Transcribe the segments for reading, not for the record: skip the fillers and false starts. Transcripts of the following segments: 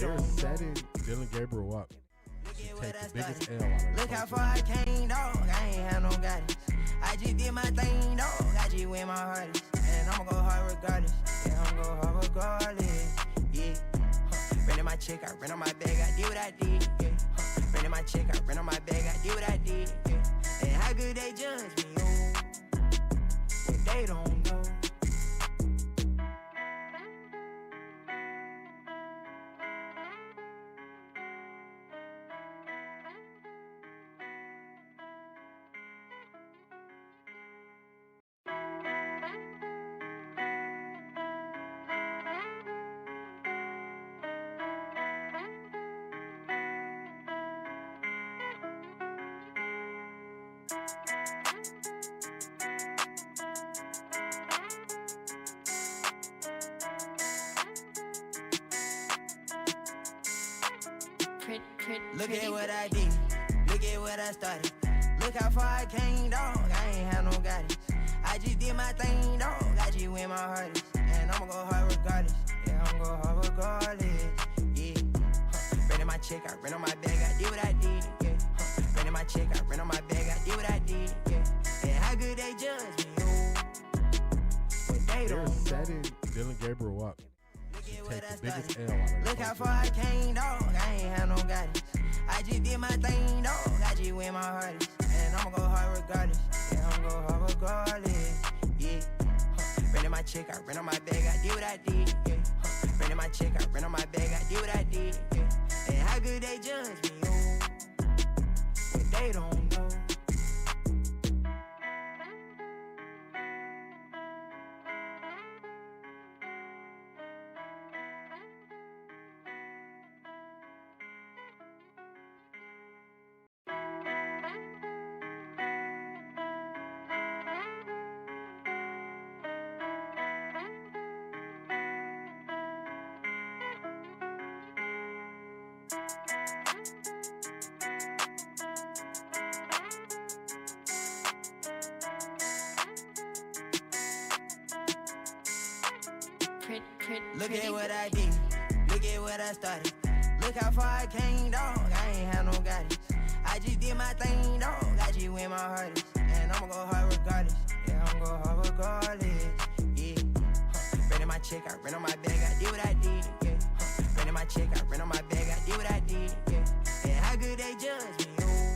they don't know. Setting Dylan Gabriel up. Look at what I Take the biggest started. L on Look how far I came, dog. I ain't had no guidance. I just did my thing, dog. I just went my hardest. And I'ma go hard regardless. Yeah, I'ma go hard regardless. Yeah. Renting my check, I rent on my bag, I did what I did. Yeah. Renting my check, I rent on my bag, I did what I did. Yeah. And how good they judge me, oh. But they don't know. Look at what I did, look at what I started. Look how far I came, dog. I ain't had no guidance. I just did my thing, dog. I just went my hardest. And I'ma go hard regardless. Yeah, I'ma go hard regardless. Yeah. Renting my check, I rent on my bag, I did what I did. Yeah. Renting my check, I rent on my bag, I did what I did. Yeah. And how good they judge me, oh. But they don't know. Setting Dylan Gabriel up. Look at what I Take the biggest started. L on Look how far I came, dog. I ain't had no guidance. I just did my thing, dog. I just went my hardest. And I'ma go hard regardless. Yeah, I'ma go hard regardless. Yeah. Renting my check, I rent on my bag, I did what I did. Yeah. Renting my check, I rent on my bag, I did what I did. Yeah. And how good they judge me, oh. But they don't know. Look at what I did, look at what I started. Look how far I came, dog. I ain't had no guidance. I just did my thing, dog. I just went my hardest. And I'ma go hard regardless. Yeah, I'ma go hard regardless. Yeah. Renting my check, I rent on my bag, I did what I did. Yeah. Renting my check, I rent on my bag, I did what I did. Yeah. And how good they judge me, oh.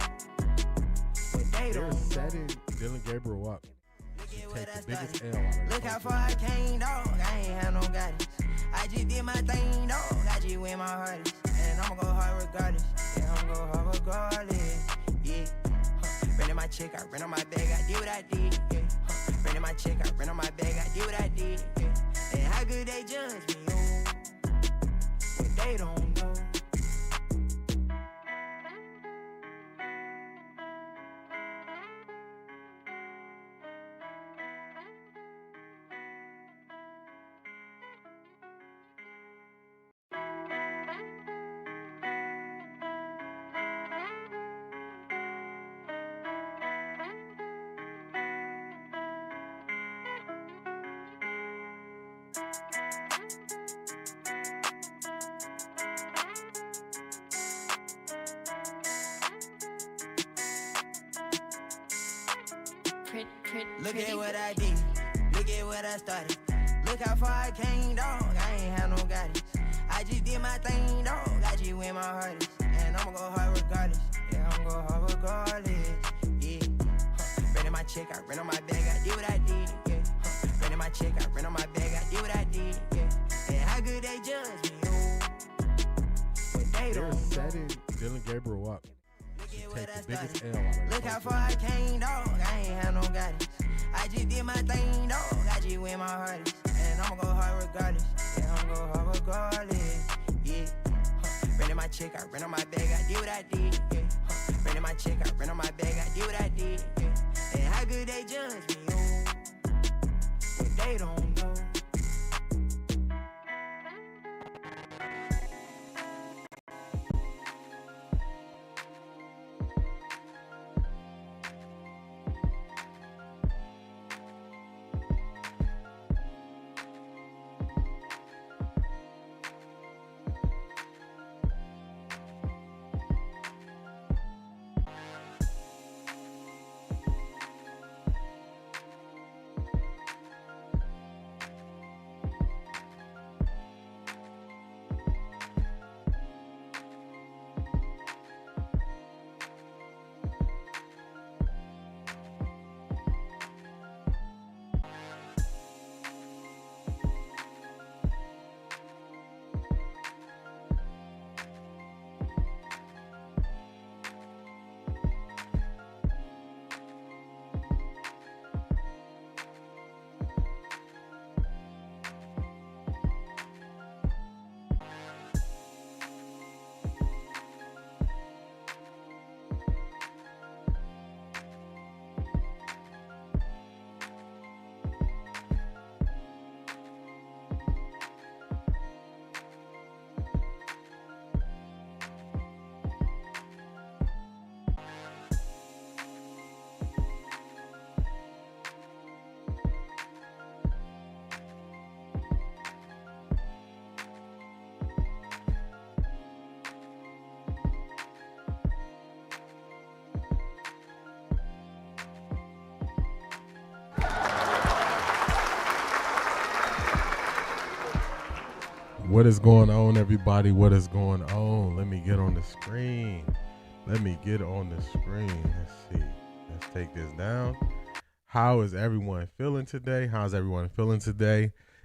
But they don't know. Setting Dylan Gabriel up. Look at what I Take the biggest started. L on Look how far I came, dog. I ain't had no guidance. I just did my thing, dog. I just went my hardest. And I'ma go hard regardless. Yeah, I'ma go hard regardless. Yeah. Renting my check, I rent on my bag, I did what I did. Yeah. Renting my check, I rent on my bag, I did what I did. Yeah. And how good they judge me, oh. But they don't know. Look at what I did, look at what I started. Look how far I came, dog. I ain't had no guidance. I just did my thing, dog. I just went my hardest. And I'ma go hard regardless. Yeah, I'ma go hard regardless. Yeah. Renting my check, I rent on my bag, I did what I did. Yeah. Renting my check, I rent on my bag, I did what I did. Yeah. And how good they judge me, oh. But they don't know. Setting Dylan Gabriel up. Look at what I Take the biggest started. L on Look how far I came, dog. I ain't had no guidance. I just did my thing, dog. I just went my hardest. And I'ma go hard regardless. Yeah, I'ma go hard regardless. Yeah. Renting my check, I rent on my bag, I did what I did. Yeah. Renting my check, I rent on my bag, I did what I did. Yeah. And how good they judge me, oh. But they don't know. What is going on, everybody? What is going on? Let me get on the screen. Let's see. Let's take this down. How is everyone feeling today?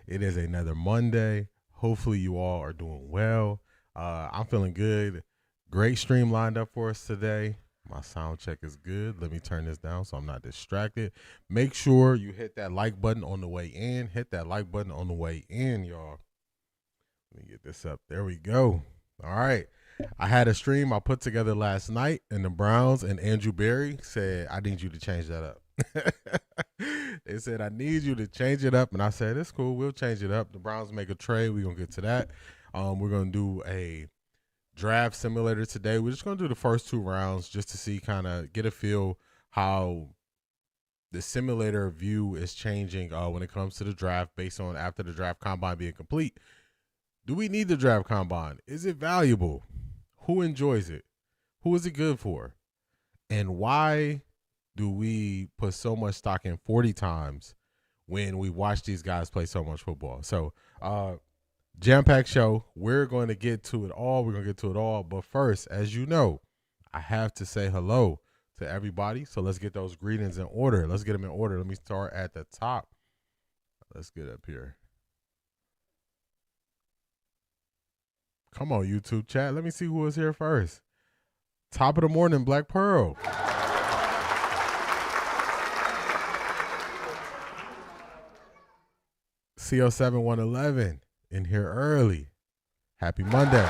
It is another Monday. Hopefully you all are doing well. I'm feeling good. Great stream lined up for us today. My sound check is good. Let me turn this down so I'm not distracted. Make sure you hit that like button on the way in. Y'all. Let me get this up. There we go. All right. I had a stream I put together last night, and the Browns and Andrew Berry said, I need you to change that up. They said, I need you to change it up. And I said, it's cool. We'll change it up. The Browns make a trade. We're going to get to that. We're going to do a draft simulator today. We're just going to do the first 2 rounds just to see, kind of get a feel how the simulator view is changing when it comes to the draft based on after the draft combine being complete. Do we need the draft combine? Is it valuable? Who enjoys it? Who is it good for? And why do we put so much stock in 40 times when we watch these guys play so much football? So, jam-packed show. We're going to get to it all. But first, as you know, I have to say hello to everybody. So let's get those greetings in order. Let's get them in order. Let me start at the top. Let's get up here. Come on, YouTube chat. Let me see who was here first. Top of the morning, Black Pearl. CO7111 in here early. Happy Monday.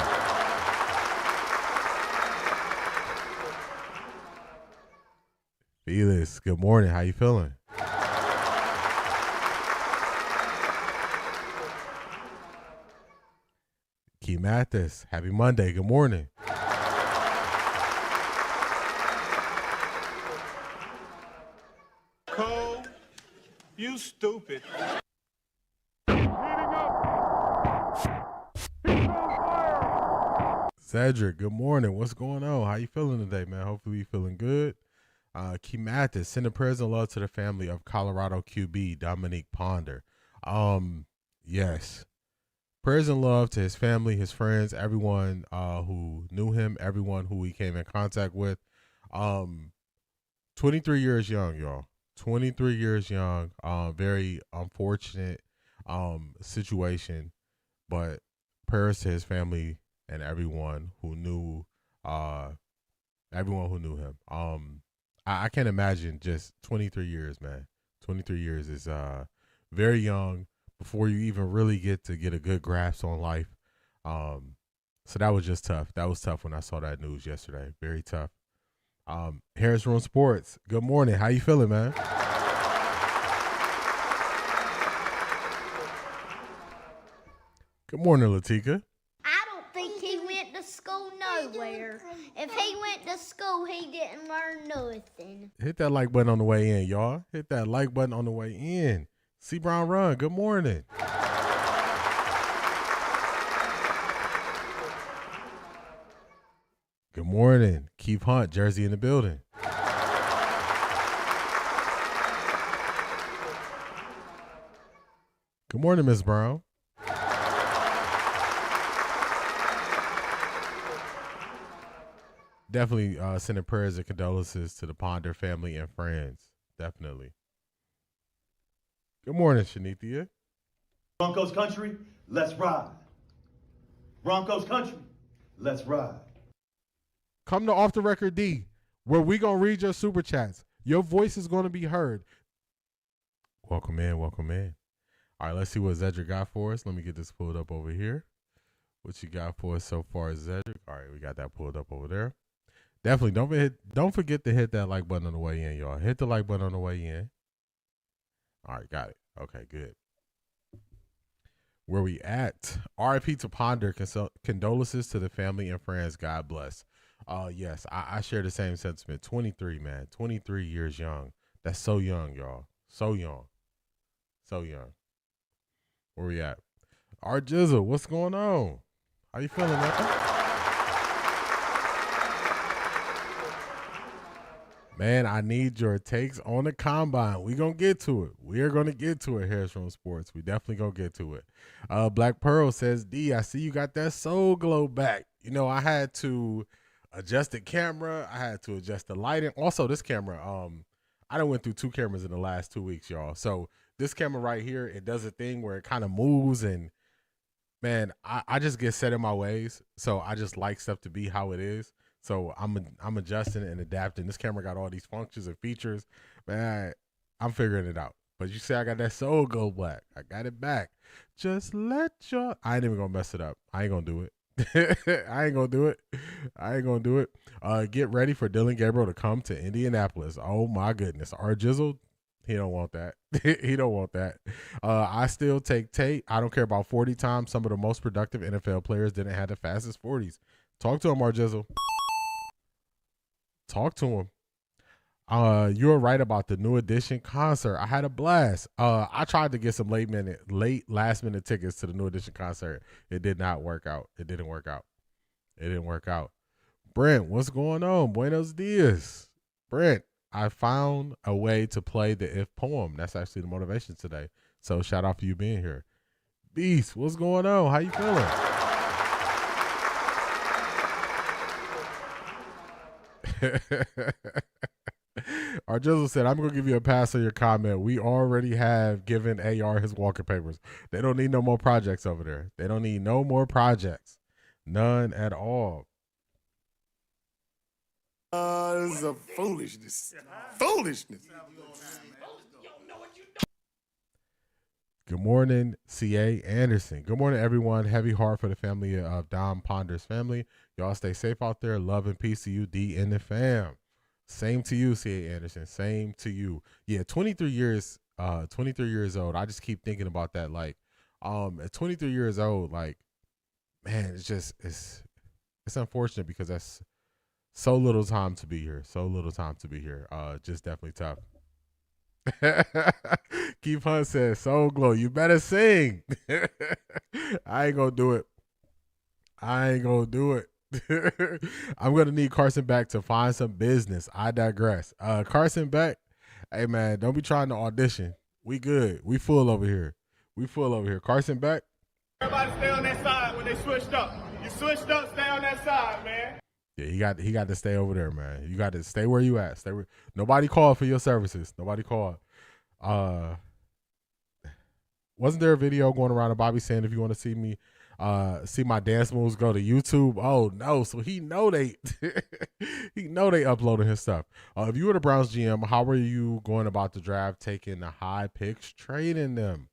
Felix, good morning. How you feeling? Key Mathis, happy Monday. Good morning. Cole, you stupid. Cedric, good morning. What's going on? How you feeling today, man? Hopefully you feeling good. Key Mathis, send a prayers and love to the family of Colorado QB Dominique Ponder. Yes. Prayers and love to his family, his friends, everyone who knew him, everyone who he came in contact with. 23 years young, y'all. 23 years young. Very unfortunate situation, but prayers to his family and everyone who knew him. I can't imagine just 23 years, man. 23 years is very young before you even really get a good grasp on life. So that was just tough. That was tough when I saw that news yesterday. Very tough. Harris Room Sports, good morning. How you feeling, man? Good morning, Latika. I don't think he went to school nowhere. If he went to school, he didn't learn nothing. Hit that like button on the way in, y'all. Hit that like button on the way in. C. Brown Run, good morning. Good morning. Keith Hunt, Jersey in the building. Good morning, Ms. Brown. Definitely sending prayers and condolences to the Ponder family and friends. Definitely. Good morning, Shanithia. Broncos country, let's ride. Broncos country, let's ride. Come to OffThaRecordDee, where we going to read your super chats. Your voice is going to be heard. Welcome in. All right, let's see what Zedric got for us. Let me get this pulled up over here. What you got for us so far, Zedric? All right, we got that pulled up over there. Definitely don't forget to hit that like button on the way in, y'all. Hit the like button on the way in. All right, got it. Okay, good. Where we at? RIP to Ponder. Condolences to the family and friends. God bless. Yes, I share the same sentiment. 23, man. 23 years young. That's so young, y'all. So young. Where we at? Our Jizzle, what's going on? How you feeling, man? Man, I need your takes on the combine. We gonna get to it. We are gonna get to it, Harris from Sports. We definitely gonna get to it. Black Pearl says, D, I see you got that soul glow back. You know, I had to adjust the camera. I had to adjust the lighting. Also, this camera, I done went through 2 cameras in the last 2 weeks, y'all. So this camera right here, it does a thing where it kind of moves, and man, I just get set in my ways. So I just like stuff to be how it is. So I'm adjusting and adapting. This camera got all these functions and features. Man, I'm figuring it out. But you say I got that soul glow black. I got it back. Just let your... I ain't even going to mess it up. I ain't going to do it. I ain't going to do it. I ain't going to do it. Get ready for Dylan Gabriel to come to Indianapolis. Oh, my goodness. Our Jizzle, he don't want that. He don't want that. I still take Tate. I don't care about 40 times. Some of the most productive NFL players didn't have the fastest 40s. Talk to him, our Jizzle. Talk to him. You were right about the New Edition concert. I had a blast. I tried to get some last minute tickets to the New Edition concert. It did not work out. It didn't work out. Brent, what's going on? Buenos dias. Brent, I found a way to play the If poem. That's actually the motivation today. So shout out for you being here. Beast, what's going on? How you feeling? Arjizzle said, I'm going to give you a pass on your comment. We already have given AR his walking papers. They don't need no more projects over there. They don't need no more projects. None at all. This is a foolishness. Foolishness. Good morning, C.A. Anderson. Good morning, everyone. Heavy heart for the family of Dom Ponder's family. Y'all stay safe out there. Love and peace to you, D and the fam. Same to you, C.A. Anderson. Same to you. Yeah, 23 years old. I just keep thinking about that. Like, at 23 years old, like, man, it's unfortunate because that's so little time to be here. Just definitely tough. Keith Hunt says, Soul Glow, you better sing. I ain't gonna do it. I'm gonna need Carson back to find some business. I digress. Carson back. Hey man, don't be trying to audition. We good. We full over here. Carson back. Everybody stay on that side when they switched up. You switched up, stay on that side, man. Yeah, he got to stay over there, man. You got to stay where you at. Nobody called for your services. Nobody called. Wasn't there a video going around of Bobby saying if you want to see me see my dance moves, go to YouTube? Oh no, so he know they uploading his stuff. If you were the Browns GM, how are you going about the draft, taking the high picks, trading them?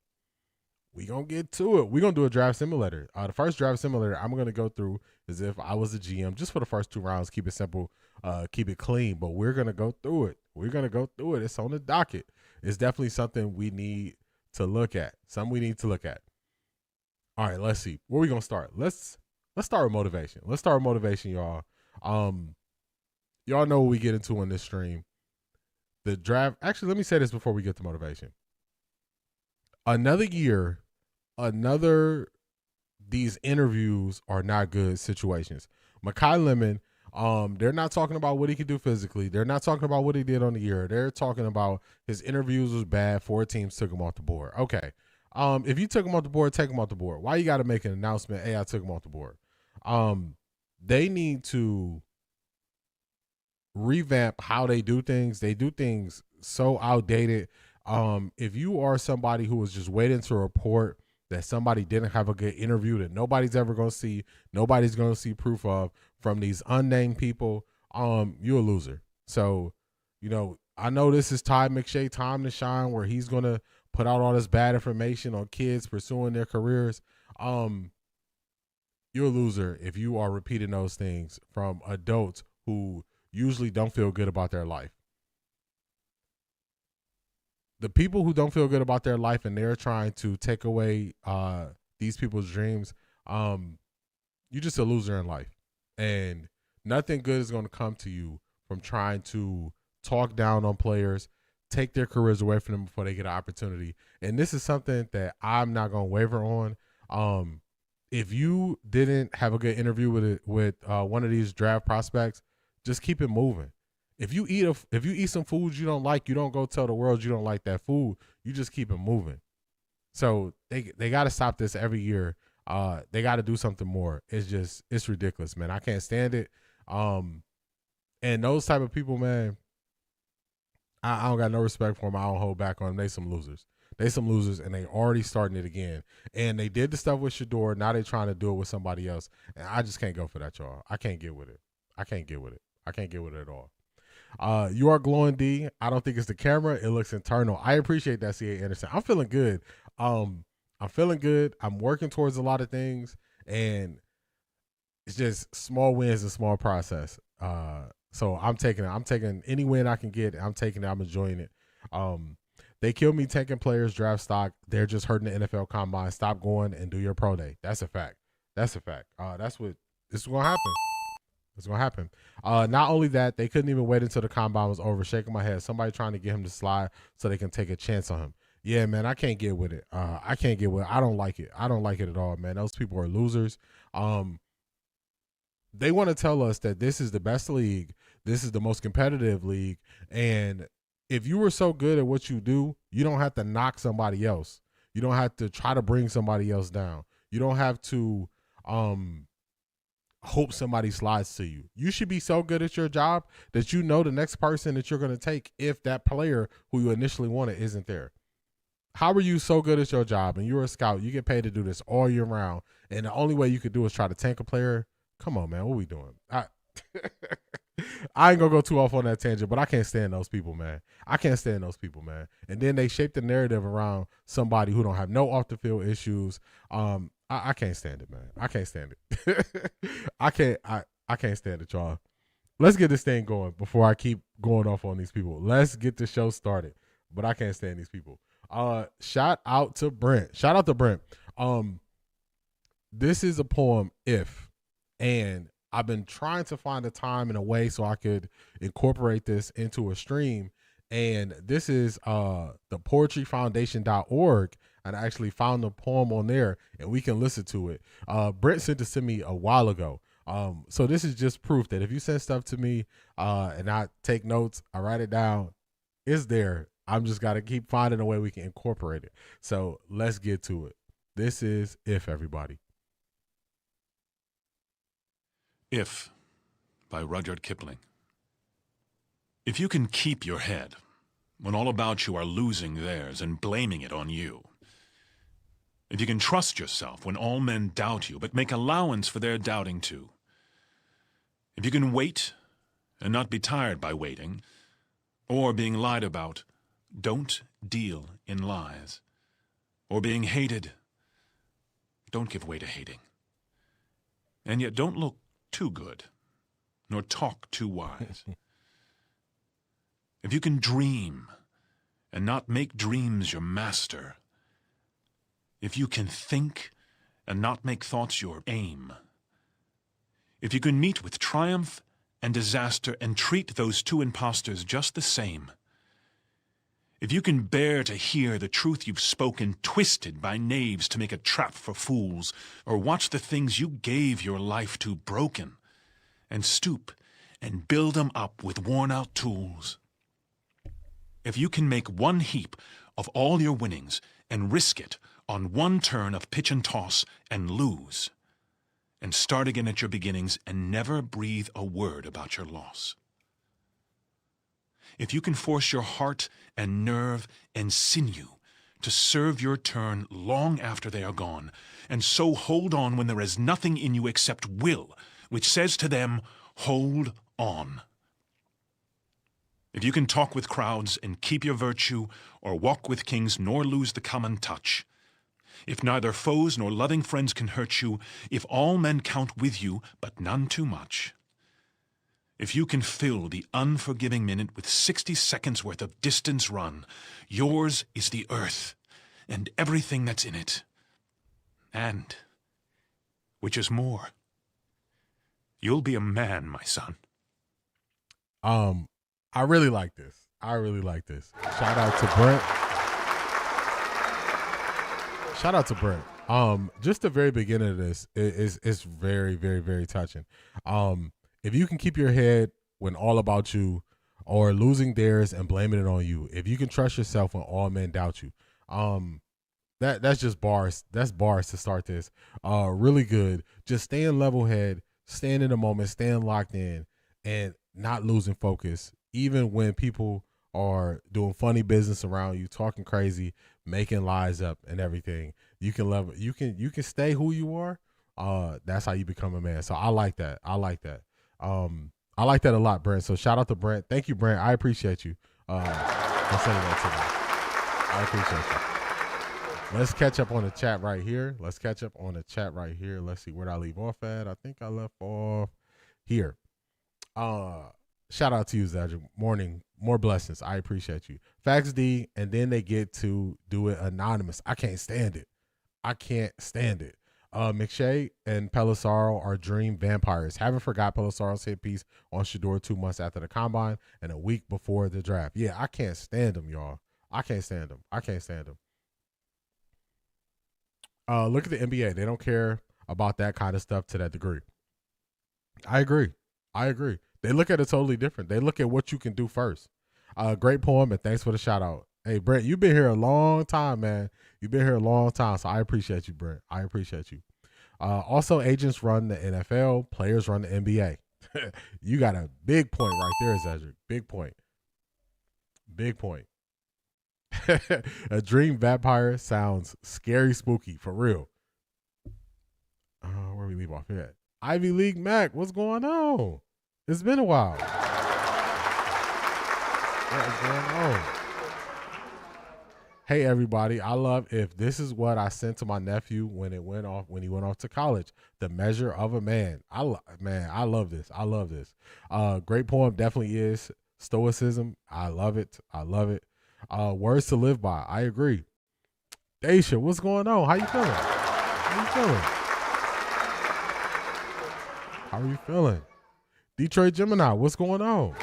We gonna get to it. We gonna do a draft simulator. The first draft simulator I'm gonna go through is if I was the GM, just for the first 2 rounds. Keep it simple, keep it clean. But we're gonna go through it. It's on the docket. It's definitely something we need to look at. All right, let's see. Where we gonna start? Let's start with motivation. Y'all. Y'all know what we get into in this stream. The draft. Actually, let me say this before we get to motivation. Another year, these interviews are not good situations. Makai Lemon, they're not talking about what he could do physically. They're not talking about what he did on the year. They're talking about his interviews was bad. 4 teams took him off the board. Okay. If you took him off the board, take him off the board. Why you got to make an announcement? Hey, I took him off the board. They need to revamp how they do things. They do things so outdated. If you are somebody who was just waiting to report that somebody didn't have a good interview that nobody's ever going to see, nobody's going to see proof of from these unnamed people, you're a loser. So, I know this is Ty McShay time to shine, where he's going to put out all this bad information on kids pursuing their careers. You're a loser if you are repeating those things from adults who usually don't feel good about their life. The people who don't feel good about their life and they're trying to take away these people's dreams, you're just a loser in life. And nothing good is going to come to you from trying to talk down on players, take their careers away from them before they get an opportunity. And this is something that I'm not going to waver on. If you didn't have a good interview with one of these draft prospects, just keep it moving. If you eat some foods you don't like, you don't go tell the world you don't like that food. You just keep it moving. So they got to stop this every year. They got to do something more. It's ridiculous, man. I can't stand it. And those type of people, man, I don't got no respect for them. I don't hold back on them. They some losers. And they already starting it again. And they did the stuff with Shedeur. Now they trying to do it with somebody else. And I just can't go for that, y'all. I can't get with it. I can't get with it at all. You are glowing, D. I don't think it's the camera. It looks internal. I appreciate that, C.A. Anderson. I'm feeling good. I'm working towards a lot of things, and it's just small wins and small process. So I'm taking it. I'm taking any win I can get. I'm taking it. I'm enjoying it. They killed me taking players, draft stock. They're just hurting the NFL combine. Stop going and do your pro day. That's a fact. This is going to happen. It's going to happen. Not only that, they couldn't even wait until the combine was over. Shaking my head. Somebody trying to get him to slide so they can take a chance on him. Yeah, man, I can't get with it. I don't like it. I don't like it at all, man. Those people are losers. They want to tell us that this is the best league. This is the most competitive league. And if you were so good at what you do, you don't have to knock somebody else. You don't have to try to bring somebody else down. You don't have to hope somebody slides to you. You should be so good at your job that you know the next person that you're going to take if that player who you initially wanted isn't there. How are you so good at your job and you're a scout? You get paid to do this all year round, and the only way you could do is try to tank a player? Come on, man. What are we doing? I ain't going to go too off on that tangent, but I can't stand those people, man. And then they shape the narrative around somebody who don't have no off-the-field issues. I can't stand it, man. I can't stand it. I can't stand it, y'all. Let's get this thing going before I keep going off on these people. Let's get the show started. But I can't stand these people. Shout out to Brent. This is a poem, If, and I've been trying to find a time and a way so I could incorporate this into a stream. And this is the poetryfoundation.org. And I actually found the poem on there, and we can listen to it. Brent sent this to me a while ago. So this is just proof that if you send stuff to me and I take notes, I write it down, it's there. I'm just got to keep finding a way we can incorporate it. So let's get to it. This is If, everybody. If, by Rudyard Kipling. If you can keep your head when all about you are losing theirs and blaming it on you. If you can trust yourself when all men doubt you, but make allowance for their doubting too. If you can wait and not be tired by waiting, or being lied about, don't deal in lies. Or being hated, don't give way to hating. And yet don't look too good, nor talk too wise. If you can dream and not make dreams your master, if you can think and not make thoughts your aim, if you can meet with triumph and disaster and treat those two impostors just the same, if you can bear to hear the truth you've spoken twisted by knaves to make a trap for fools, or watch the things you gave your life to broken, and stoop and build them up with worn-out tools, if you can make one heap of all your winnings and risk it on one turn of pitch and toss and lose, and start again at your beginnings and never breathe a word about your loss, if you can force your heart and nerve and sinew to serve your turn long after they are gone, and so hold on when there is nothing in you except will, which says to them, hold on. If you can talk with crowds and keep your virtue, or walk with kings nor lose the common touch, if neither foes nor loving friends can hurt you, if all men count with you, but none too much, if you can fill the unforgiving minute with 60 seconds worth of distance run, yours is the earth and everything that's in it. And, which is more, you'll be a man, my son. I really like this. Shout out to Brent. Just the very beginning of this is very, very, very touching. If you can keep your head when all about you or losing theirs and blaming it on you. If you can trust yourself when all men doubt you. That's just bars. That's bars to start this. Really good. Just staying level head, staying in the moment, staying locked in, and not losing focus, even when people are doing funny business around you, talking crazy, making lies up and everything. You can stay who you are. That's how you become a man. So I like that. I like that a lot, Brent. So shout out to Brent. Thank you, Brent. I appreciate you. For sending that to me. I appreciate you. Let's catch up on the chat right here. Let's see, where did I leave off at? I think I left off here. Shout out to you, Zedric. Morning, more blessings. I appreciate you. Facts D, and then they get to do it anonymous. I can't stand it. McShay and Pelissaro are dream vampires. Haven't forgot Pelissaro's hit piece on Shedeur 2 months after the combine and a week before the draft. Yeah, I can't stand them, y'all. I can't stand them. Look at the NBA. They don't care about that kind of stuff to that degree. I agree. They look at it totally different. They look at what you can do first. Great poem, and thanks for the shout out. Hey, Brent, you've been here a long time, man. So I appreciate you, Brent. I appreciate you. Also, agents run the NFL, players run the NBA. You got a big point right there, Zedric. Big point. A dream vampire sounds scary, spooky, for real. Where we leave off here at? Ivy League Mac, what's going on? It's been a while. What is going on? Hey everybody, I love if this is what I sent to my nephew when he went off to college. The Measure of a Man. I love this. Great poem, definitely is. Stoicism. I love it. Words to live by. I agree. Daisha, what's going on? How you feeling? Detroit Gemini, what's going on?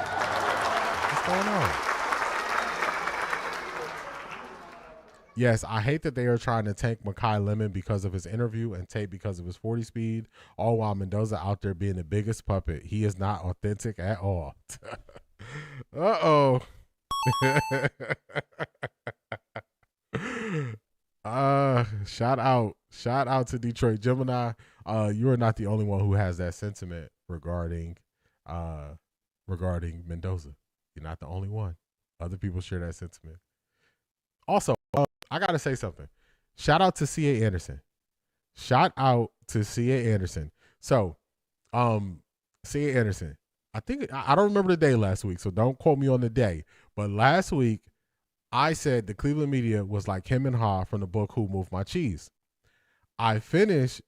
Yes, I hate that they are trying to tank Makai Lemon because of his interview and Tate because of his 40 speed, all while Mendoza out there being the biggest puppet. He is not authentic at all. Uh-oh. Shout out to Detroit Gemini. You are not the only one who has that sentiment regarding Mendoza. You're not the only one. Other people share that sentiment. Also, I gotta say something. Shout out to C.A. Anderson. So, C.A. Anderson, I think I don't remember the day last week, so don't quote me on the day. But last week, I said the Cleveland media was like him and Ha from the book Who Moved My Cheese. I finished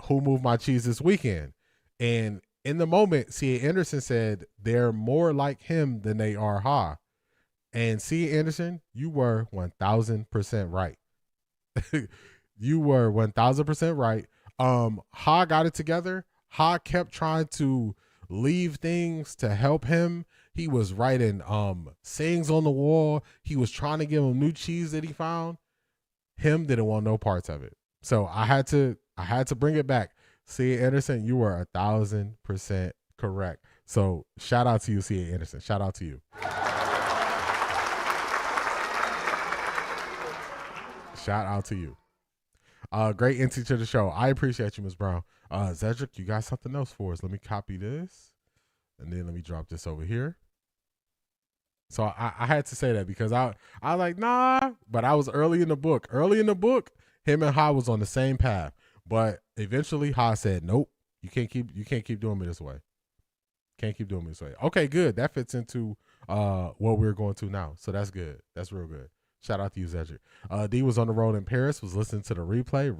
Who Moved My Cheese this weekend, and in the moment, C.A. Anderson said they're more like him than they are Ha. And C.A. Anderson, you were 1,000% right. You were 1,000% right. Ha got it together. Ha kept trying to leave things to help him. He was writing sayings on the wall. He was trying to give him new cheese that he found. Him didn't want no parts of it. So I had to bring it back. C.A. Anderson, you were 1,000% correct. So shout out to you, C.A. Anderson. Shout out to you. Shout out to you. Great entry to the show. I appreciate you, Ms. Brown. Zedric, you got something else for us. Let me copy this. And then let me drop this over here. So I had to say that because I like, nah, but I was early in the book. Him and Ha was on the same path. But eventually Ha said, nope, you can't keep doing me this way. Okay, good. That fits into what we're going to now. So that's good. That's real good. Shout out to you, Zedric. D was on the road in Paris, was listening to the replay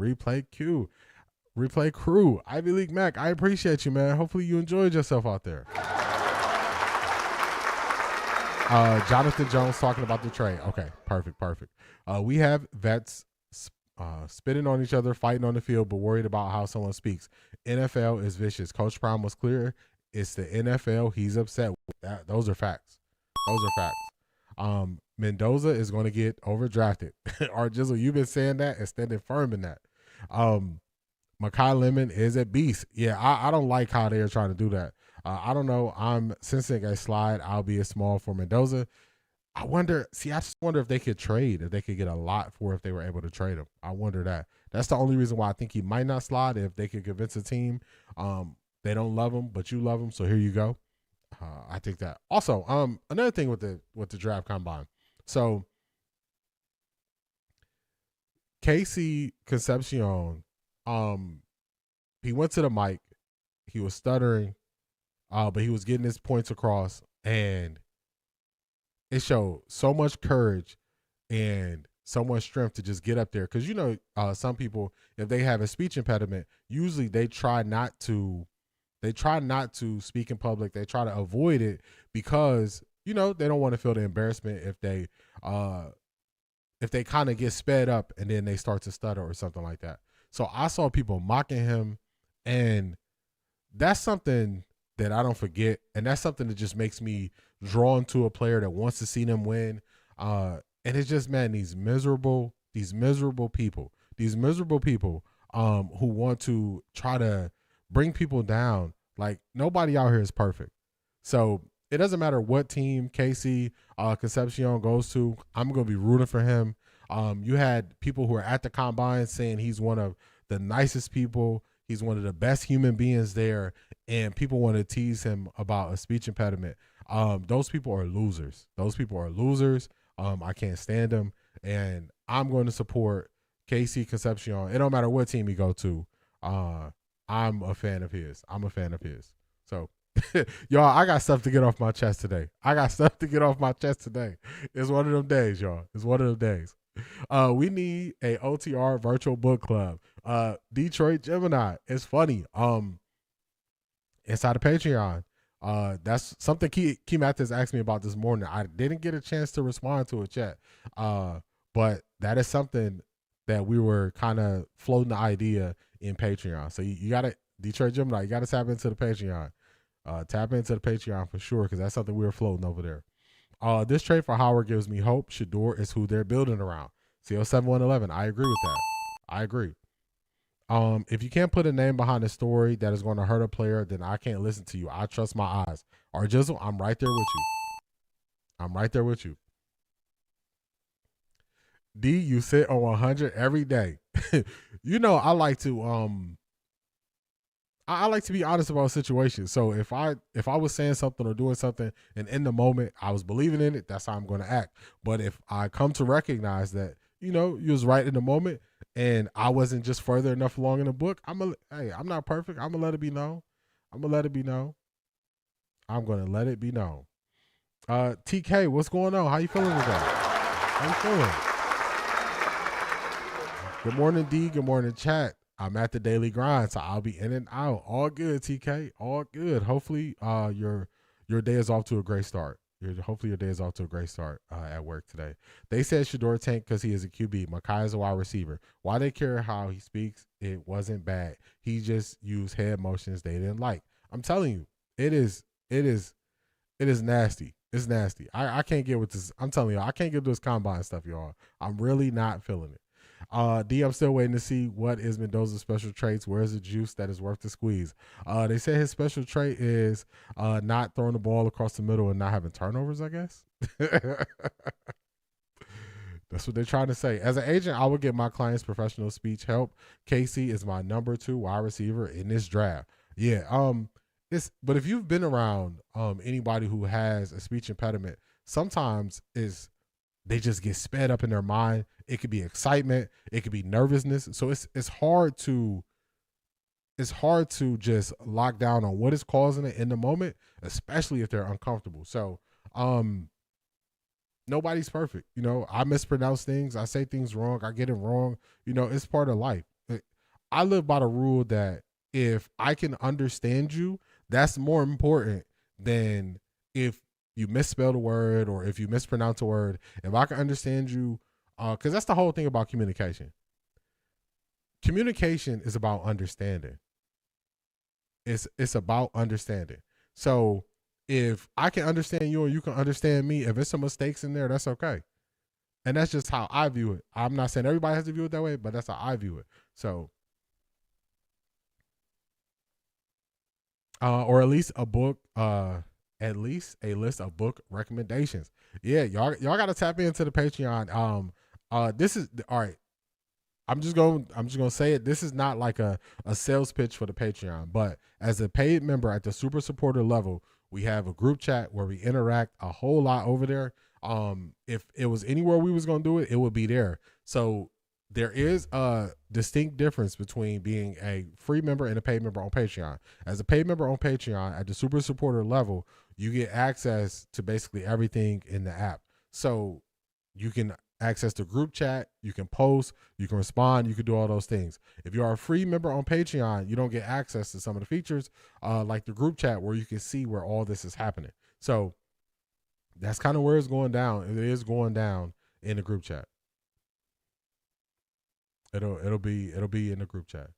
crew. Ivy League Mac, I appreciate you, man. Hopefully you enjoyed yourself out there. Jonathan Jones talking about the trade. Okay, perfect. We have vets spitting on each other, fighting on the field, but worried about how someone speaks. NFL is vicious. Coach Prime was clear. It's the NFL he's upset with. That. Those are facts. Mendoza is going to get overdrafted. Jizzle, you've been saying that and standing firm in that. Makai Lemon is a beast. Yeah, I don't like how they are trying to do that. I don't know. I'm sensing a slide, albeit small, for Mendoza. I just wonder if they could trade, if they could get a lot for if they were able to trade him. I wonder that. That's the only reason why I think he might not slide, if they could convince a team they don't love him, but you love him, so here you go. I think that. Also, another thing with the draft combine. So Casey Concepcion, he went to the mic. He was stuttering, but he was getting his points across, and it showed so much courage and so much strength to just get up there. Because some people, if they have a speech impediment, usually they try not to speak in public. They try to avoid it because they don't want to feel the embarrassment if they kind of get sped up and then they start to stutter or something like that. So I saw people mocking him, and that's something that I don't forget, and that's something that just makes me drawn to a player that wants to see them win. And it's just, man, these miserable people who want to try to bring people down. Like, nobody out here is perfect. So it doesn't matter what team Casey Concepcion goes to. I'm going to be rooting for him. You had people who are at the combine saying he's one of the nicest people. He's one of the best human beings there. And people want to tease him about a speech impediment. Those people are losers. I can't stand them. And I'm going to support Casey Concepcion. It don't matter what team he go to. I'm a fan of his. So, y'all, I got stuff to get off my chest today. It's one of them days, y'all. We need a OTR virtual book club. Detroit Gemini. It's funny. Inside of Patreon. That's something Key Mathis asked me about this morning. I didn't get a chance to respond to it yet. But that is something that we were kind of floating the idea in Patreon. So you got to, Detroit Gemini, you got to tap into the Patreon. Tap into the Patreon for sure, because that's something we were floating over there. This trade for Howard gives me hope. Shedeur is who they're building around. CO7111. I agree with that. I agree. If you can't put a name behind a story that is going to hurt a player, then I can't listen to you. I trust my eyes. Or Jizzle, I'm right there with you. D, you sit on 100 every day. I like to I like to be honest about situations. So if I was saying something or doing something and in the moment I was believing in it, that's how I'm going to act. But if I come to recognize that, you was right in the moment and I wasn't just further enough along in the book, I'm not perfect. I'm going to let it be known. TK, what's going on? How you feeling today? Good morning, D. Good morning, chat. I'm at the daily grind, so I'll be in and out. All good, TK. All good. Hopefully, your day is off to a great start. At work today. They said Shedeur tank because he is a QB. Makai is a wide receiver. Why they care how he speaks? It wasn't bad. He just used head motions they didn't like. I'm telling you, it is nasty. It's nasty. I can't get with this. I'm telling you, I can't get with this combine stuff, y'all. I'm really not feeling it. D, I'm still waiting to see what is Mendoza's special traits. Where's the juice that is worth the squeeze? They say his special trait is not throwing the ball across the middle and not having turnovers, I guess. That's what they're trying to say. As an agent, I would get my clients professional speech help. Casey is my number 2 wide receiver in this draft. Yeah. But if you've been around anybody who has a speech impediment, sometimes they just get sped up in their mind. It could be excitement. It could be nervousness. So it's hard to just lock down on what is causing it in the moment, especially if they're uncomfortable. So nobody's perfect. I mispronounce things. I say things wrong. I get it wrong. It's part of life. I live by the rule that if I can understand you, that's more important than if you misspell a word or if you mispronounce a word. If I can understand you, because that's the whole thing about communication. Communication is about understanding. It's about understanding. So if I can understand you or you can understand me, if there's some mistakes in there, that's okay. And that's just how I view it. I'm not saying everybody has to view it that way, but that's how I view it. So or at least a book, at least a list of book recommendations. Yeah, y'all got to tap into the Patreon. This is all right. I'm just gonna say it. This is not like a sales pitch for the Patreon, but as a paid member at the super supporter level, we have a group chat where we interact a whole lot over there. If it was anywhere we was gonna do it, it would be there. So there is a distinct difference between being a free member and a paid member on Patreon. As a paid member on Patreon at the super supporter level, you get access to basically everything in the app. So you can access the group chat, you can post, you can respond, you can do all those things. If you are a free member on Patreon, you don't get access to some of the features like the group chat where you can see where all this is happening. So that's kind of where it's going down. It is going down in the group chat. It'll be in the group chat.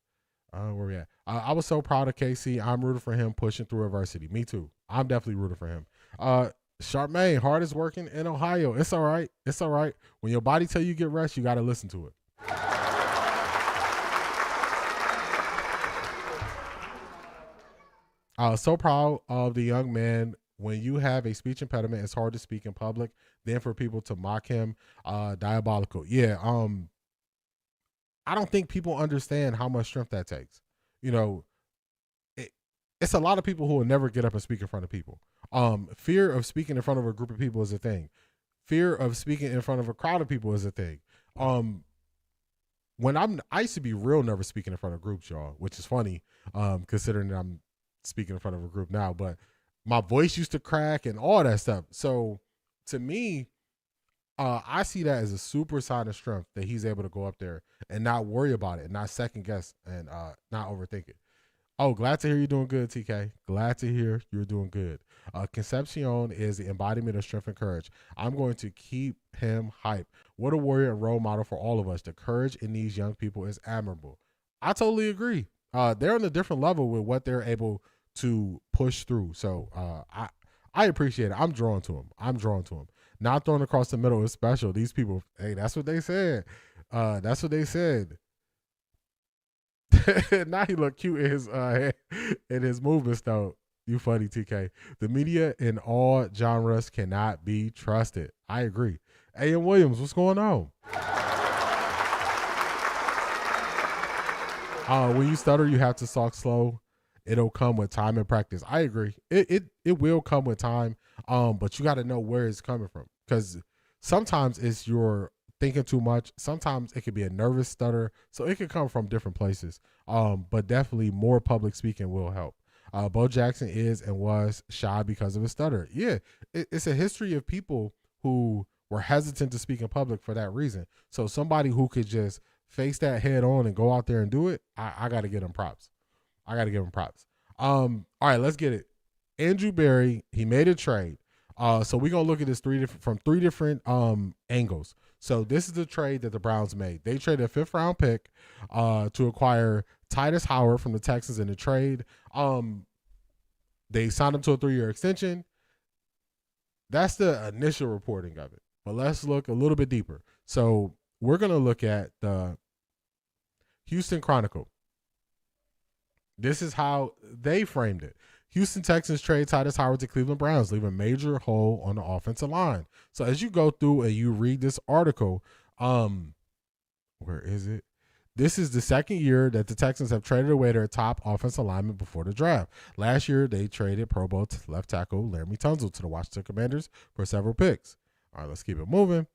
Where we at? I was so proud of KC. I'm rooting for him pushing through adversity. Me too. I'm definitely rooting for him. Charmaine, hardest working in Ohio. It's all right. It's all right. When your body tell you get rest, you got to listen to it. So proud of the young man. When you have a speech impediment, it's hard to speak in public. Then for people to mock him, diabolical. Yeah. I don't think people understand how much strength that takes. You know, it's a lot of people who will never get up and speak in front of people. Fear of speaking in front of a group of people is a thing. Fear of speaking in front of a crowd of people is a thing. I used to be real nervous speaking in front of groups, y'all, which is funny, considering that I'm speaking in front of a group now, but my voice used to crack and all that stuff. So to me, I see that as a super sign of strength that he's able to go up there and not worry about it and not second guess and not overthink it. Oh, glad to hear you're doing good, TK. Glad to hear you're doing good. Concepcion is the embodiment of strength and courage. I'm going to keep him hype. What a warrior and role model for all of us. The courage in these young people is admirable. I totally agree. They're on a different level with what they're able to push through. So I appreciate it. I'm drawn to him. Not thrown across the middle is special. These people, hey, that's what they said. That's what they said. Now he look cute in his movements though. You funny, TK. The media in all genres cannot be trusted. I agree. A.M. Williams, what's going on? When you stutter, you have to talk slow. It'll come with time and practice. I agree. It will come with time. But you got to know where it's coming from, because sometimes it's your thinking too much. Sometimes it could be a nervous stutter. So it could come from different places. But definitely more public speaking will help. Bo Jackson is and was shy because of his stutter. Yeah, it's a history of people who were hesitant to speak in public for that reason. So somebody who could just face that head on and go out there and do it, I got to give him props. All right, let's get it. Andrew Berry, he made a trade. So we're going to look at this from three different angles. So this is the trade that the Browns made. They traded a 5th round pick to acquire Titus Howard from the Texans in the trade. They signed him to a 3-year extension. That's the initial reporting of it. But let's look a little bit deeper. So we're going to look at the Houston Chronicle. This is how they framed it. Houston Texans trade Titus Howard to Cleveland Browns, leaving a major hole on the offensive line. So as you go through and you read this article, where is it? This is the second year that the Texans have traded away their top offensive lineman before the draft. Last year, they traded Pro Bowl left tackle Laramie Tunsil to the Washington Commanders for several picks. All right, let's keep it moving.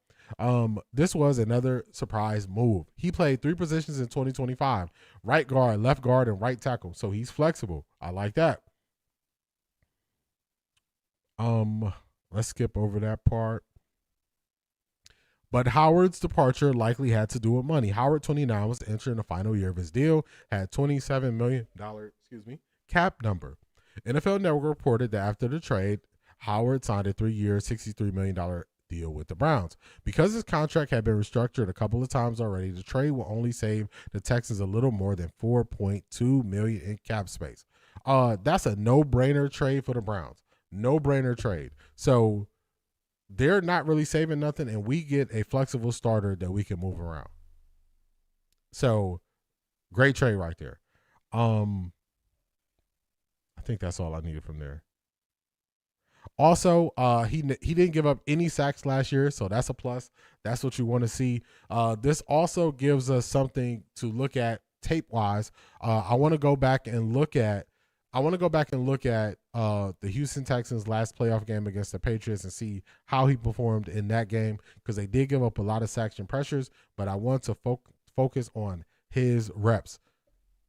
This was another surprise move. He played 3 positions in 2025, right guard, left guard, and right tackle. So he's flexible. I like that. Let's skip over that part. But Howard's departure likely had to do with money. Howard, 29, was entering the final year of his deal, had $27 million, cap number. NFL Network reported that after the trade, Howard signed a 3-year, $63 million deal with the Browns. Because his contract had been restructured a couple of times already, the trade will only save the Texans a little more than $4.2 million in cap space. That's a no-brainer trade for the Browns. No-brainer trade. So they're not really saving nothing, and we get a flexible starter that we can move around. So great trade right there. I think that's all I needed from there. Also, he didn't give up any sacks last year, so that's a plus. That's what you want to see. This also gives us something to look at tape wise. I want to go back and look at the Houston Texans' last playoff game against the Patriots and see how he performed in that game, because they did give up a lot of sacks and pressures, but I want to focus on his reps.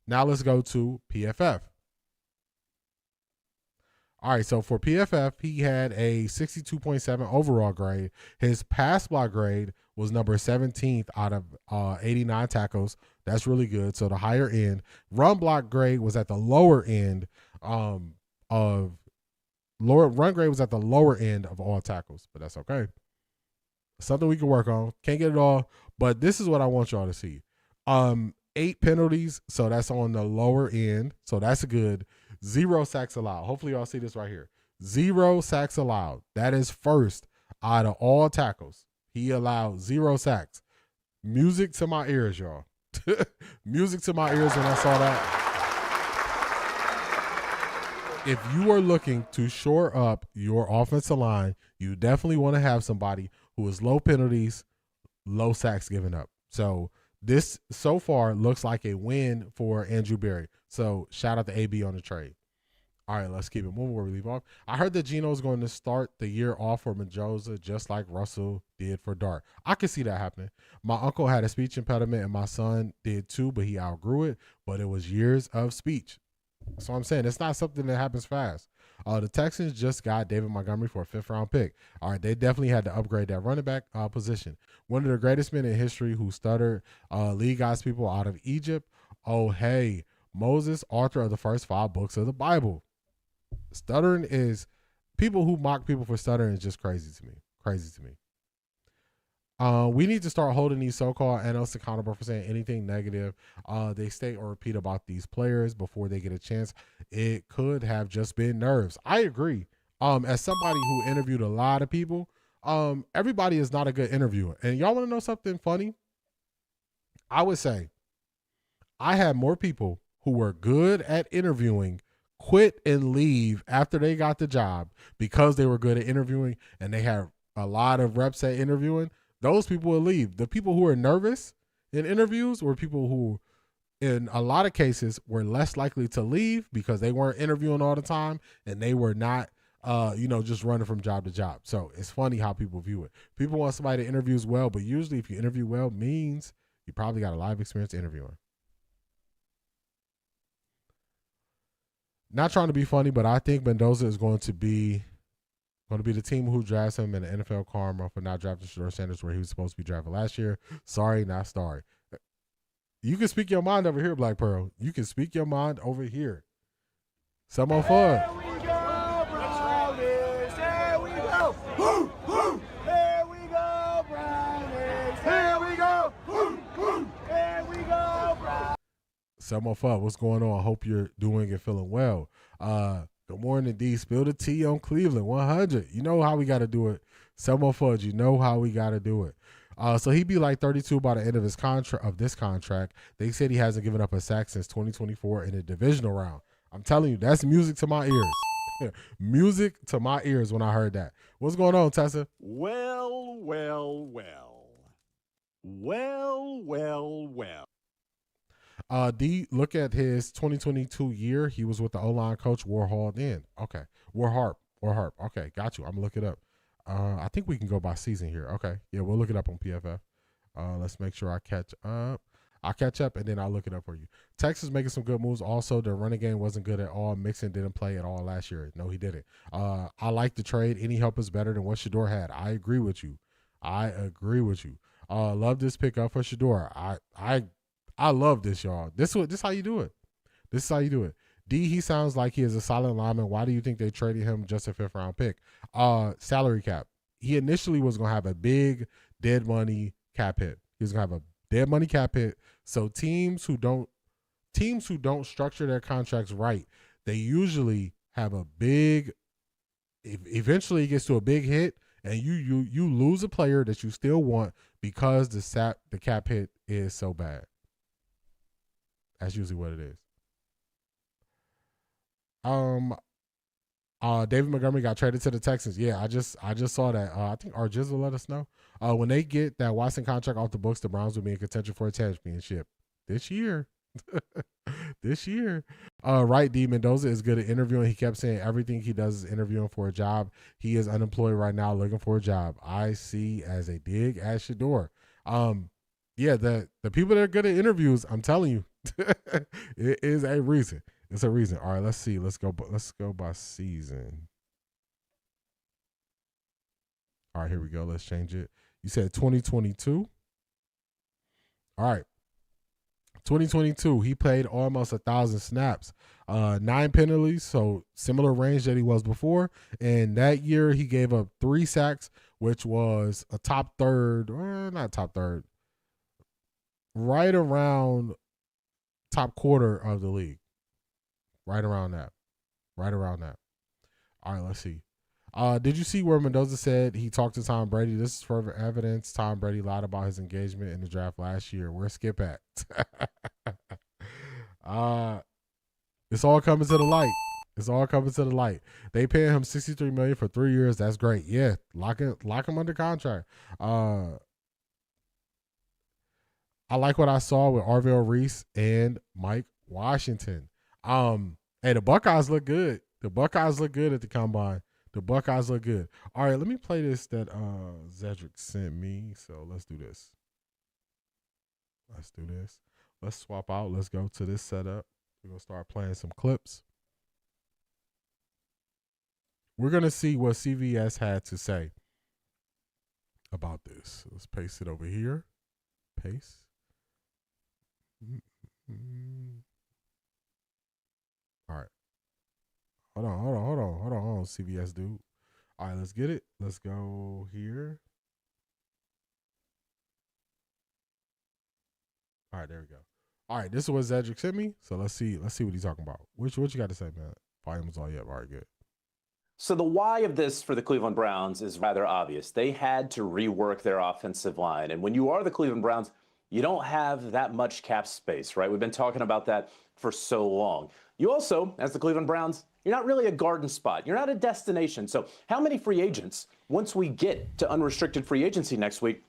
Now let's go to PFF. All right, so for PFF, he had a 62.7 overall grade. His pass block grade was number 17th out of 89 tackles. That's really good. So the higher end. Run block grade was at the lower end run grade was at the lower end of all tackles, but that's okay. Something we can work on. Can't get it all, but this is what I want y'all to see. 8 penalties, so that's on the lower end. So that's good. 0 sacks allowed. Hopefully y'all see this right here. 0 sacks allowed. That is first out of all tackles. He allowed 0 sacks. Music to my ears, y'all. Music to my ears when I saw that. If you are looking to shore up your offensive line, you definitely want to have somebody who is low penalties, low sacks given up. So this so far looks like a win for Andrew Berry. So shout out to AB on the trade. All right, let's keep it moving where we leave off. I heard that Gino's going to start the year off for Mendoza just like Russell did for Dart. I could see that happening. My uncle had a speech impediment and my son did too, but he outgrew it. But it was years of speech. So I'm saying it's not something that happens fast. The Texans just got David Montgomery for a 5th-round pick. All right, they definitely had to upgrade that running back position. One of the greatest men in history who stuttered, lead God's people out of Egypt. Oh, hey, Moses, author of the first 5 books of the Bible. Stuttering is, people who mock people for stuttering is just crazy to me. Crazy to me. We need to start holding these so-called analysts accountable for saying anything negative they state or repeat about these players before they get a chance. It could have just been nerves. I agree. As somebody who interviewed a lot of people, everybody is not a good interviewer. And y'all want to know something funny? I would say I had more people who were good at interviewing quit and leave after they got the job because they were good at interviewing and they had a lot of reps at interviewing. Those people will leave. The people who are nervous in interviews were people who, in a lot of cases, were less likely to leave because they weren't interviewing all the time and they were not, just running from job to job. So it's funny how people view it. People want somebody that interviews well, but usually if you interview well, means you probably got a lot of experience interviewing. Not trying to be funny, but I think Mendoza is going to be the team who drafts him in the NFL karma for not drafting Shedeur Sanders where he was supposed to be drafted last year. Sorry, not sorry. You can speak your mind over here, Black Pearl. You can speak your mind over here. Some more fun. Here we go, Brownies. Here we go. Woo, woo. Here we go, Brownies. Here we go. Woo, woo. Here we go, Brownies. Some more fun. What's going on? I hope you're doing and feeling well. Good morning, D. Spill the tea on Cleveland 100. You know how we got to do it. Selma Fudge, you know how we got to do it. So he'd be like 32 by the end of this contract. They said he hasn't given up a sack since 2024 in the divisional round. I'm telling you, that's music to my ears. Music to my ears when I heard that. What's going on, Tessa? Well, well, well. Well, well, well. D, look at his 2022 year. He was with the O-line coach Warhol then. Okay. Warharp. Okay, got you. I'm going to look it up. I think we can go by season here. Okay. Yeah, we'll look it up on PFF. Let's make sure I catch up. I'll catch up, and then I'll look it up for you. Texas making some good moves. Also, the running game wasn't good at all. Mixon didn't play at all last year. No, he didn't. I like the trade. Any help is better than what Shedeur had. I agree with you. Love this pickup for Shedeur. I love this, y'all. This how you do it. This is how you do it. D, he sounds like he is a solid lineman. Why do you think they traded him just a 5th-round pick? Salary cap. He initially was going to have a big dead money cap hit. He was going to have a dead money cap hit. So teams who don't structure their contracts right, they usually have a big, eventually it gets to a big hit, and you lose a player that you still want because the cap hit is so bad. That's usually what it is. David Montgomery got traded to the Texans. Yeah, I just saw that. I think Arjiz will let us know. When they get that Watson contract off the books, the Browns will be in contention for a championship this year. This year. Right, D. Mendoza is good at interviewing. He kept saying everything he does is interviewing for a job. He is unemployed right now looking for a job. I see as a dig at Shedeur. Yeah, the people that are good at interviews, I'm telling you, it is a reason. It's a reason. All right, let's see. Let's go by season. All right, here we go. Let's change it. You said 2022. All right. 2022, he played almost 1,000 snaps, 9 penalties, so similar range that he was before. And that year, he gave up 3 sacks, which was a top third, not top third, right around top quarter of the league. Right around that. All right, let's see. Did you see where Mendoza said he talked to Tom Brady? This is further evidence. Tom Brady lied about his engagement in the draft last year. Where's Skip at? It's all coming to the light. They pay him $63 million for 3 years. That's great. Yeah, lock him under contract. I like what I saw with Arvell Reese and Mike Washington. Hey, the Buckeyes look good. The Buckeyes look good at the combine. All right, let me play this that Zedric sent me. So let's do this. Let's swap out. Let's go to this setup. We're going to start playing some clips. We're going to see what CVS had to say about this. Let's paste it over here. Paste. All right. Hold on, CVS dude. All right, let's get it. Let's go here. All right, there we go. All right, this is what Zedric sent me. So let's see what he's talking about. What you got to say, man? Volume's all up. All right, good. So the why of this for the Cleveland Browns is rather obvious. They had to rework their offensive line. And when you are the Cleveland Browns, you don't have that much cap space, right? We've been talking about that for so long. You also, as the Cleveland Browns, you're not really a garden spot. You're not a destination. So how many free agents, once we get to unrestricted free agency next week,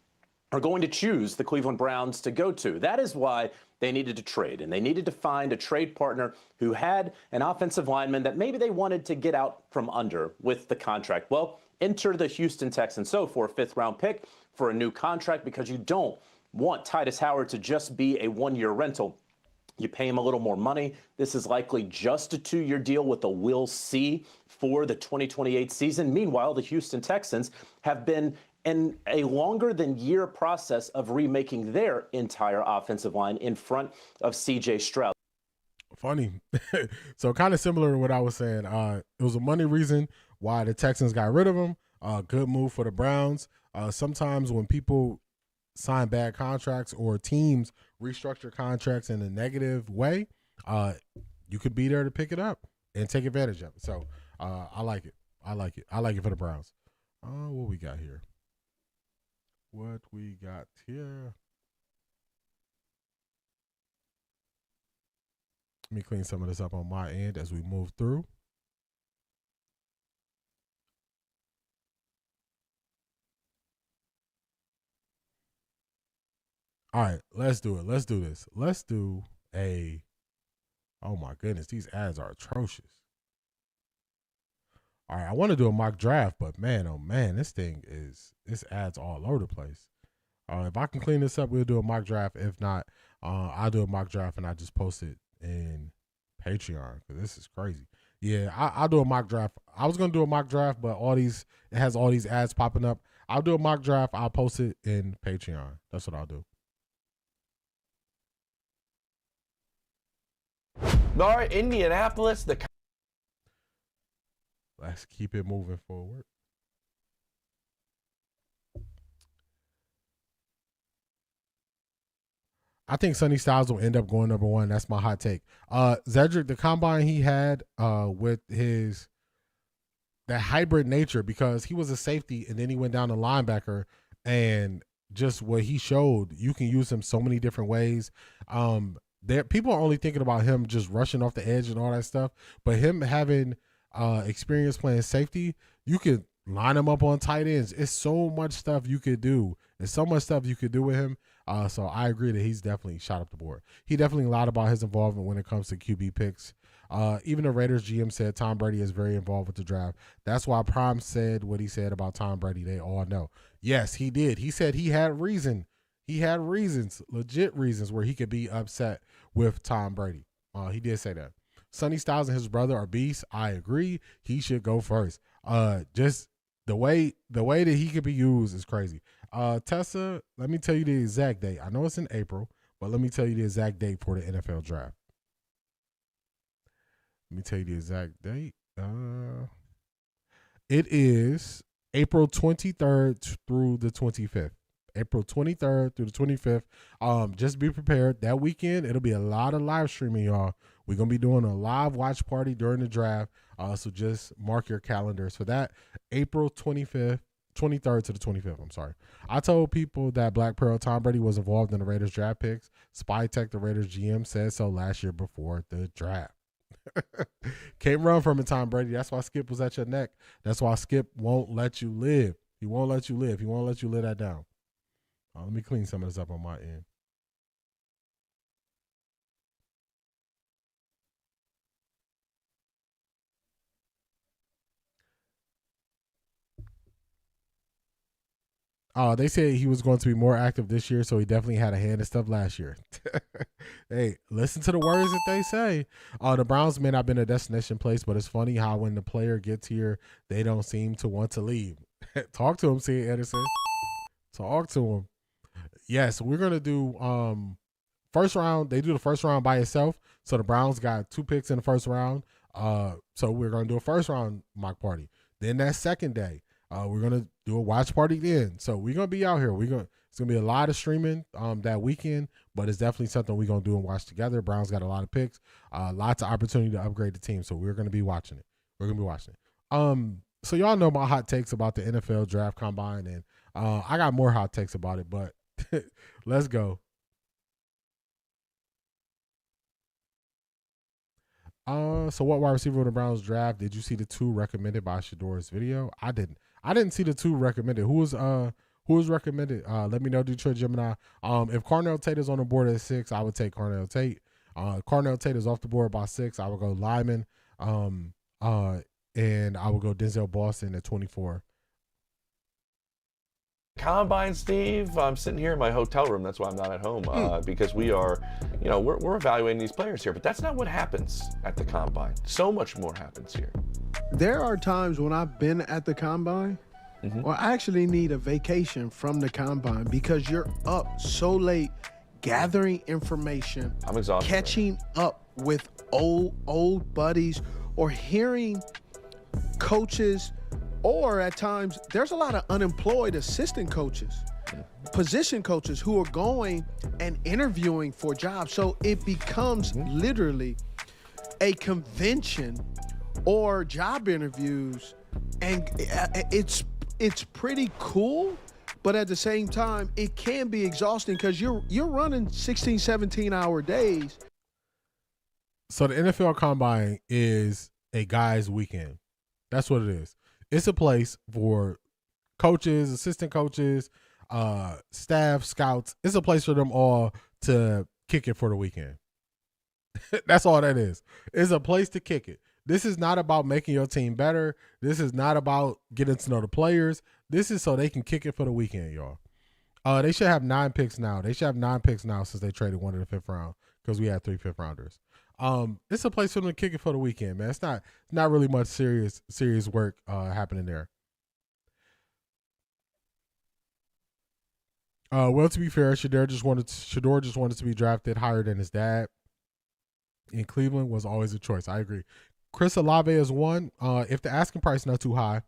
are going to choose the Cleveland Browns to go to? That is why they needed to trade, and they needed to find a trade partner who had an offensive lineman that maybe they wanted to get out from under with the contract. Well, enter the Houston Texans. So for a 5th-round pick for a new contract, because you don't want Titus Howard to just be a 1-year rental, you pay him a little more money. This is likely just a 2-year deal with a we'll see for the 2028 season. Meanwhile, the Houston Texans have been in a longer than year process of remaking their entire offensive line in front of C.J. Stroud. Funny. So kind of similar to what I was saying. It was a money reason why the Texans got rid of him. Good move for the Browns. Sometimes when people sign bad contracts or teams restructure contracts in a negative way, you could be there to pick it up and take advantage of it. So I like it. I like it for the Browns. What we got here? Let me clean some of this up on my end as we move through. All right, let's do it. Let's do this. Let's do a, oh my goodness, these ads are atrocious. All right, I want to do a mock draft, but man, oh man, this ad's all over the place. If I can clean this up, we'll do a mock draft. If not, I'll do a mock draft and I just post it in Patreon because this is crazy. Yeah, I'll do a mock draft. I was going to do a mock draft, but it has all these ads popping up. I'll do a mock draft. I'll post it in Patreon. That's what I'll do. All right, Indianapolis, Let's keep it moving forward. I think Sonny Styles will end up going number 1. That's my hot take. Zedric, the combine he had with that hybrid nature, because he was a safety and then he went down to linebacker, and just what he showed, you can use him so many different ways. people are only thinking about him just rushing off the edge and all that stuff, but him having experience playing safety, you could line him up on tight ends. It's so much stuff you could do. There's so much stuff you could do with him. So I agree that he's definitely shot up the board. He definitely lied about his involvement when it comes to QB picks. Even the Raiders GM said Tom Brady is very involved with the draft. That's why Prime said what he said about Tom Brady. They all know. Yes, he did. He said he had reason. He had reasons, legit reasons, where he could be upset with Tom Brady. He did say that. Sonny Styles and his brother are beasts. I agree. He should go first. Just the way that he could be used is crazy. Tessa, let me tell you the exact date. I know it's in April, but let me tell you the exact date for the NFL draft. Let me tell you the exact date. It is April 23rd through the 25th. April 23rd through the 25th. Just be prepared. That weekend, it'll be a lot of live streaming, y'all. We're going to be doing a live watch party during the draft. So just mark your calendars for that. April 23rd to the 25th. I'm sorry. I told people that Black Pearl Tom Brady was involved in the Raiders draft picks. Spy Tech, the Raiders GM, said so last year before the draft. Can't run from it, Tom Brady. That's why Skip was at your neck. That's why Skip won't let you live. He won't let you live. He won't let you live that down. Let me clean some of this up on my end. They said he was going to be more active this year, so he definitely had a hand in stuff last year. Hey, listen to the words that they say. The Browns may not have been a destination place, but it's funny how when the player gets here, they don't seem to want to leave. Talk to him, C. Anderson. Talk to him. Yes, we're going to do first round. They do the first round by itself. So the Browns got 2 picks in the first round. So we're going to do a first round mock party. Then that second day, we're going to do a watch party then. So we're going to be out here. It's going to be a lot of streaming that weekend, but it's definitely something we're going to do and watch together. Browns got a lot of picks, lots of opportunity to upgrade the team. So we're going to be watching it. We're going to be watching it. So y'all know my hot takes about the NFL draft combine, and I got more hot takes about it, but let's go. So what wide receiver in the Browns draft? Did you see the 2 recommended by Shedeur's video? I didn't see the 2 recommended. Who was recommended? Let me know, Detroit Gemini. If Carnell Tate is on the board at 6, I would take Carnell Tate. Carnell Tate is off the board by 6. I would go Lyman. And I would go Denzel Boston at 24. Combine, Steve. I'm sitting here in my hotel room. That's why I'm not at home because we are, we're evaluating these players here. But that's not what happens at the Combine. So much more happens here. There are times when I've been at the Combine, or I actually need a vacation from the Combine because you're up so late gathering information. I'm exhausted. Catching up with old buddies or hearing coaches. Or at times, there's a lot of unemployed assistant coaches, position coaches who are going and interviewing for jobs. So it becomes literally a convention or job interviews. And it's pretty cool, but at the same time, it can be exhausting because you're running 16, 17-hour days. So the NFL Combine is a guy's weekend. That's what it is. It's a place for coaches, assistant coaches, staff, scouts. It's a place for them all to kick it for the weekend. That's all that is. It's a place to kick it. This is not about making your team better. This is not about getting to know the players. This is so they can kick it for the weekend, y'all. They should have 9 picks now. They should have 9 picks now since they traded one in the 5th round because we had 3 5th rounders. It's a place for them to kick it for the weekend, man. It's not really much serious work happening there. Well, to be fair, Shedeur just wanted to be drafted higher than his dad. In Cleveland was always a choice. I agree. Chris Olave is one. If the asking price is not too high,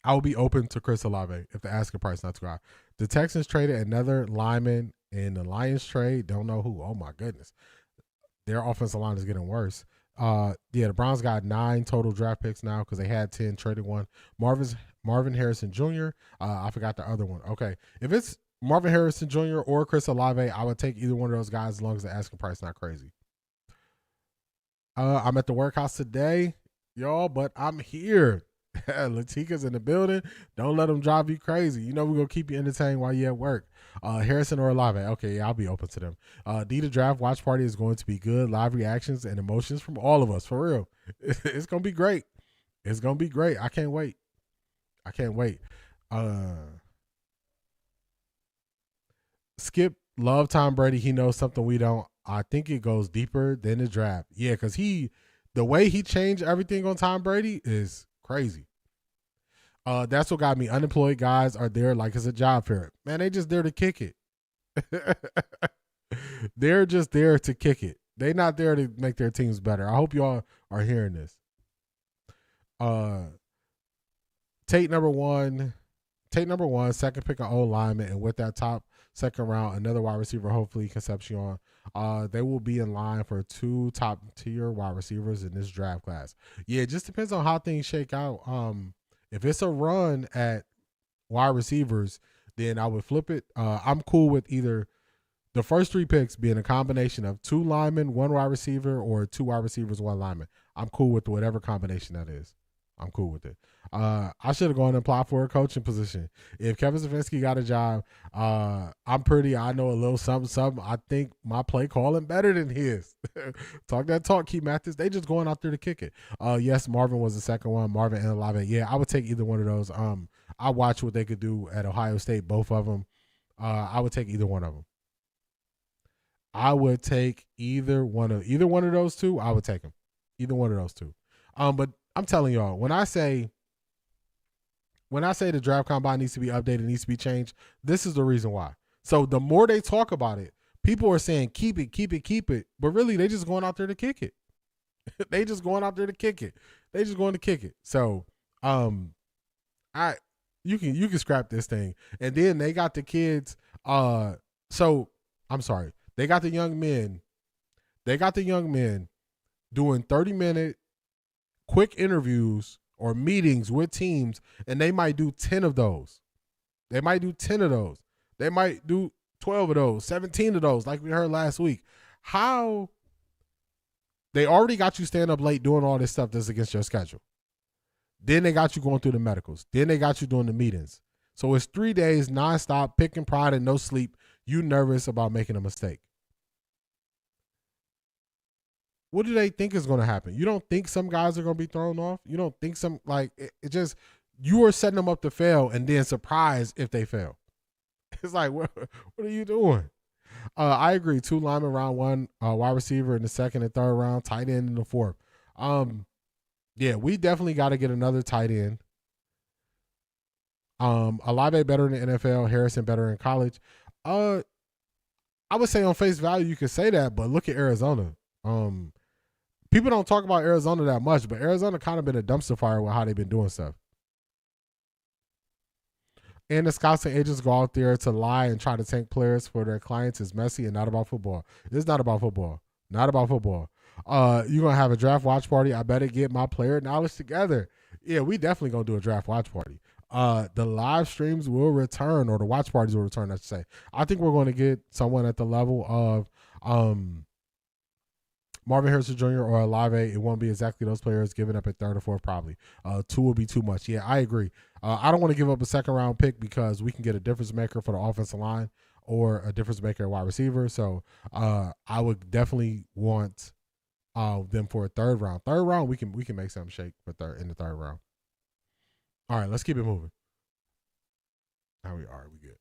I will be open to Chris Olave if the asking price is not too high. The Texans traded another lineman in the Lions trade. Don't know who. Oh my goodness. Their offensive line is getting worse. The Browns got 9 total draft picks now because they had 10, traded one. Marvin Harrison Jr. I forgot the other one. Okay. If it's Marvin Harrison Jr. or Chris Olave. I would take either one of those guys as long as the asking price not crazy. I'm at the workhouse today, y'all, but I'm here. Latika's in the building. Don't let them drive you crazy. You know we're going to keep you entertained while you're at work. Harrison or Olave. Okay, yeah, I'll be open to them. The draft watch party is going to be good. Live reactions and emotions from all of us, for real. It's going to be great. It's going to be great. I can't wait. Skip, love Tom Brady. He knows something we don't. I think it goes deeper than the draft. Yeah, because the way he changed everything on Tom Brady is crazy. That's what got me. Unemployed guys are there like it's a job fair. Man, they just there to kick it. They're just there to kick it. They're not there to make their teams better. I hope y'all are hearing this. Tate number one, second pick of O lineman, and with that top second round, another wide receiver, hopefully Concepcion. They will be in line for 2 top tier wide receivers in this draft class. Yeah, it just depends on how things shake out. If it's a run at wide receivers, then I would flip it. I'm cool with either the first 3 picks being a combination of 2 linemen, 1 wide receiver, or 2 wide receivers, 1 lineman. I'm cool with whatever combination that is. I'm cool with it. I should have gone and applied for a coaching position. If Kevin Stefanski got a job, I know a little something. I think my play calling better than his. Talk that talk, Keith Mathis. They just going out there to kick it. Yes, Marvin was the second one. Marvin and Olave. Yeah, I would take either one of those. I watched what they could do at Ohio State, both of them. I would take either one of them. I would take either one of those 2. I would take them. Either one of those 2. But I'm telling y'all, when I say the draft combine needs to be updated, needs to be changed, this is the reason why. So the more they talk about it, people are saying keep it, but really they just going out there to kick it. They just going out there to kick it. They just going to kick it. So you can scrap this thing. And then they got the kids. They got the young men. They got the young men doing 30-minute quick interviews or meetings with teams, and they might do 10 of those. They might do 10 of those. They might do 12 of those, 17 of those, like we heard last week. How they already got you staying up late doing all this stuff that's against your schedule. Then they got you going through the medicals. Then they got you doing the meetings. So it's 3 days nonstop, picking pride and no sleep. You nervous about making a mistake. What do they think is going to happen? You don't think some guys are going to be thrown off? You don't think it just, you are setting them up to fail and then surprised if they fail. It's like, what are you doing? I agree. 2 linemen round 1, wide receiver in the 2nd and 3rd round, tight end in the 4th. Yeah, we definitely got to get another tight end. Olave better in the NFL, Harrison better in college. I would say on face value you could say that, but look at Arizona. People don't talk about Arizona that much, but Arizona kind of been a dumpster fire with how they've been doing stuff. And the scouts and agents go out there to lie and try to tank players for their clients is messy and not about football. It's not about football. Not about football. You're going to have a draft watch party. I better get my player knowledge together. Yeah, we definitely going to do a draft watch party. The live streams will return, or the watch parties will return, I should say. I think we're going to get someone at the level of Marvin Harrison Jr. or Olave. It won't be exactly those players giving up at 3rd or 4th probably. 2 will be too much. Yeah, I agree. I don't want to give up a 2nd round pick because we can get a difference maker for the offensive line or a difference maker at wide receiver. So I would definitely want them for a 3rd round. 3rd round, we can make something shake for in the 3rd round. All right, let's keep it moving. Now we good.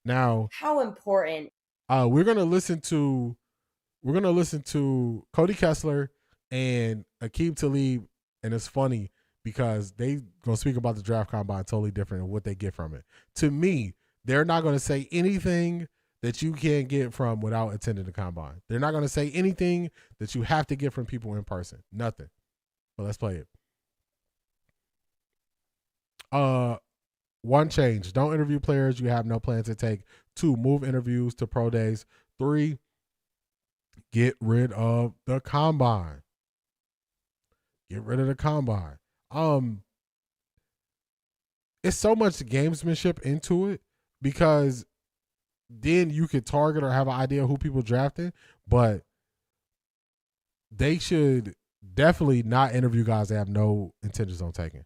Now, how important? We're gonna listen to Cody Kessler and Aqib Talib, and it's funny because they gonna speak about the draft combine totally different and what they get from it. To me, they're not gonna say anything that you can't get from without attending the combine. They're not gonna say anything that you have to get from people in person. Nothing. But let's play it. 1, change. Don't interview players you have no plan to take. 2, move interviews to pro days. 3, get rid of the combine. Get rid of the combine. it's so much gamesmanship into it because then you could target or have an idea of who people drafting, but they should definitely not interview guys they have no intentions on taking.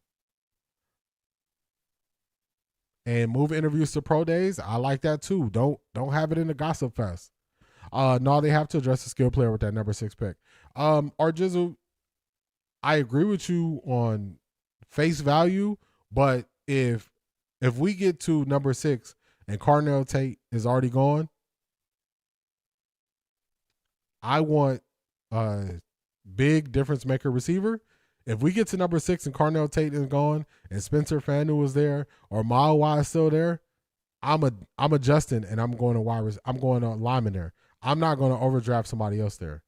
And move interviews to pro days, I like that too. Don't have it in the gossip fest. No, they have to address the skill player with that number 6 pick. Arjizzle, I agree with you on face value, but if we get to number 6 and Carnell Tate is already gone, I want a big difference maker receiver. If we get to number 6 and Carnell Tate is gone and Spencer Fanu is there or Mile is still there, I'm adjusting and I'm going to lineman there. I'm not going to overdraft somebody else there.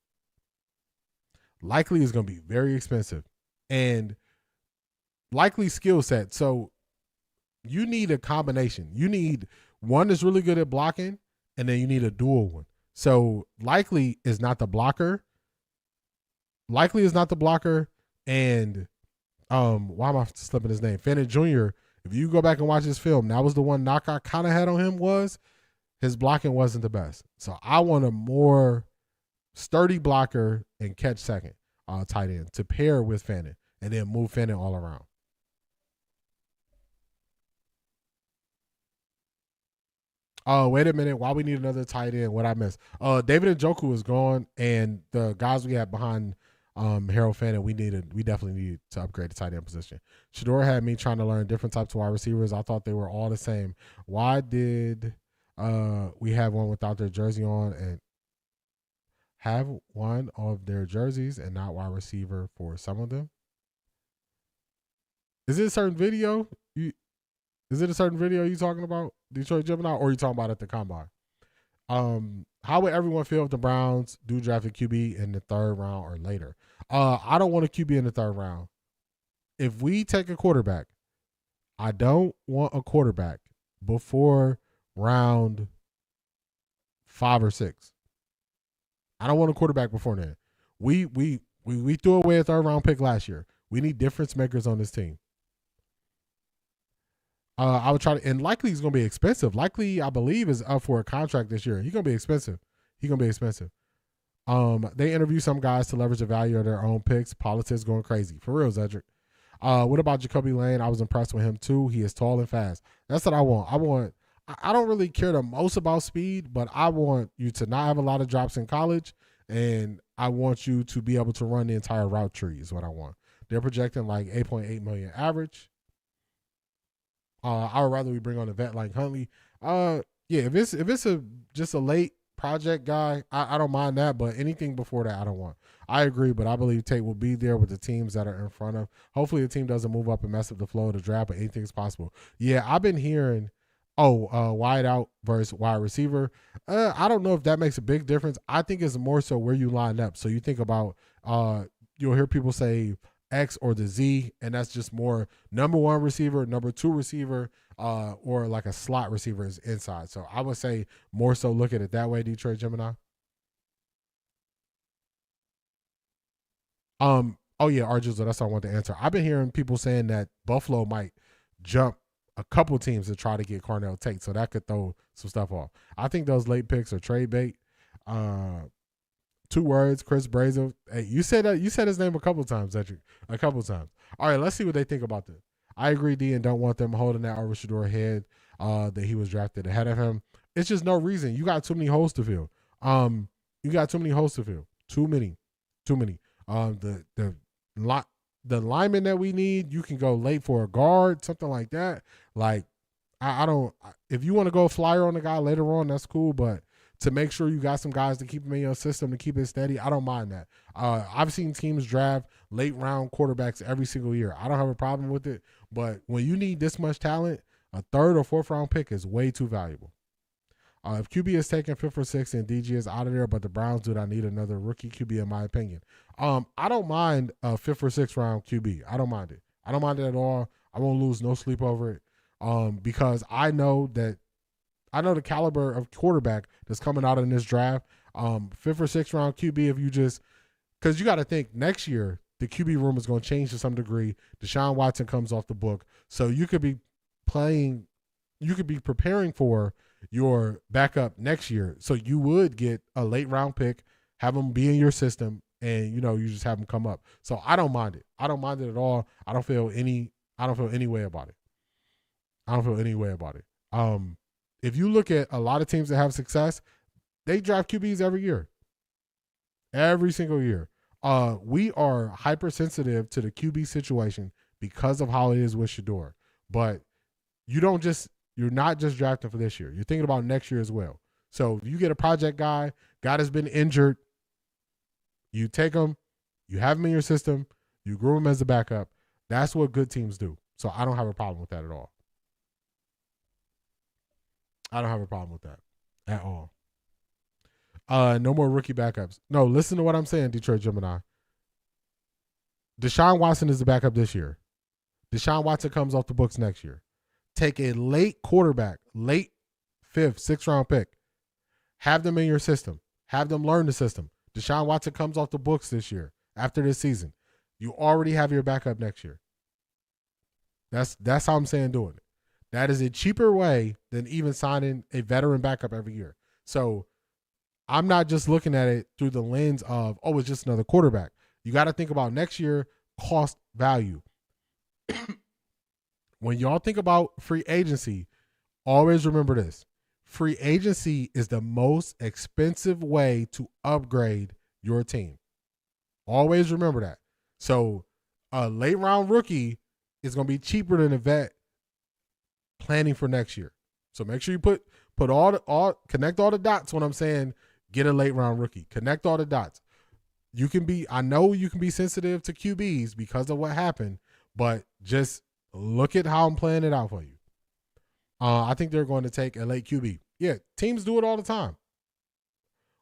Likely is going to be very expensive and likely skill set. So you need a combination. You need one that's really good at blocking and then you need a dual one. So likely is not the blocker. And why am I slipping his name? Fenton Jr., if you go back and watch his film, that was the one knock I kind of had on him was his blocking wasn't the best. So I want a more sturdy blocker and catch second tight end to pair with Fenton and then move Fenton all around. Wait a minute. Why we need another tight end? What I missed? David Njoku is gone, and the guys we had behind Harold Fenton, we definitely needed to upgrade the tight end position. Shedeur had me trying to learn different types of wide receivers. I thought they were all the same. Why did we have one without their jersey on and have one of their jerseys and not wide receiver for some of them? Is it a certain video? Is it a certain video you talking about, Detroit Gemini, or are you talking about at the combine? How would everyone feel if the Browns do draft a QB in the 3rd round or later? I don't want a QB in the 3rd round. If we take a quarterback, I don't want a quarterback before round 5 or 6. I don't want a quarterback before then. We threw away a 3rd round pick last year. We need difference makers on this team. I would try to, and likely he's going to be expensive. Likely, I believe, is up for a contract this year. He's going to be expensive. They interview some guys to leverage the value of their own picks. Politics going crazy. For real, Zedric. What about Jacoby Lane? I was impressed with him too. He is tall and fast. That's what I want. I don't really care the most about speed, but I want you to not have a lot of drops in college, and I want you to be able to run the entire route tree is what I want. They're projecting like 8.8 million average. I would rather we bring on a vet like Huntley. If it's just a late project guy, I don't mind that, but anything before that, I don't want. I agree, but I believe Tate will be there with the teams that are in front of. Hopefully the team doesn't move up and mess up the flow of the draft, but anything's possible. Yeah, I've been hearing, wide out versus wide receiver. I don't know if that makes a big difference. I think it's more so where you line up. So you think about, you'll hear people say X or the Z, and that's just more number 1 receiver, number 2 receiver, or like a slot receiver is inside. So I would say more so look at it that way, Detroit Gemini. Arjizzle, that's what I want to answer. I've been hearing people saying that Buffalo might jump a couple teams to try to get Carnell Tate, so that could throw some stuff off. I think those late picks are trade bait. 2 words, Chris Brazel. Hey, you said his name a couple times, Cedric. A couple times. All right, let's see what they think about this. I agree, D, and don't want them holding that over Shedeur head that he was drafted ahead of him. It's just no reason. You got too many holes to fill. Too many. The lineman that we need, you can go late for a guard, something like that. Like, I don't. If you want to go flyer on the guy later on, that's cool. But to make sure you got some guys to keep him in your system to keep it steady, I don't mind that. I've seen teams draft late round quarterbacks every single year. I don't have a problem with it. But when you need this much talent, a 3rd or 4th round pick is way too valuable. If QB is taken 5th or 6th and DG is out of there, but the Browns do not need another rookie QB in my opinion. I don't mind a 5th or 6th round QB. I don't mind it. I don't mind it at all. I won't lose no sleep over it because I know the caliber of quarterback that's coming out in this draft. 5th or 6th round QB, because you got to think next year the QB room is going to change to some degree. Deshaun Watson comes off the book, so you could be playing, you could be preparing for your backup next year. So you would get a late round pick, have them be in your system, and you just have them come up. So I don't mind it. I don't mind it at all. I don't feel any way about it. If you look at a lot of teams that have success, they draft QBs every year. Every single year. We are hypersensitive to the QB situation because of how it is with Shedeur. But you're not just drafting for this year. You're thinking about next year as well. So if you get a project guy that's been injured, you take him, you have him in your system, you groom him as a backup. That's what good teams do. So I don't have a problem with that at all. I don't have a problem with that at all. No more rookie backups. No, listen to what I'm saying, Detroit Gemini. Deshaun Watson is the backup this year. Deshaun Watson comes off the books next year. Take a late quarterback, late 5th, 6th round pick. Have them in your system. Have them learn the system. Deshaun Watson comes off the books this year after this season. You already have your backup next year. That's how I'm saying doing it. That is a cheaper way than even signing a veteran backup every year. So I'm not just looking at it through the lens of, it's just another quarterback. You got to think about next year cost value. When y'all think about free agency, always remember this. Free agency is the most expensive way to upgrade your team. Always remember that. So a late round rookie is going to be cheaper than a vet planning for next year. So make sure you connect all the dots when I'm saying get a late round rookie. Connect all the dots. I know you can be sensitive to QBs because of what happened, but just look at how I'm playing it out for you. I think they're going to take a late QB. Yeah, teams do it all the time.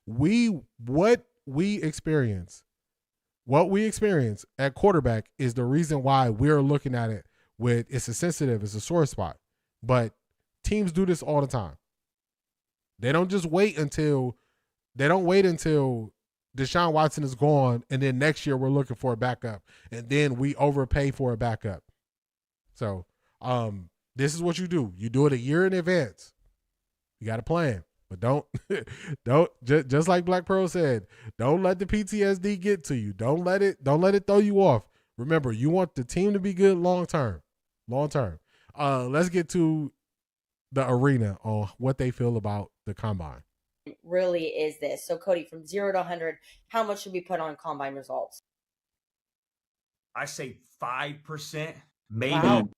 What we experience at quarterback is the reason why we're looking at it with it's a sore spot. But teams do this all the time. They don't wait until Deshaun Watson is gone and then next year we're looking for a backup and then we overpay for a backup. So this is what you do. You do it a year in advance. You got a plan. But don't just like Black Pearl said, don't let the PTSD get to you. Don't let it throw you off. Remember, you want the team to be good long term. Let's get to the arena on what they feel about the combine. Really is this. So Cody, from 0 to 100, how much should we put on combine results? I say 5%, maybe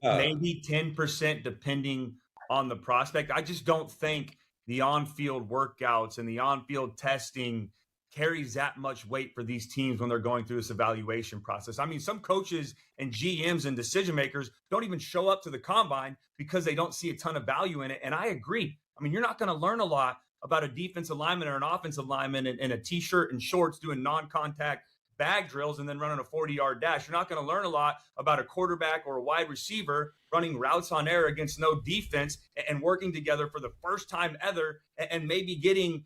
10%, depending on the prospect. I just don't think the on-field workouts and the on-field testing carries that much weight for these teams when they're going through this evaluation process. I mean, some coaches and GMs and decision makers don't even show up to the combine because they don't see a ton of value in it. And I agree. I mean, you're not going to learn a lot about a defensive lineman or an offensive lineman in a t-shirt and shorts doing non-contact bag drills and then running a 40-yard dash. You're not going to learn a lot about a quarterback or a wide receiver running routes on air against no defense and working together for the first time ever and maybe getting,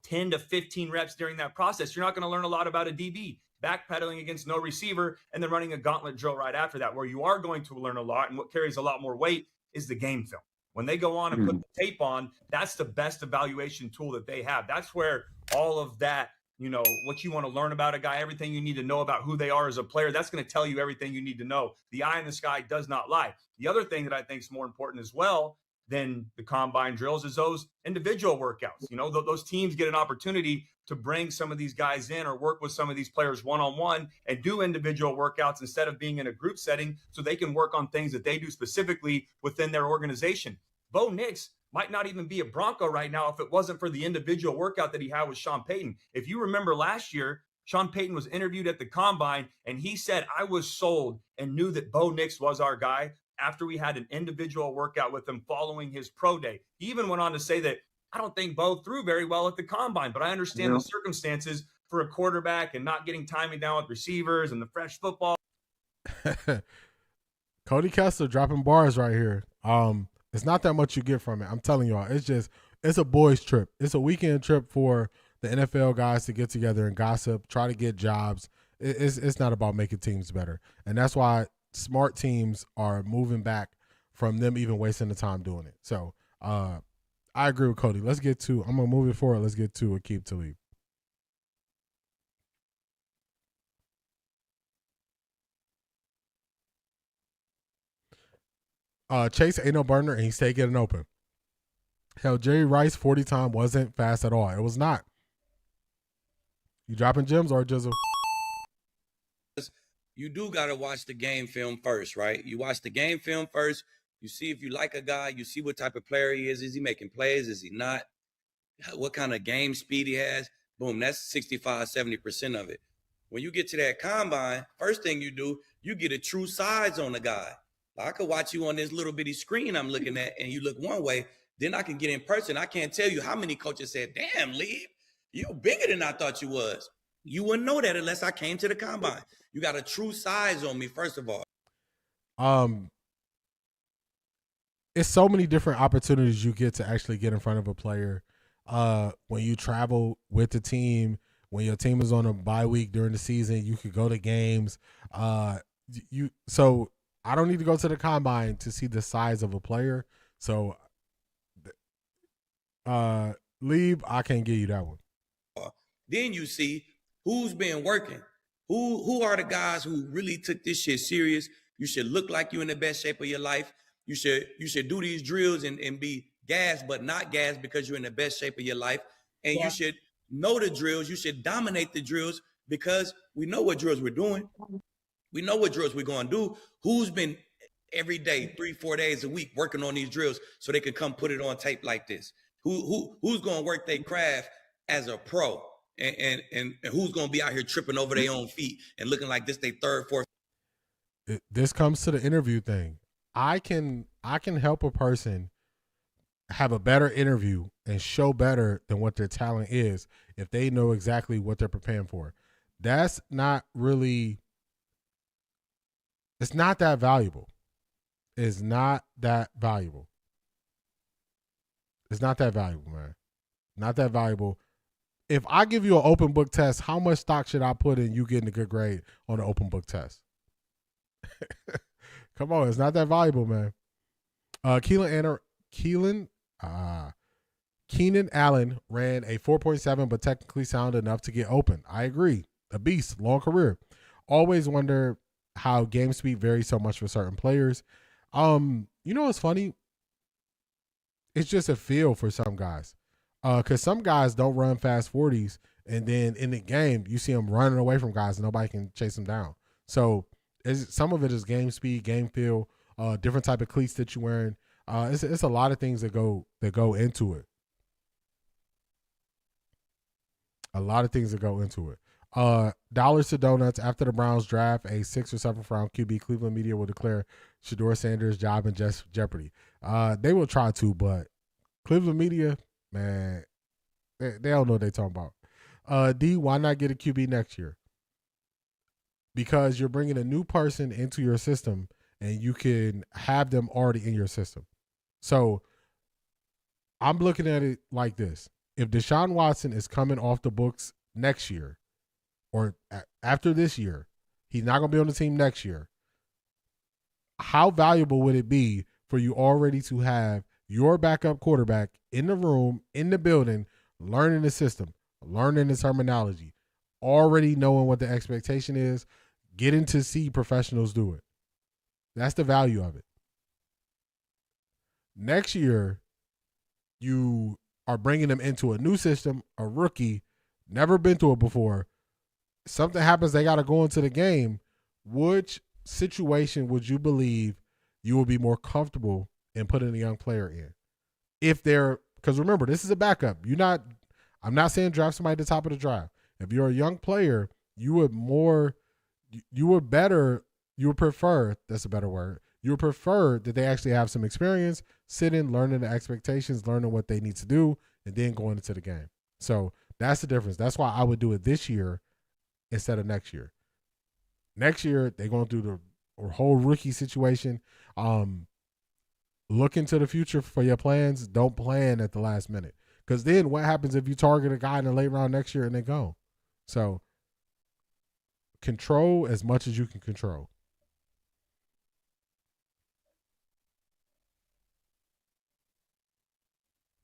10 to 15 reps during that process. You're not going to learn a lot about a DB backpedaling against no receiver and then running a gauntlet drill right after that. Where you are going to learn a lot and what carries a lot more weight is the game film. When they go on and put the tape on, that's the best evaluation tool that they have. That's where all of that, what you want to learn about a guy, everything you need to know about who they are as a player, that's going to tell you everything you need to know. The eye in the sky does not lie. The other thing that I think is more important as well than the combine drills is those individual workouts. Those teams get an opportunity to bring some of these guys in or work with some of these players one-on-one and do individual workouts instead of being in a group setting so they can work on things that they do specifically within their organization. Bo Nix might not even be a Bronco right now if it wasn't for the individual workout that he had with Sean Payton. If you remember last year, Sean Payton was interviewed at the combine and he said, I was sold and knew that Bo Nix was our guy after we had an individual workout with him following his pro day. He even went on to say that I don't think Bo threw very well at the combine, but I understand the circumstances for a quarterback and not getting timing down with receivers and the fresh football. Cody Kessler dropping bars right here. It's not that much you get from it. I'm telling y'all, it's a boys trip. It's a weekend trip for the NFL guys to get together and gossip, try to get jobs. It's not about making teams better. And that's why smart teams are moving back from them even wasting the time doing it. So I agree with Cody. Let's get to, I'm going to move it forward. Let's get to Aqib Talib. Chase ain't no burner, and he stayed getting open. Hell, Jerry Rice 40 time wasn't fast at all. It was not. You dropping gems or just you do got to watch the game film first, right? You watch the game film first. You see if you like a guy. You see what type of player he is. Is he making plays? Is he not? What kind of game speed he has? Boom, that's 65, 70% of it. When you get to that combine, first thing you do, you get a true size on the guy. I could watch you on this little bitty screen I'm looking at, and you look one way. Then I can get in person. I can't tell you how many coaches said, damn, Lee, you bigger than I thought you was. You wouldn't know that unless I came to the combine. You got a true size on me, first of all. It's so many different opportunities you get to actually get in front of a player. When you travel with the team, when your team is on a bye week during the season, you could go to games. So I don't need to go to the combine to see the size of a player. So Leave, I can't give you that one. Then you see who's been working. Who are the guys who really took this shit serious? You should look like you're in the best shape of your life. You should do these drills and be gassed, but not gassed because you're in the best shape of your life. And you should know the drills. You should dominate the drills because we know what drills we're doing. We know what drills we're going to do. Who's been every day, 3-4 days a week working on these drills so they could come put it on tape like this? Who's going to work their craft as a pro? And who's going to be out here tripping over their own feet and looking like this their third, fourth? This comes to the interview thing. I can help a person have a better interview and show better than what their talent is if they know exactly what they're preparing for. That's not really, it's not that valuable. It's not that valuable. It's not that valuable, man. Not that valuable. If I give you an open book test, how much stock should I put in you getting a good grade on an open book test? Come on, it's not that valuable, man. Keenan Allen ran a 4.7, but technically sound enough to get open. I agree. A beast, long career. Always wonder how game speed varies so much for certain players. You know what's funny? It's just a feel for some guys. Because some guys don't run fast 40s, and then in the game, you see them running away from guys, and nobody can chase them down. So some of it is game speed, game feel, different type of cleats that you're wearing. It's a lot of things that go into it. A lot of things that go into it. Dollars to donuts. After the Browns draft a 6th or 7th round QB, Cleveland media will declare Shedeur Sanders' job in jeopardy. They will try to, but Cleveland media, man, they don't know what they're talking about. D, why not get a QB next year? Because you're bringing a new person into your system and you can have them already in your system. So I'm looking at it like this. If Deshaun Watson is coming off the books next year or after this year, he's not going to be on the team next year. How valuable would it be for you already to have your backup quarterback in the room, in the building, learning the system, learning the terminology, already knowing what the expectation is, getting to see professionals do it? That's the value of it. Next year, you are bringing them into a new system, a rookie, never been through it before. Something happens, they got to go into the game. Which situation would you believe you will be more comfortable in putting a young player in? If they're, because remember, this is a backup. I'm not saying draft somebody at the top of the draft. If you're a young player, you would prefer, that's a better word, you would prefer that they actually have some experience, sitting, learning the expectations, learning what they need to do, and then going into the game. So that's the difference. That's why I would do it this year instead of next year. Next year, they're going through the whole rookie situation. Look into the future for your plans. Don't plan at the last minute. Because then what happens if you target a guy in the late round next year and they go? So control as much as you can control.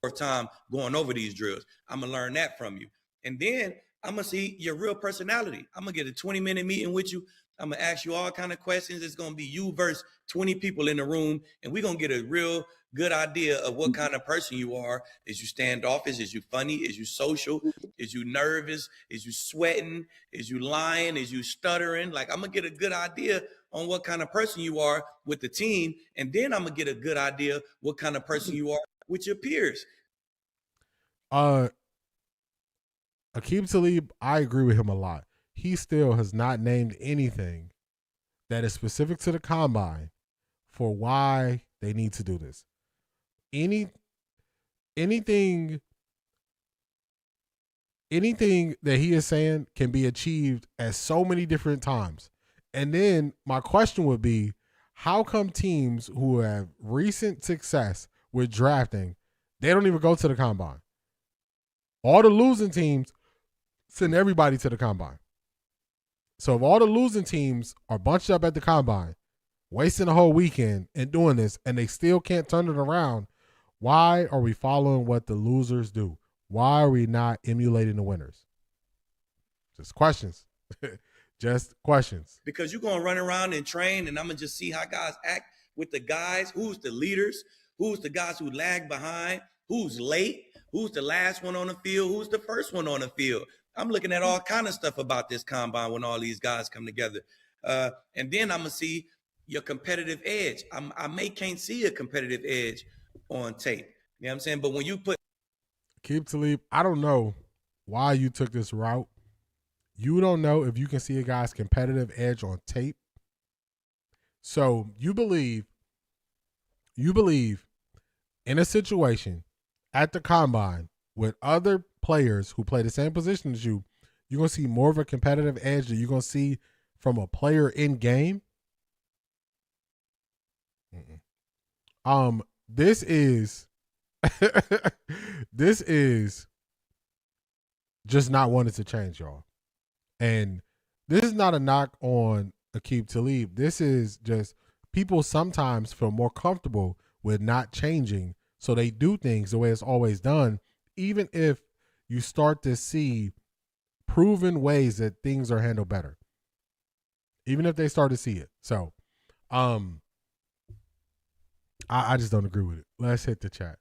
time going over these drills. I'm going to learn that from you. And then I'm going to see your real personality. I'm going to get a 20-minute meeting with you. I'm going to ask you all kind of questions. It's going to be you versus 20 people in the room. And we're going to get a real good idea of what kind of person you are. Is you standoffish? Is you funny? Is you social? Is you nervous? Is you sweating? Is you lying? Is you stuttering? Like, I'm going to get a good idea on what kind of person you are with the team. And then I'm going to get a good idea what kind of person you are with your peers. Aqib Talib, I agree with him a lot. He still has not named anything that is specific to the combine for why they need to do this. Anything that he is saying can be achieved at so many different times. And then my question would be, how come teams who have recent success with drafting, they don't even go to the combine? All the losing teams send everybody to the combine. So if all the losing teams are bunched up at the combine, wasting a whole weekend and doing this, and they still can't turn it around, why are we following what the losers do? Why are we not emulating the winners? Just questions. Just questions. Because you're going to run around and train, and I'm going to just see how guys act with the guys. Who's the leaders? Who's the guys who lag behind? Who's late? Who's the last one on the field? Who's the first one on the field? I'm looking at all kind of stuff about this combine when all these guys come together. And then I'm going to see your competitive edge. I can't see a competitive edge on tape. You know what I'm saying? But when you put Aqib Talib, I don't know why you took this route. You don't know if you can see a guy's competitive edge on tape. So you believe in a situation at the combine with other players who play the same position as you, you're going to see more of a competitive edge that you're going to see from a player in game. This is this is just not wanting to change, y'all. And this is not a knock on Aqib Talib. This is just people sometimes feel more comfortable with not changing, so they do things the way it's always done, even if you start to see proven ways that things are handled better. Even if they start to see it. So I just don't agree with it. Let's hit the chat.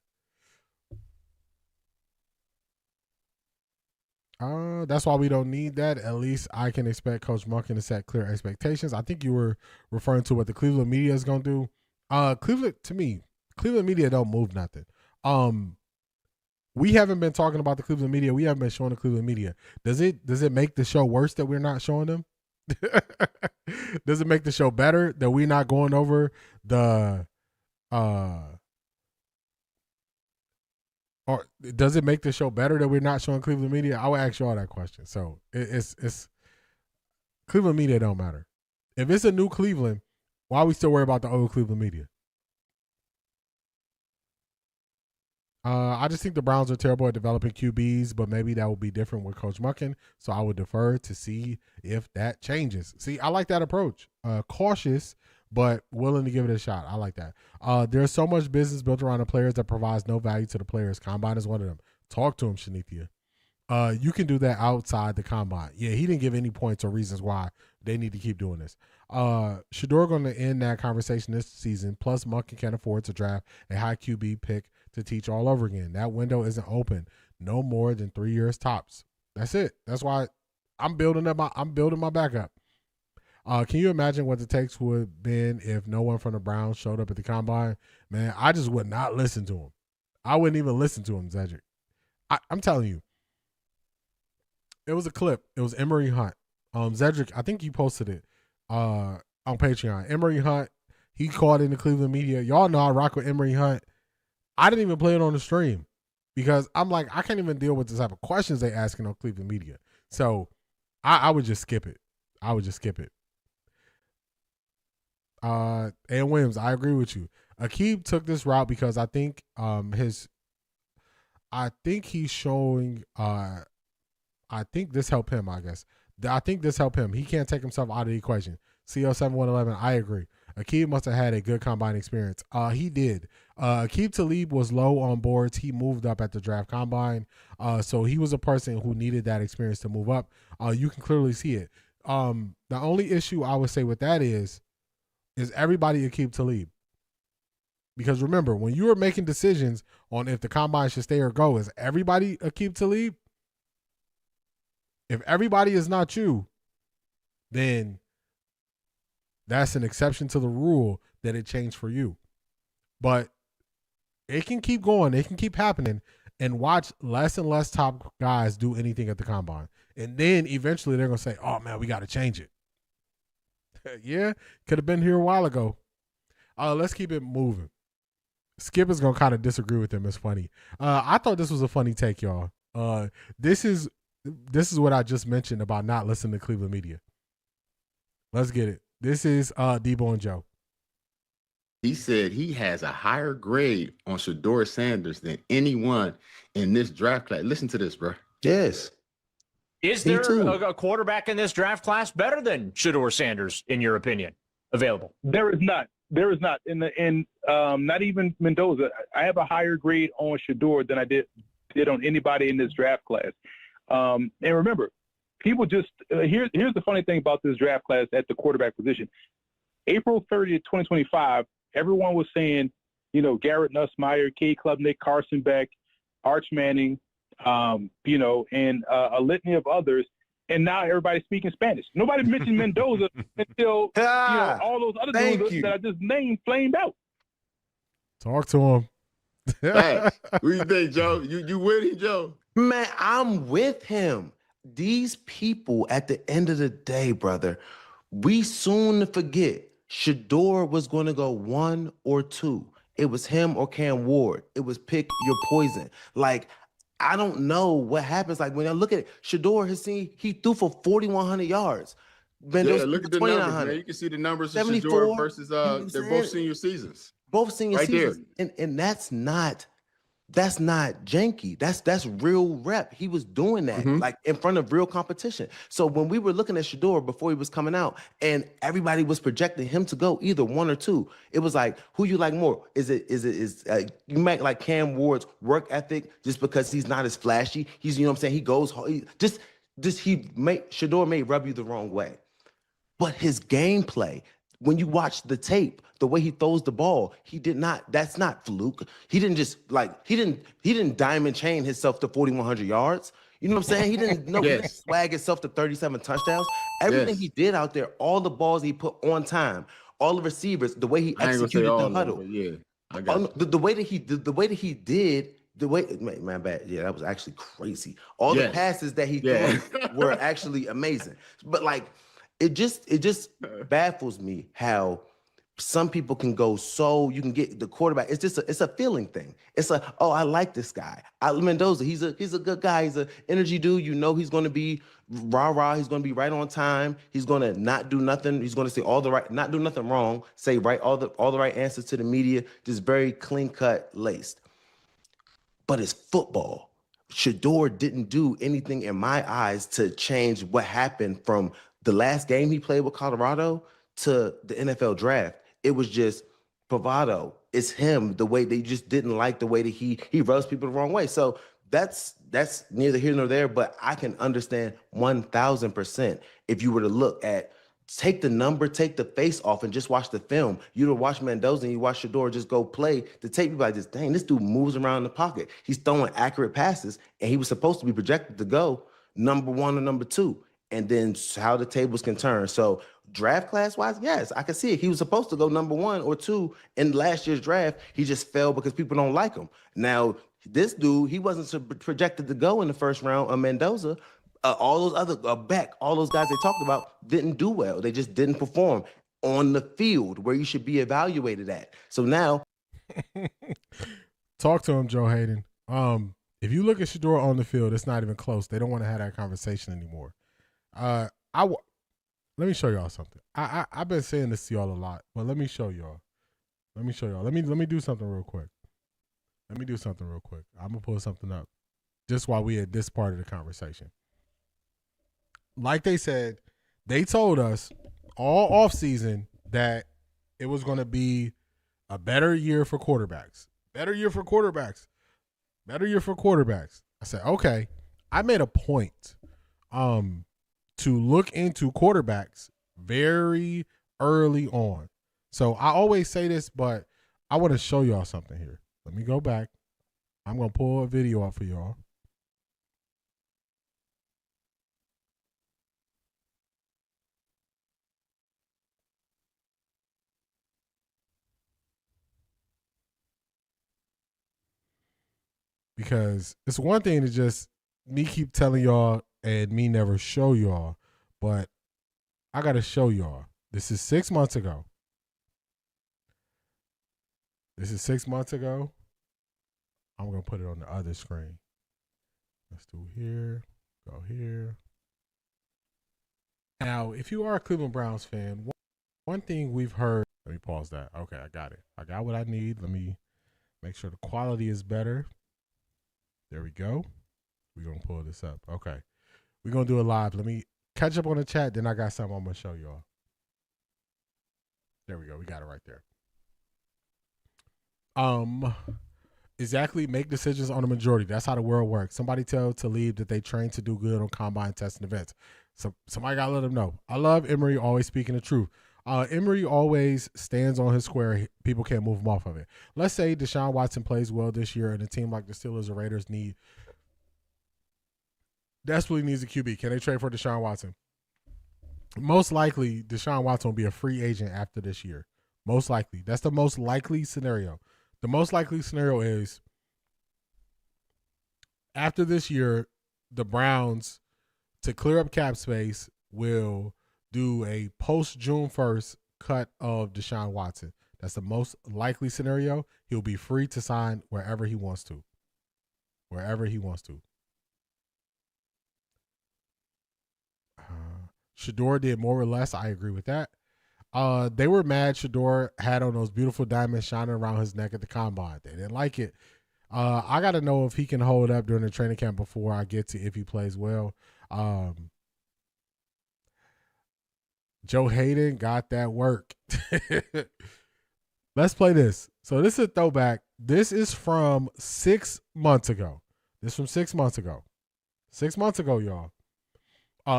That's why we don't need that. At least I can expect Coach Monken to set clear expectations. I think you were referring to what the Cleveland media is going to do. Cleveland media don't move nothing. We haven't been talking about the Cleveland media. We haven't been showing the Cleveland media. Does it make the show worse that we're not showing them? Does it make the show better that we're not going over the or does it make the show better that we're not showing Cleveland media? I will ask you all that question. So it's Cleveland media don't matter. If it's a new Cleveland, why are we still worried about the old Cleveland media? I just think the Browns are terrible at developing QBs, but maybe that will be different with Coach Monken. So I would defer to see if that changes. See, I like that approach. Cautious, but willing to give it a shot. I like that. There's so much business built around the players that provides no value to the players. Combine is one of them. Talk to him, Shanithia. You can do that outside the combine. Yeah, he didn't give any points or reasons why they need to keep doing this. Shedeur going to end that conversation this season. Plus, Monken can't afford to draft a high QB pick to teach all over again. That window isn't open. No more than 3 years tops. That's it. That's why I'm building my backup. Can you imagine what the takes would have been if no one from the Browns showed up at the combine? Man, I just would not listen to him. I wouldn't even listen to him, Cedric. I'm telling you. It was a clip. It was Emory Hunt. Cedric, I think you posted it on Patreon. Emory Hunt, he called in the Cleveland media. Y'all know I rock with Emory Hunt. I didn't even play it on the stream because I'm like, I can't even deal with the type of questions they asking on Cleveland media. So I would just skip it. And Williams, I agree with you. Aqib took this route because I think he's showing I think this helped him, I guess. I think this helped him. He can't take himself out of the equation. CO7111, I agree. Aqib must have had a good combine experience. He did. Aqib Talib was low on boards. He moved up at the draft combine. So he was a person who needed that experience to move up. You can clearly see it. The only issue I would say with that is everybody Aqib Talib. Because remember, when you are making decisions on if the combine should stay or go, is everybody Aqib Talib? If everybody is not you, then that's an exception to the rule that it changed for you. But it can keep going. It can keep happening, and watch less and less top guys do anything at the combine. And then eventually they're going to say, oh, man, we got to change it. Yeah, could have been here a while ago. Let's keep it moving. Skip is going to kind of disagree with him. It's funny. I thought this was a funny take, y'all. This is what I just mentioned about not listening to Cleveland media. Let's get it. This is Debo and Joe. He said he has a higher grade on Shedeur Sanders than anyone in this draft class. Listen to this, bro. Yes. Is there a quarterback in this draft class better than Shedeur Sanders, in your opinion, available? There is not. There is not. Not even Mendoza. I have a higher grade on Shedeur than I did on anybody in this draft class. And remember, people just here's the funny thing about this draft class at the quarterback position. April 30th, 2025, everyone was saying, Garrett Nussmeier, Cade Klubnik, Carson Beck, Arch Manning, and a litany of others. And now everybody's speaking Spanish. Nobody mentioned Mendoza until all those other dudes that I just named flamed out. Talk to him. Hey, what do you think, Joe? You with him, Joe? Man, I'm with him. These people, at the end of the day, brother, we soon forget Shedeur was going to go 1 or 2. It was him or Cam Ward. It was pick your poison. Like, I don't know what happens. Like, when I look at it, Shedeur he threw for 4,100 yards. Mendoza, look at the numbers, man. You can see the numbers of Shedeur versus they're both senior seasons. Both senior seasons. And that's not janky. That's real rep. He was doing that like in front of real competition. So when we were looking at Shedeur before he was coming out and everybody was projecting him to go either 1 or 2, it was like, who you like more? Is you might like Cam Ward's work ethic just because he's not as flashy. He's, what I'm saying? He goes, Shedeur may rub you the wrong way. But his gameplay, when you watch the tape, the way he throws the ball, that's not fluke. He didn't just he didn't diamond chain himself to 4,100 yards. You know what I'm saying? He didn't he didn't swag himself to 37 touchdowns. Everything he did out there, all the balls he put on time, all the receivers, the way he executed the huddle. I got the way that he did, my bad. Yeah, that was actually crazy. All the passes that he threw were actually amazing. But it just baffles me how some people can go you can get the quarterback. It's a feeling thing. It's I like this guy. Mendoza, he's a good guy. He's an energy dude. He's going to be rah-rah. He's going to be right on time. He's going to not do nothing. He's going to say not do nothing wrong. Say all the right answers to the media. Just very clean cut, laced. But it's football. Shedeur didn't do anything in my eyes to change what happened from the last game he played with Colorado to the NFL draft. It was just bravado. It's him, the way they just didn't like the way that he rubs people the wrong way. So that's neither here nor there, but I can understand 1,000% if you were to look at, take the number, take the face off, and just watch the film. You would watch Mendoza and you watch Shedeur just go play the tape. You'd be like, dang, this dude moves around the pocket. He's throwing accurate passes, and he was supposed to be projected to go number 1 or number 2. And then how the tables can turn. So draft class wise, yes, I can see it. He was supposed to go number 1 or 2 in last year's draft. He just fell because people don't like him. Now, this dude, he wasn't projected to go in the first round of Mendoza. All those other Beck, all those guys they talked about didn't do well. They just didn't perform on the field where you should be evaluated at. So now, talk to him, Joe Haden. If you look at Shedeur on the field, it's not even close. They don't want to have that conversation anymore. Let me show y'all something. I've been saying this to y'all a lot, but let me show y'all. Let me do something real quick. I'm gonna pull something up just while we at this part of the conversation. Like they said, they told us all off season that it was going to be a better year for quarterbacks. Better year for quarterbacks. Better year for quarterbacks. I said, okay. I made a point to look into quarterbacks very early on. So I always say this, but I want to show y'all something here. Let me go back. I'm going to pull a video up for y'all. Because it's one thing to just me keep telling y'all and me never show y'all, but I got to show y'all. This is 6 months ago. This is 6 months ago. I'm going to put it on the other screen. Let's do here. Go here. Now, if you are a Cleveland Browns fan, one thing we've heard. Let me pause that. Okay, I got it. I got what I need. Let me make sure the quality is better. There we go. We're going to pull this up. Okay. We're going to do it live. Let me catch up on the chat. Then I got something I'm going to show y'all. There we go. We got it right there. Exactly. Make decisions on the majority. That's how the world works. Somebody tell Talib that they train to do good on combine testing events. So somebody got to let them know. I love Emory always speaking the truth. Emory always stands on his square. People can't move him off of it. Let's say Deshaun Watson plays well this year and a team like the Steelers or Raiders desperately needs a QB. Can they trade for Deshaun Watson? Most likely, Deshaun Watson will be a free agent after this year. Most likely. That's the most likely scenario. The most likely scenario is after this year, the Browns, to clear up cap space, will do a post-June 1st cut of Deshaun Watson. That's the most likely scenario. He'll be free to sign wherever he wants to. Wherever he wants to. Shedeur did more or less. I agree with that. They were mad Shedeur had on those beautiful diamonds shining around his neck at the combine. They didn't like it. I got to know if he can hold up during the training camp before I get to if he plays well. Joe Haden got that work. Let's play this. So this is a throwback. This is from 6 months ago. This is from 6 months ago. 6 months ago, y'all.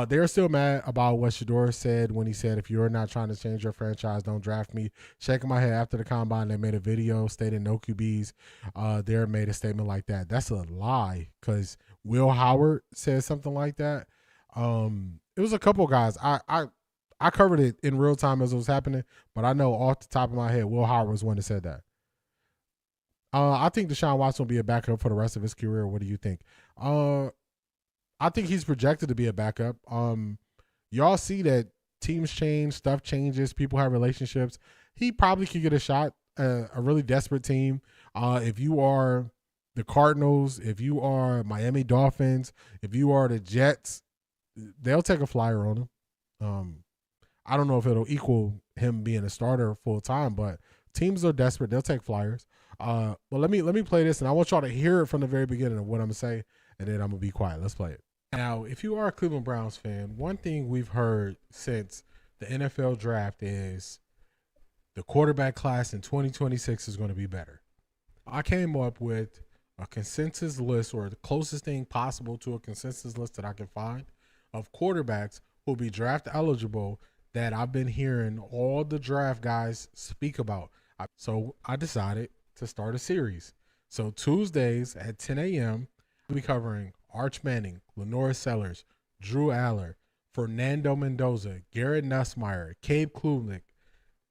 They're still mad about what Shedeur said when he said, if you're not trying to change your franchise, don't draft me. Shaking my head after the combine, they made a video stating no QBs. They made a statement like that. That's a lie because Will Howard said something like that. It was a couple guys. I covered it in real time as it was happening, but I know off the top of my head, Will Howard was one that said that. I think Deshaun Watson will be a backup for the rest of his career. What do you think? I think he's projected to be a backup. Y'all see that teams change, stuff changes, people have relationships. He probably could get a shot. A really desperate team. If you are the Cardinals, if you are Miami Dolphins, if you are the Jets, they'll take a flyer on him. I don't know if it'll equal him being a starter full time, but teams are desperate. They'll take flyers. But let me play this, and I want y'all to hear it from the very beginning of what I'm gonna say, and then I'm gonna be quiet. Let's play it. Now, if you are a Cleveland Browns fan, one thing we've heard since the NFL draft is the quarterback class in 2026 is going to be better. I came up with a consensus list, or the closest thing possible to a consensus list that I can find, of quarterbacks who will be draft eligible that I've been hearing all the draft guys speak about. So I decided to start a series. So Tuesdays at 10 a.m., we'll be covering Arch Manning, Lenore Sellers, Drew Aller, Fernando Mendoza, Garrett Nussmeier, Cade Klubnik,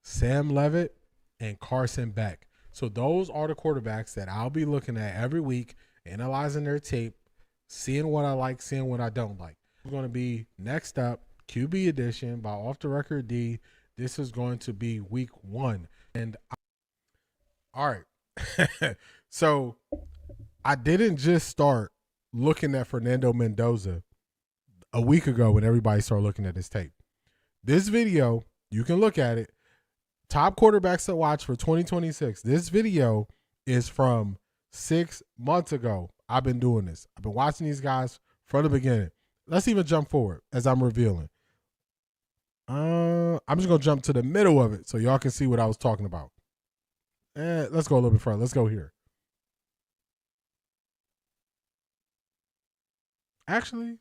Sam Levitt, and Carson Beck. So those are the quarterbacks that I'll be looking at every week, analyzing their tape, seeing what I like, seeing what I don't like. It's going to be next up, QB edition by OffThaRecordDee. This is going to be week 1. And all right. So I didn't just start looking at Fernando Mendoza a week ago when everybody started looking at his tape. This video, you can look at it. Top quarterbacks to watch for 2026. This video is from 6 months ago. I've been doing this. I've been watching these guys from the beginning. Let's even jump forward as I'm revealing. I'm just gonna jump to the middle of it so y'all can see what I was talking about. Let's go a little bit further. Let's go here. Actually,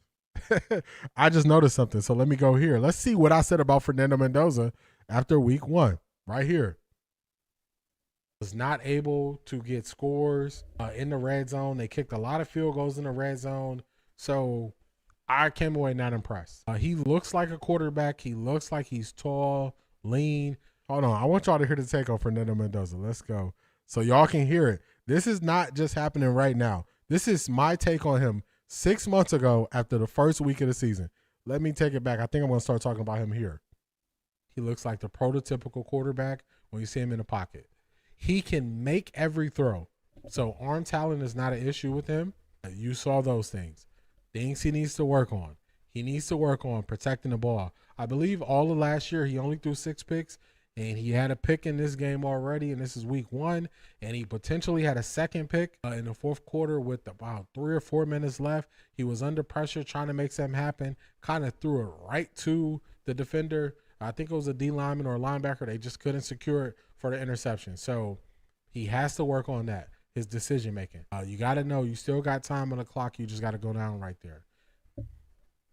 I just noticed something. So let me go here. Let's see what I said about Fernando Mendoza after week 1. Right here. Was not able to get scores in the red zone. They kicked a lot of field goals in the red zone. So I came away not impressed. He looks like a quarterback. He looks like he's tall, lean. Hold on. I want y'all to hear the take on Fernando Mendoza. Let's go. So y'all can hear it. This is not just happening right now. This is my take on him 6 months ago after the first week of the season. Let me take it back. I think I'm going to start talking about him here. He looks like the prototypical quarterback when you see him in the pocket. He can make every throw. So arm talent is not an issue with him. You saw those things. Things he needs to work on. He needs to work on protecting the ball. I believe all of last year he only threw 6 picks, and he had a pick in this game already, and this is week 1, and he potentially had a second pick in the fourth quarter with about 3 or 4 minutes left. He was under pressure trying to make something happen, kind of threw it right to the defender. I think it was a D lineman or a linebacker. They just couldn't secure it for the interception. So he has to work on that, his decision making. You got to know you still got time on the clock. You just got to go down right there.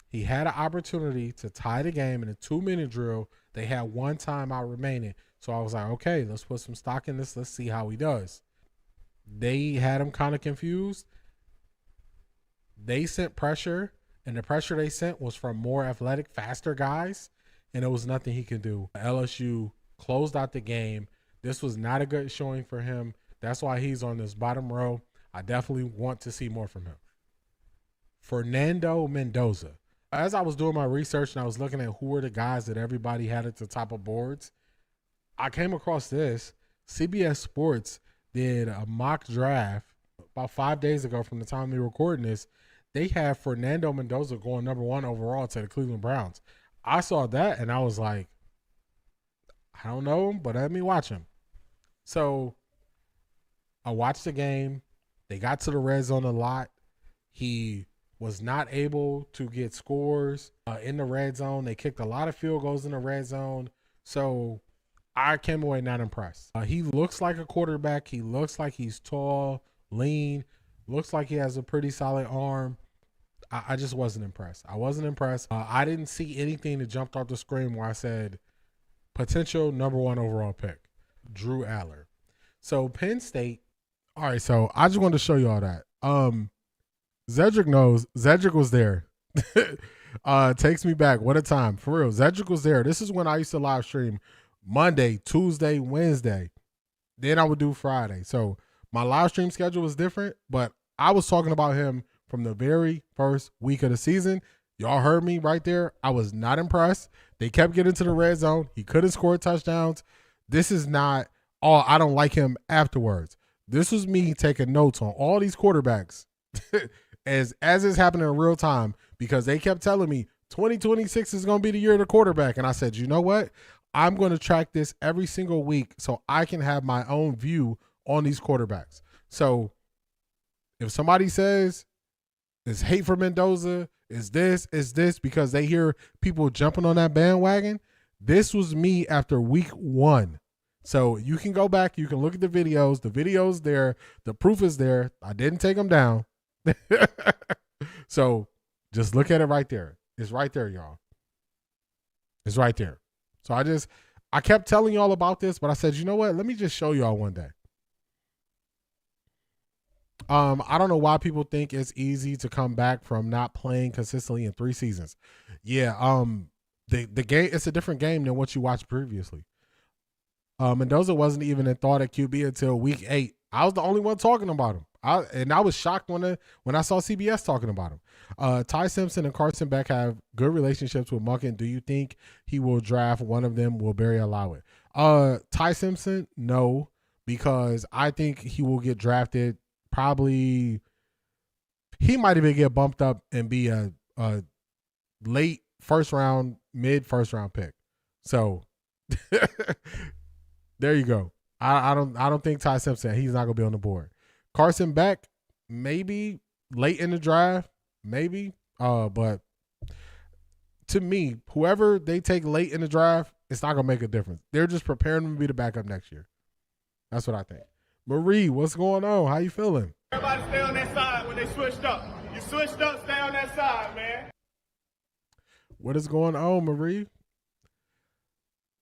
He had an opportunity to tie the game in a 2-minute drill. They had 1 timeout remaining. So I was like, okay, let's put some stock in this. Let's see how he does. They had him kind of confused. They sent pressure, and the pressure they sent was from more athletic, faster guys, and it was nothing he could do. LSU closed out the game. This was not a good showing for him. That's why he's on this bottom row. I definitely want to see more from him. Fernando Mendoza. As I was doing my research and I was looking at who were the guys that everybody had at the top of boards, I came across this. CBS Sports did a mock draft about 5 days ago from the time we were recording this. They have Fernando Mendoza going number 1 overall to the Cleveland Browns. I saw that and I was like, I don't know him, but let me watch him. So I watched the game. They got to the red zone a lot. He was not able to get scores in the red zone. They kicked a lot of field goals in the red zone. So I came away not impressed. He looks like a quarterback. He looks like he's tall, lean, looks like he has a pretty solid arm. I just wasn't impressed. I wasn't impressed. I didn't see anything that jumped off the screen where I said potential number 1 overall pick, Drew Aller. So Penn State. All right. So I just wanted to show you all that. Zedric knows. Zedric was there. Takes me back. What a time. For real. Zedric was there. This is when I used to live stream Monday, Tuesday, Wednesday. Then I would do Friday. So my live stream schedule was different, but I was talking about him from the very first week of the season. Y'all heard me right there. I was not impressed. They kept getting to the red zone. He couldn't score touchdowns. This is not, I don't like him afterwards. This was me taking notes on all these quarterbacks as it's happening in real time, because they kept telling me 2026 is going to be the year of the quarterback. And I said, you know what? I'm going to track this every single week so I can have my own view on these quarterbacks. So if somebody says it's hate for Mendoza, is this because they hear people jumping on that bandwagon, this was me after week 1. So you can go back, you can look at the videos. The video's there. The proof is there. I didn't take them down. So just look at it right there. It's right there, y'all. It's right there. So I kept telling y'all about this, but I said, you know what? Let me just show y'all one day. I don't know why people think it's easy to come back from not playing consistently in 3 seasons. Yeah, the game, it's a different game than what you watched previously. Mendoza wasn't even in thought at QB until week 8. I was the only one talking about him. I was shocked when I saw CBS talking about him. Ty Simpson and Carson Beck have good relationships with Munkin. Do you think he will draft one of them? Will Barry allow it? Ty Simpson, no, because I think he will get drafted. Probably he might even get bumped up and be a late first round, mid first round pick. So there you go. I don't think Ty Simpson, he's not gonna be on the board. Carson Beck, maybe late in the draft, maybe. But to me, whoever they take late in the draft, it's not going to make a difference. They're just preparing them to be the backup next year. That's what I think. Marie, what's going on? How you feeling? Everybody stay on that side when they switched up. You switched up, stay on that side, man. What is going on, Marie?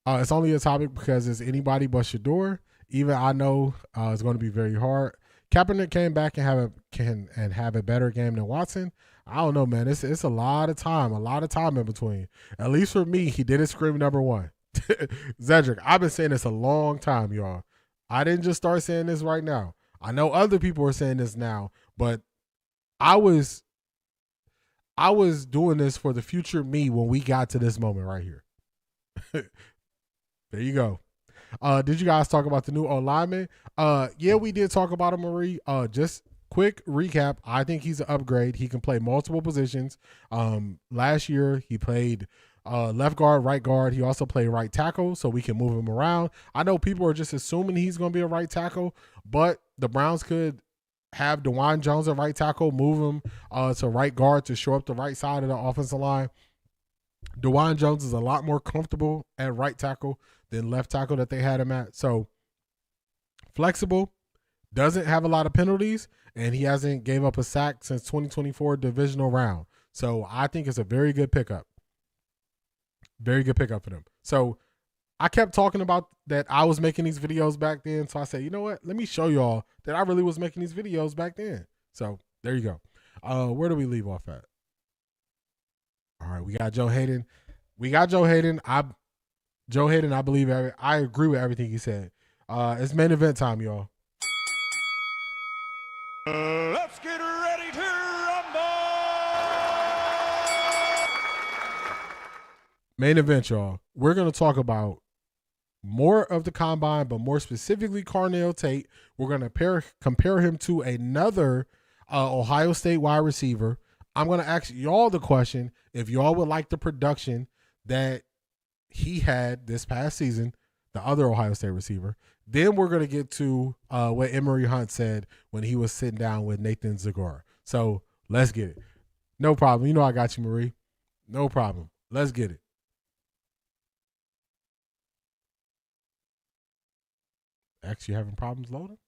It's only a topic because it's anybody but Shedeur. Even I know it's going to be very hard. Kaepernick came back and have a better game than Watson. I don't know, man. It's a lot of time in between. At least for me, he didn't scream number one. Zedric, I've been saying this a long time, y'all. I didn't just start saying this right now. I know other people are saying this now, but I was doing this for the future me when we got to this moment right here. There you go. Did you guys talk about the new O-lineman? Yeah, we did talk about him, Marie. Just quick recap. I think he's an upgrade. He can play multiple positions. Last year, he played left guard, right guard. He also played right tackle, so we can move him around. I know people are just assuming he's going to be a right tackle, but the Browns could have DeJuan Jones at right tackle, move him to right guard to shore up the right side of the offensive line. DeJuan Jones is a lot more comfortable at right tackle than left tackle that they had him at. So flexible, doesn't have a lot of penalties, and he hasn't gave up a sack since 2024 divisional round. So I think it's a very good pickup. Very good pickup for them. So I kept talking about that I was making these videos back then. So I said, you know what? Let me show y'all that I really was making these videos back then. So there you go. Where do we leave off at? All right, we got Joe Haden. I believe I agree with everything he said. It's main event time, y'all. Let's get ready to rumble! Main event, y'all. We're going to talk about more of the combine, but more specifically Carnell Tate. We're going to compare him to another Ohio State wide receiver. I'm going to ask y'all the question if y'all would like the production that he had this past season, the other Ohio State receiver. Then we're going to get to what Emory Hunt said when he was sitting down with Nathan Zagora. So let's get it. No problem. You know I got you, Marie. No problem. Let's get it. Actually having problems loading?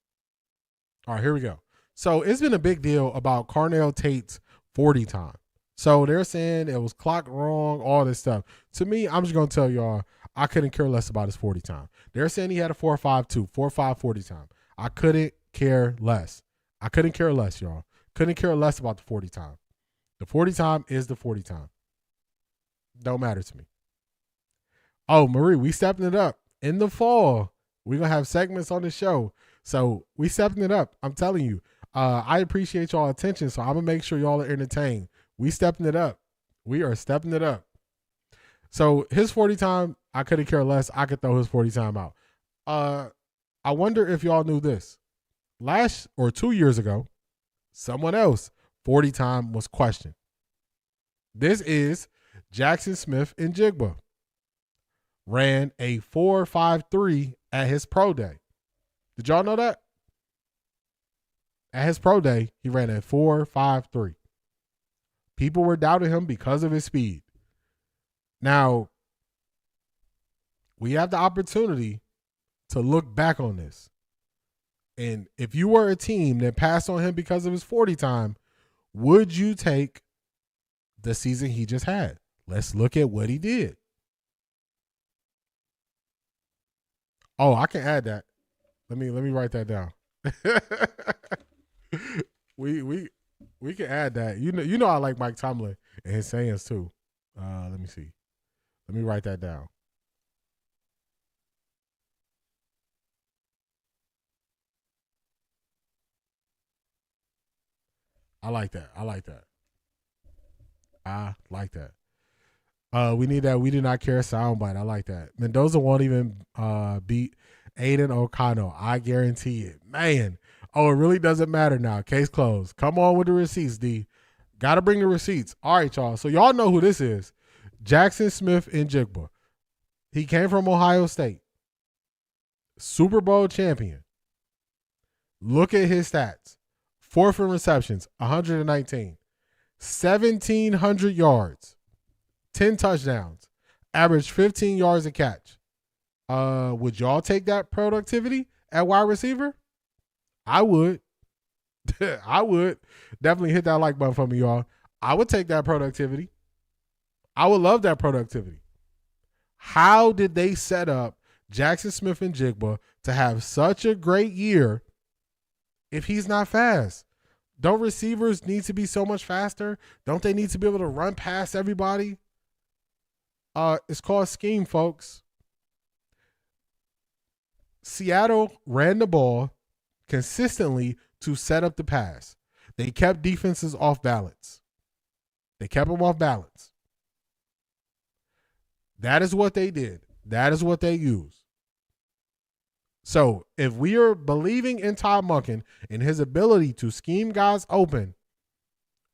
All right, here we go. So it's been a big deal about Carnell Tate's 40 time. So they're saying it was clocked wrong, all this stuff. To me, I'm just going to tell y'all, I couldn't care less about his 40 time. They're saying he had a 4.52, 4.5 40 time. I couldn't care less. I couldn't care less, y'all. Couldn't care less about the 40 time. The 40 time is the 40 time. Don't matter to me. Oh, Marie, we stepping it up. In the fall, we're going to have segments on the show. So we stepping it up. I'm telling you. I appreciate y'all attention, so I'm going to make sure y'all are entertained. We stepping it up. We are stepping it up. So his 40 time, I couldn't care less. I could throw his 40 time out. I wonder if y'all knew this. 2 years ago, someone else 40 time was questioned. This is Jaxson Smith-Njigba. Ran a 4.53 at his pro day. Did y'all know that? At his pro day, he ran a 4.53. People were doubting him because of his speed. Now, we have the opportunity to look back on this. And if you were a team that passed on him because of his 40 time, would you take the season he just had? Let's look at what he did. Oh, I can add that. Let me write that down. We can add that. You know I like Mike Tomlin and his sayings too. Let me see. Let me write that down. I like that. We need that. We do not care soundbite. I like that. Mendoza won't even beat Aiden O'Connell. I guarantee it. Man. Oh, it really doesn't matter now. Case closed. Come on with the receipts, D. Got to bring the receipts. All right, y'all. So y'all know who this is. Jaxson Smith-Njigba. He came from Ohio State. Super Bowl champion. Look at his stats. 4th in receptions, 119. 1,700 yards. 10 touchdowns, averaged 15 yards a catch. Would y'all take that productivity at wide receiver? I would. I would. Definitely hit that like button for me, y'all. I would take that productivity. I would love that productivity. How did they set up Jaxson Smith-Njigba to have such a great year if he's not fast? Don't receivers need to be so much faster? Don't they need to be able to run past everybody? It's called scheme, folks. Seattle ran the ball consistently to set up the pass. They kept defenses off balance. They kept them off balance. That is what they did. That is what they used. So if we are believing in Todd Monken and his ability to scheme guys open,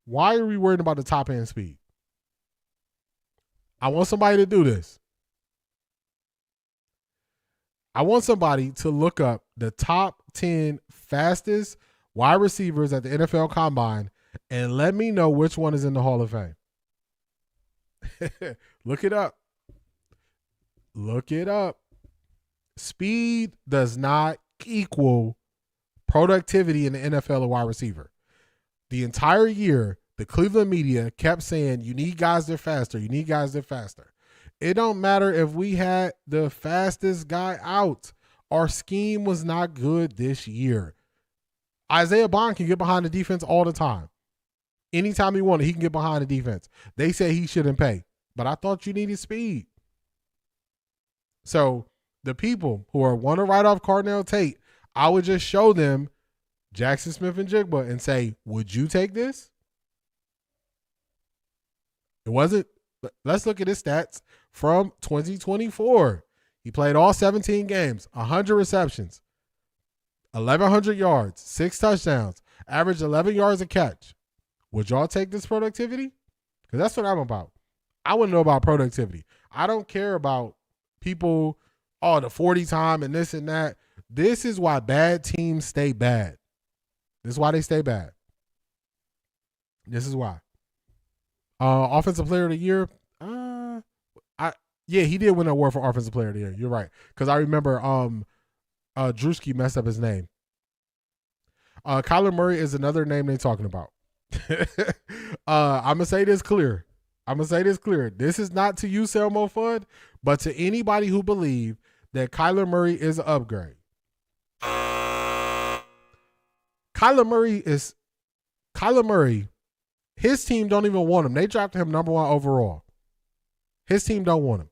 why are we worried about the top end speed? I want somebody to do this. I want somebody to look up the top 10 fastest wide receivers at the NFL Combine and let me know which one is in the Hall of Fame. Look it up. Look it up. Speed does not equal productivity in the NFL of wide receiver. The entire year, the Cleveland media kept saying, you need guys that are faster. You need guys that are faster. It don't matter if we had the fastest guy out. Our scheme was not good this year. Isaiah Bond can get behind the defense all the time. Anytime he wanted, he can get behind the defense. They say he shouldn't pay, but I thought you needed speed. So the people who want to write off Carnell Tate, I would just show them Jaxson Smith-Njigba and say, would you take this? It wasn't. Let's look at his stats from 2024. He played all 17 games, 100 receptions, 1,100 yards, 6 touchdowns, averaged 11 yards a catch. Would y'all take this productivity? Because that's what I'm about. I want to know about productivity. I don't care about people, the 40 time and this and that. This is why bad teams stay bad. This is why they stay bad. This is why. Offensive Player of the Year. Yeah, he did win an award for Offensive Player of the Year. You're right. Because I remember Drewski messed up his name. Kyler Murray is another name they're talking about. I'm going to say this clear. This is not to you, Selmo Fudd, but to anybody who believe that Kyler Murray is an upgrade. Kyler Murray, his team don't even want him. They drafted him number 1 overall. His team don't want him.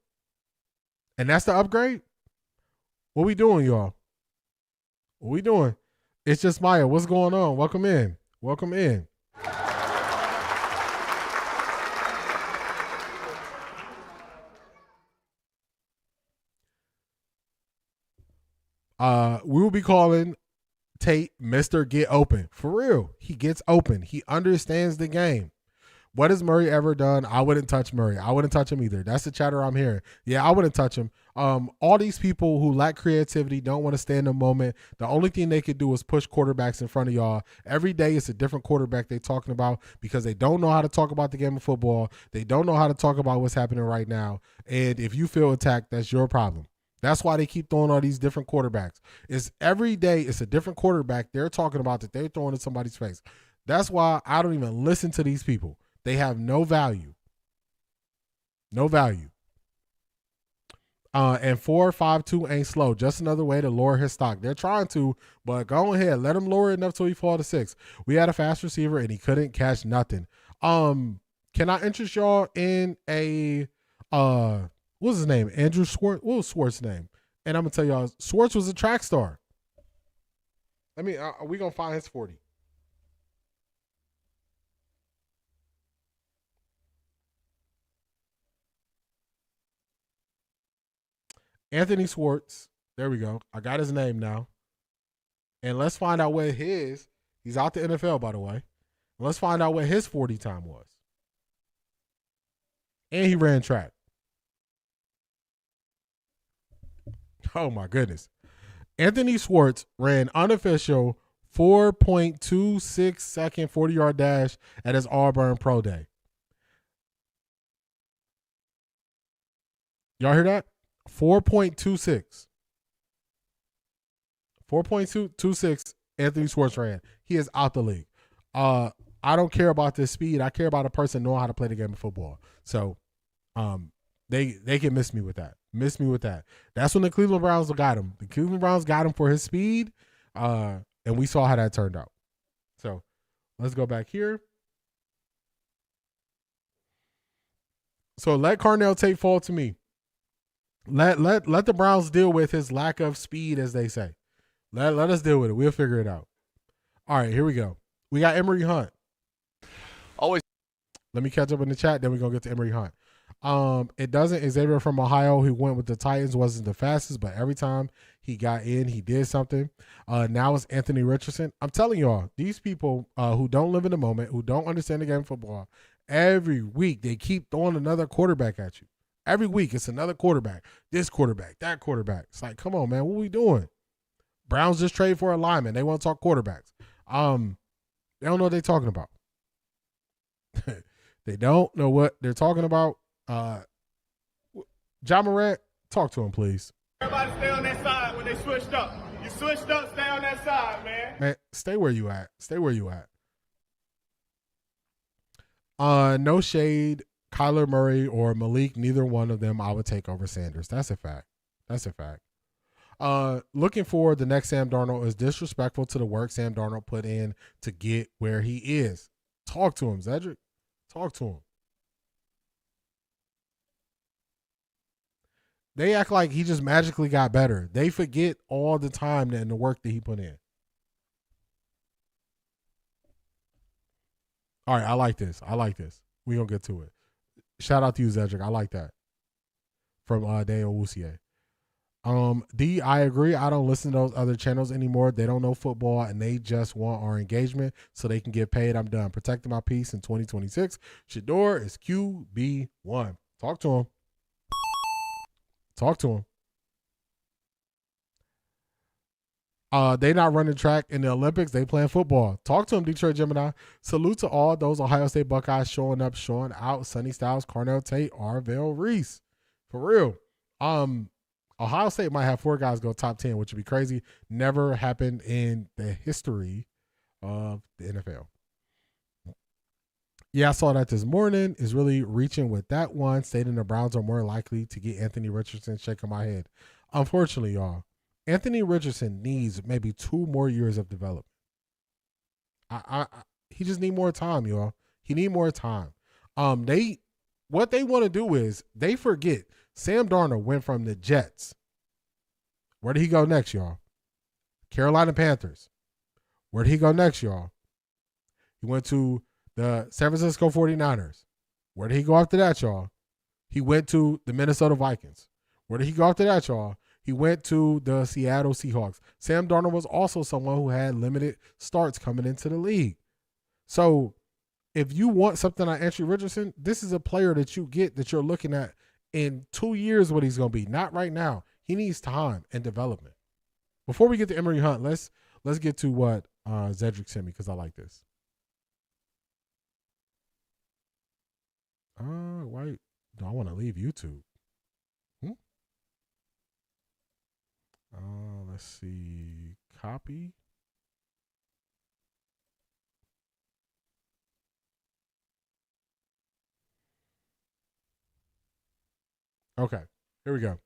And that's the upgrade? What we doing, y'all? What we doing? It's just Maya. What's going on? Welcome in. Welcome in. We will be calling Tate Mr. Get Open. For real. He gets open. He understands the game. What has Murray ever done? I wouldn't touch Murray. I wouldn't touch him either. That's the chatter I'm hearing. Yeah, I wouldn't touch him. All these people who lack creativity, don't want to stay in the moment. The only thing they could do is push quarterbacks in front of y'all. Every day it's a different quarterback they're talking about because they don't know how to talk about the game of football. They don't know how to talk about what's happening right now. And if you feel attacked, that's your problem. That's why they keep throwing all these different quarterbacks. It's every day it's a different quarterback they're talking about that they're throwing in somebody's face. That's why I don't even listen to these people. They have no value. No value. And 4.52 ain't slow. Just another way to lower his stock. They're trying to, but go ahead. Let him lower it enough till he fall to 6. We had a fast receiver and he couldn't catch nothing. Can I interest y'all in a what's his name? Andrew Schwartz. What was Schwartz's name? And I'm gonna tell y'all, Schwartz was a track star. I mean, are we gonna find his 40? Anthony Schwartz. There we go. I got his name now. And let's find out what he's out the NFL, by the way. Let's find out what his 40 time was. And he ran track. Oh my goodness. Anthony Schwartz ran unofficial 4.26 second 40-yard dash at his Auburn Pro Day. Y'all hear that? 4.26. 4.26 Anthony Schwartz ran. He is out the league. I don't care about this speed. I care about a person knowing how to play the game of football. So they can miss me with that. Miss me with that. That's when the Cleveland Browns got him. The Cleveland Browns got him for his speed, and we saw how that turned out. So let's go back here. So let Carnell Tate fall to me. Let the Browns deal with his lack of speed, as they say. Let us deal with it. We'll figure it out. All right, here we go. We got Emory Hunt. Always. Let me catch up in the chat, then we're going to get to Emory Hunt. It doesn't. Xavier from Ohio, who went with the Titans, wasn't the fastest, but every time he got in, he did something. Now it's Anthony Richardson. I'm telling y'all, these people who don't live in the moment, who don't understand the game of football, every week they keep throwing another quarterback at you. Every week it's another quarterback. This quarterback, that quarterback. It's like, come on, man, what are we doing? Browns just trade for a lineman. They want to talk quarterbacks. They don't know what they're talking about. They don't know what they're talking about. John Morant, talk to him, please. Everybody stay on that side when they switched up. You switched up, stay on that side, man. Man, stay where you at. Stay where you at. No shade, Kyler Murray or Malik, neither one of them I would take over Sanders. That's a fact. That's a fact. Looking for the next Sam Darnold is disrespectful to the work Sam Darnold put in to get where he is. Talk to him, Cedric. Talk to him. They act like he just magically got better. They forget all the time and the work that he put in. All right, I like this. I like this. We're going to get to it. Shout out to you, Cedric. I like that. From Daniel Wusier. D, I agree. I don't listen to those other channels anymore. They don't know football, and they just want our engagement so they can get paid. I'm done. Protecting my peace in 2026. Shedeur is QB1. Talk to him. Talk to him. They not running track in the Olympics. They playing football. Talk to him, Detroit Gemini. Salute to all those Ohio State Buckeyes showing up, showing out. Sonny Styles, Carnell Tate, Arvell Reese. For real. Ohio State might have 4 guys go top 10, which would be crazy. Never happened in the history of the NFL. Yeah, I saw that this morning. Is really reaching with that one, stating the Browns are more likely to get Anthony Richardson. Shaking my head. Unfortunately, y'all, Anthony Richardson needs maybe 2 more years of development. He just need more time, y'all. He need more time. What they want to do is they forget Sam Darnold went from the Jets. Where did he go next, y'all? Carolina Panthers. Where did he go next, y'all? He went to the San Francisco 49ers. Where did he go after that, y'all? He went to the Minnesota Vikings. Where did he go after that, y'all? He went to the Seattle Seahawks. Sam Darnold was also someone who had limited starts coming into the league. So if you want something like Anthony Richardson, this is a player that you get that you're looking at in 2 years what he's going to be. Not right now. He needs time and development. Before we get to Emory Hunt, let's get to what Cedric sent me because I like this. Why do I want to leave YouTube? Let's see. Copy. Okay, here we go.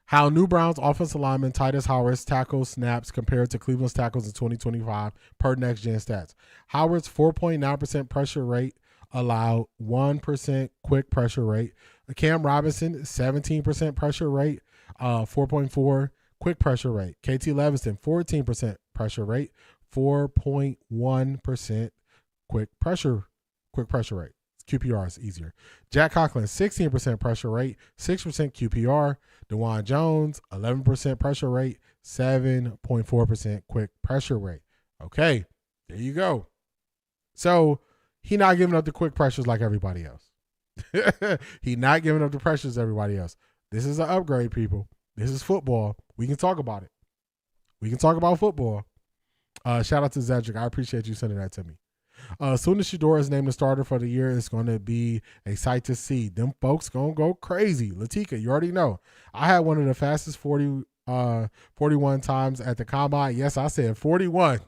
How new Browns offensive lineman Titus Howard's tackle snaps compared to Cleveland's tackles in 2025 per Next Gen Stats. Howard's 4.9% pressure rate allowed 1% quick pressure rate. Cam Robinson 17% pressure rate, 4.4 quick pressure rate. KT Levingston 14% pressure rate, 4.1% quick pressure rate. QPR is easier. Jack Conklin, 16% pressure rate, 6% QPR. DeJuan Jones, 11% pressure rate, 7.4% quick pressure rate. Okay, there you go. So he not giving up the quick pressures like everybody else. He not giving up the pressures everybody else. This is an upgrade, people. This is football. We can talk about it. We can talk about football. Shout out to Cedric. I appreciate you sending that to me. As soon as Shedeur is named the starter for the year, it's going to be a sight to see. Them folks going to go crazy. Latika, you already know. I had one of the fastest 41 times at the combine. Yes, I said 41.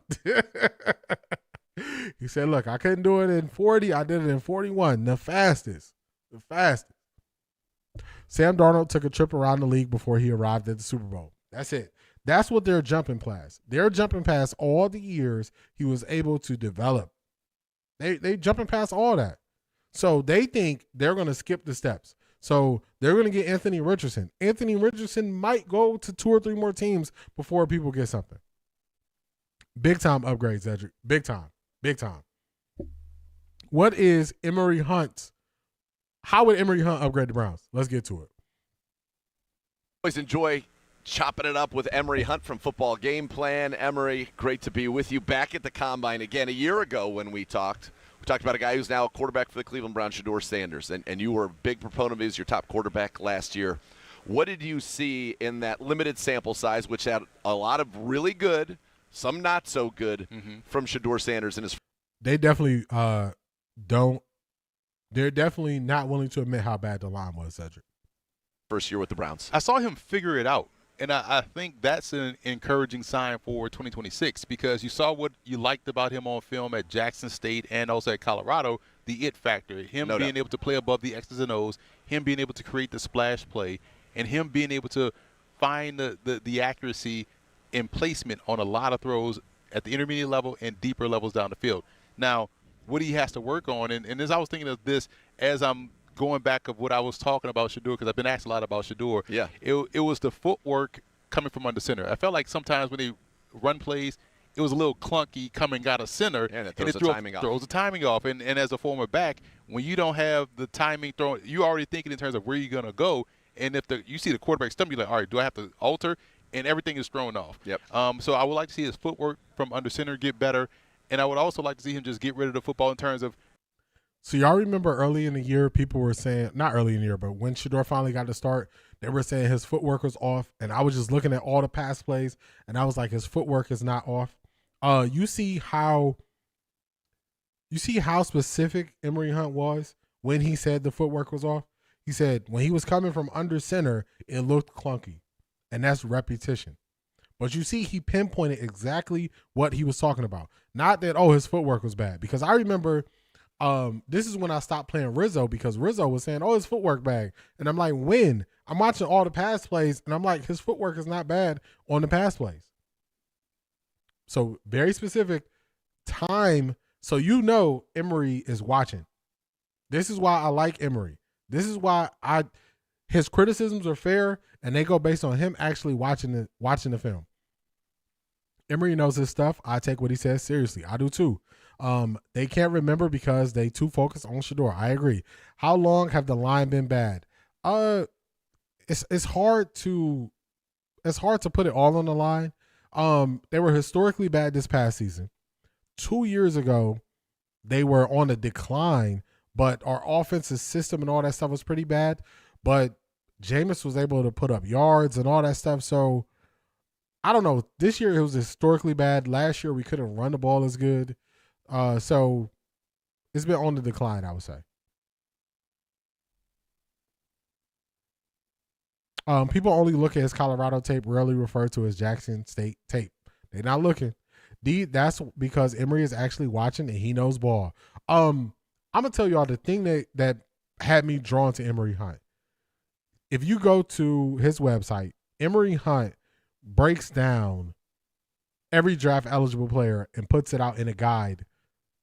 He said, look, I couldn't do it in 40. I did it in 41. The fastest. The fastest. Sam Darnold took a trip around the league before he arrived at the Super Bowl. That's it. That's what they're jumping past. They're jumping past all the years he was able to develop. They jumping past all that. So they think they're going to skip the steps. So they're going to get Anthony Richardson. Anthony Richardson might go to 2 or 3 more teams before people get something. Big time upgrades, Cedric. Big time. Big time. What is Emory Hunt's? How would Emory Hunt upgrade the Browns? Let's get to it. Always enjoy chopping it up with Emory Hunt from Football Game Plan. Emory, great to be with you back at the Combine again. A year ago when we talked about a guy who's now a quarterback for the Cleveland Browns, Shedeur Sanders, and you were a big proponent of his, your top quarterback last year. What did you see in that limited sample size, which had a lot of really good, some not so good, from Shedeur Sanders in his? They definitely don't. They're definitely not willing to admit how bad the line was, Cedric. First year with the Browns. I saw him figure it out, and I think that's an encouraging sign for 2026 because you saw what you liked about him on film at Jackson State and also at Colorado, the it factor, him being able to play above the X's and O's, him being able to create the splash play, and him being able to find the accuracy and placement on a lot of throws at the intermediate level and deeper levels down the field. Now, what he has to work on, and as I was thinking of this, as I'm going back of what I was talking about Shedeur, because I've been asked a lot about Shedeur. Yeah. It was the footwork coming from under center. I felt like sometimes when they run plays, it was a little clunky coming out of center. And it throws the timing off. And as a former back, when you don't have the timing thrown, you're already thinking in terms of where you're going to go. And if you see the quarterback stumble, you're like, all right, do I have to alter? And everything is thrown off. Yep. So I would like to see his footwork from under center get better. And I would also like to see him just get rid of the football in terms of. So y'all remember early in the year, people were saying, not early in the year, but when Shedeur finally got to start, they were saying his footwork was off. And I was just looking at all the pass plays, and I was like, his footwork is not off. You see how specific Emory Hunt was when he said the footwork was off? He said when he was coming from under center, it looked clunky. And that's repetition. But you see, he pinpointed exactly what he was talking about. Not that, his footwork was bad. Because I remember this is when I stopped playing Rizzo because Rizzo was saying, his footwork bad. And I'm like, when? I'm watching all the pass plays, and I'm like, his footwork is not bad on the pass plays. So very specific time. So you know Emory is watching. This is why I like Emory. This is why his criticisms are fair, and they go based on him actually watching the film. Emory knows his stuff. I take what he says seriously. I do too. They can't remember because they too focused on Shedeur. I agree. How long have the line been bad? It's hard to put it all on the line. They were historically bad this past season. 2 years ago, they were on a decline, but our offensive system and all that stuff was pretty bad. But Jameis was able to put up yards and all that stuff. So I don't know. This year it was historically bad. Last year we couldn't run the ball as good. So it's been on the decline, I would say. People only look at his Colorado tape, rarely refer to his Jackson State tape. They're not looking. That's because Emory is actually watching and he knows ball. I'm gonna tell y'all the thing that had me drawn to Emory Hunt. If you go to his website, Emory Hunt breaks down every draft eligible player and puts it out in a guide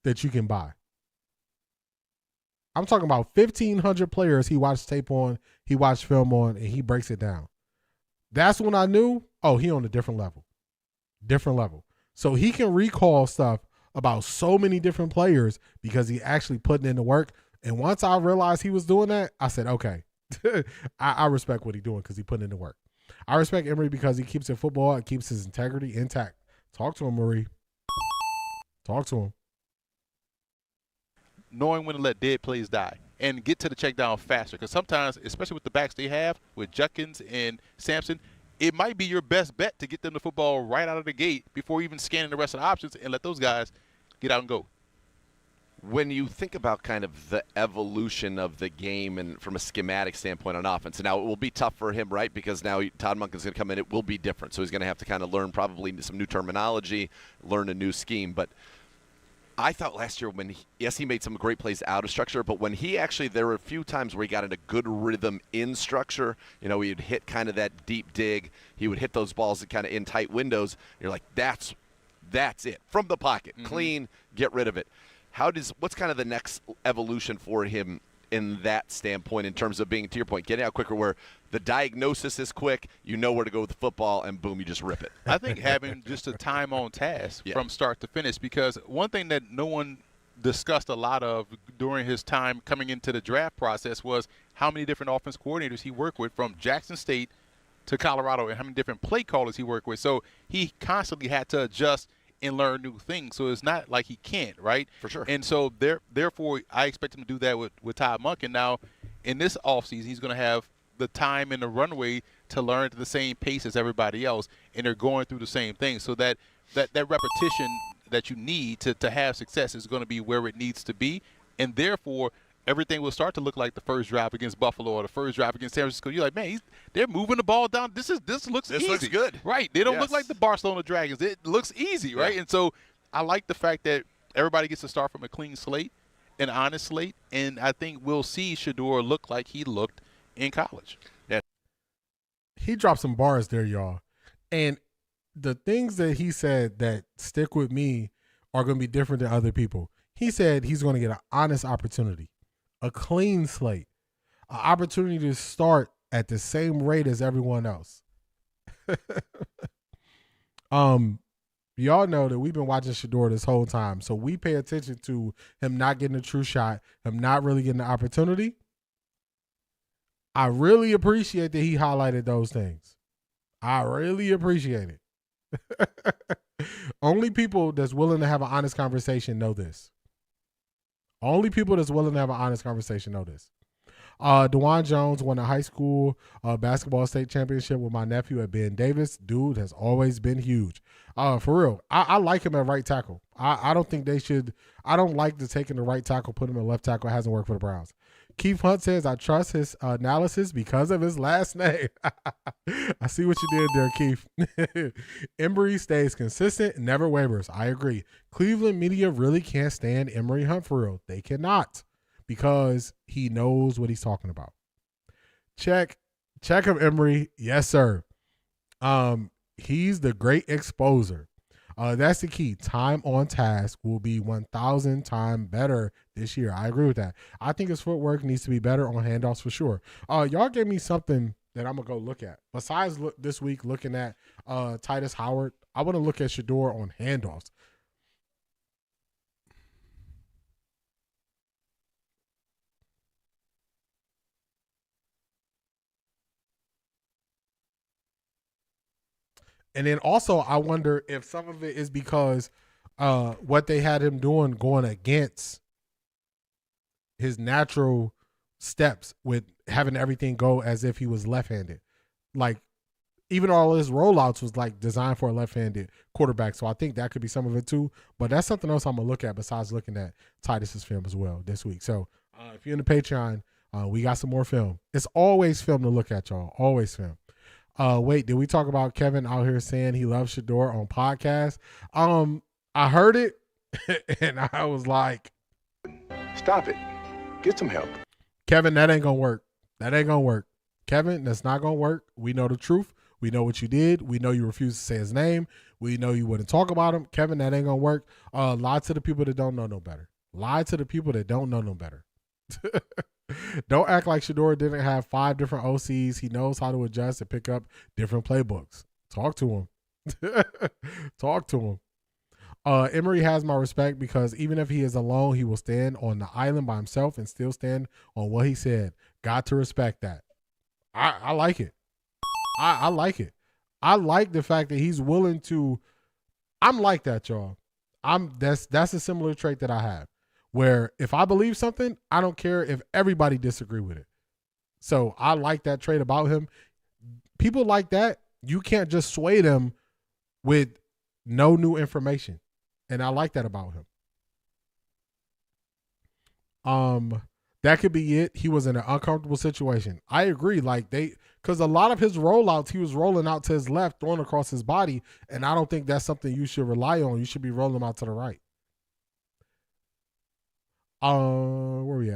that you can buy. I'm talking about 1,500 players he watched tape on, he watched film on, and he breaks it down. That's when I knew, he on a different level. Different level. So he can recall stuff about so many different players because he actually putting in the work. And once I realized he was doing that, I said, okay, I respect what he's doing because he put in the work. I respect Emory because he keeps it football. It keeps his integrity intact. Talk to him, Marie. Talk to him. Knowing when to let dead plays die and get to the check down faster. Because sometimes, especially with the backs they have, with Judkins and Sampson, it might be your best bet to get them the football right out of the gate before even scanning the rest of the options and let those guys get out and go. when you think about kind of the evolution of the game and from a schematic standpoint on offense, and now it will be tough for him, right? Because now Todd Monken's going to come in. It will be different. So he's going to have to kind of learn probably some new terminology, learn a new scheme. But I thought last year he made some great plays out of structure, but when there were a few times where he got in a good rhythm in structure, he would hit kind of that deep dig. He would hit those balls kind of in tight windows. You're like, that's it. From the pocket, clean, get rid of it. What's kind of the next evolution for him in that standpoint in terms of being, to your point, getting out quicker where the diagnosis is quick, you know where to go with the football, and boom, you just rip it? I think having just a time on task from start to finish, because one thing that no one discussed a lot of during his time coming into the draft process was how many different offense coordinators he worked with from Jackson State to Colorado and how many different play callers he worked with. So he constantly had to adjust and learn new things. So it's not like he can't, right? For sure. And so therefore, I expect him to do that with Todd Monken. Now, in this offseason, he's going to have the time and the runway to learn at the same pace as everybody else, and they're going through the same thing. So that repetition that you need to have success is going to be where it needs to be, and therefore everything will start to look like the first drive against Buffalo or the first drive against San Francisco. You're like, man, they're moving the ball down. This looks easy. This looks good. Right. They don't look like the Barcelona Dragons. It looks easy, right? And so I like the fact that everybody gets to start from a clean slate, an honest slate, and I think we'll see Shedeur look like he looked in college. Yeah. He dropped some bars there, y'all. And the things that he said that stick with me are going to be different than other people. He said he's going to get an honest opportunity, a clean slate, an opportunity to start at the same rate as everyone else. Y'all know that we've been watching Shedeur this whole time, so we pay attention to him not getting a true shot, him not really getting the opportunity. I really appreciate that he highlighted those things. I really appreciate it. Only people that's willing to have an honest conversation know this. Only people that's willing to have an honest conversation know this. DeJuan Jones won a high school basketball state championship with my nephew at Ben Davis. Dude has always been huge. For real. I like him at right tackle. I don't think they should. I don't like the taking the right tackle, put him in left tackle. It hasn't worked for the Browns. Keith Hunt says, I trust his analysis because of his last name. I see what you did there, Keith. Emory stays consistent and never wavers. I agree. Cleveland media really can't stand Emory Hunt for real. They cannot, because he knows what he's talking about. Check him, Emory. Yes, sir. He's the great exposer. That's the key. Time on task will be 1,000 times better this year. I agree with that. I think his footwork needs to be better on handoffs for sure. Y'all gave me something that I'm going to go look at. Besides this week looking at Titus Howard, I want to look at Shedeur on handoffs. And then also, I wonder if some of it is because what they had him doing going against his natural steps with having everything go as if he was left-handed. Like, even all his rollouts was like designed for a left-handed quarterback. So I think that could be some of it too. But that's something else I'm going to look at besides looking at Titus's film as well this week. So if you're in the Patreon, we got some more film. It's always film to look at, y'all. Always film. Wait, did we talk about Kevin out here saying he loves Shedeur on podcast? I heard it and I was like, stop it. Get some help. Kevin, that ain't gonna work. That ain't gonna work. Kevin, that's not gonna work. We know the truth. We know what you did. We know you refused to say his name. We know you wouldn't talk about him. Kevin, that ain't gonna work. Lie to the people that don't know no better. Lie to the people that don't know no better. Don't act like Shedeur didn't have 5 different OCs. He knows how to adjust and pick up different playbooks. Talk to him. Talk to him. Emory has my respect because even if he is alone, he will stand on the island by himself and still stand on what he said. Got to respect that. I like it. I like it. I like the fact that he's willing to. I'm like that, y'all. That's a similar trait that I have. Where if I believe something, I don't care if everybody disagree with it. So I like that trait about him. People like that, you can't just sway them with no new information. And I like that about him. That could be it. He was in an uncomfortable situation. I agree. Like because a lot of his rollouts, he was rolling out to his left, throwing across his body, and I don't think that's something you should rely on. You should be rolling out to the right. Where we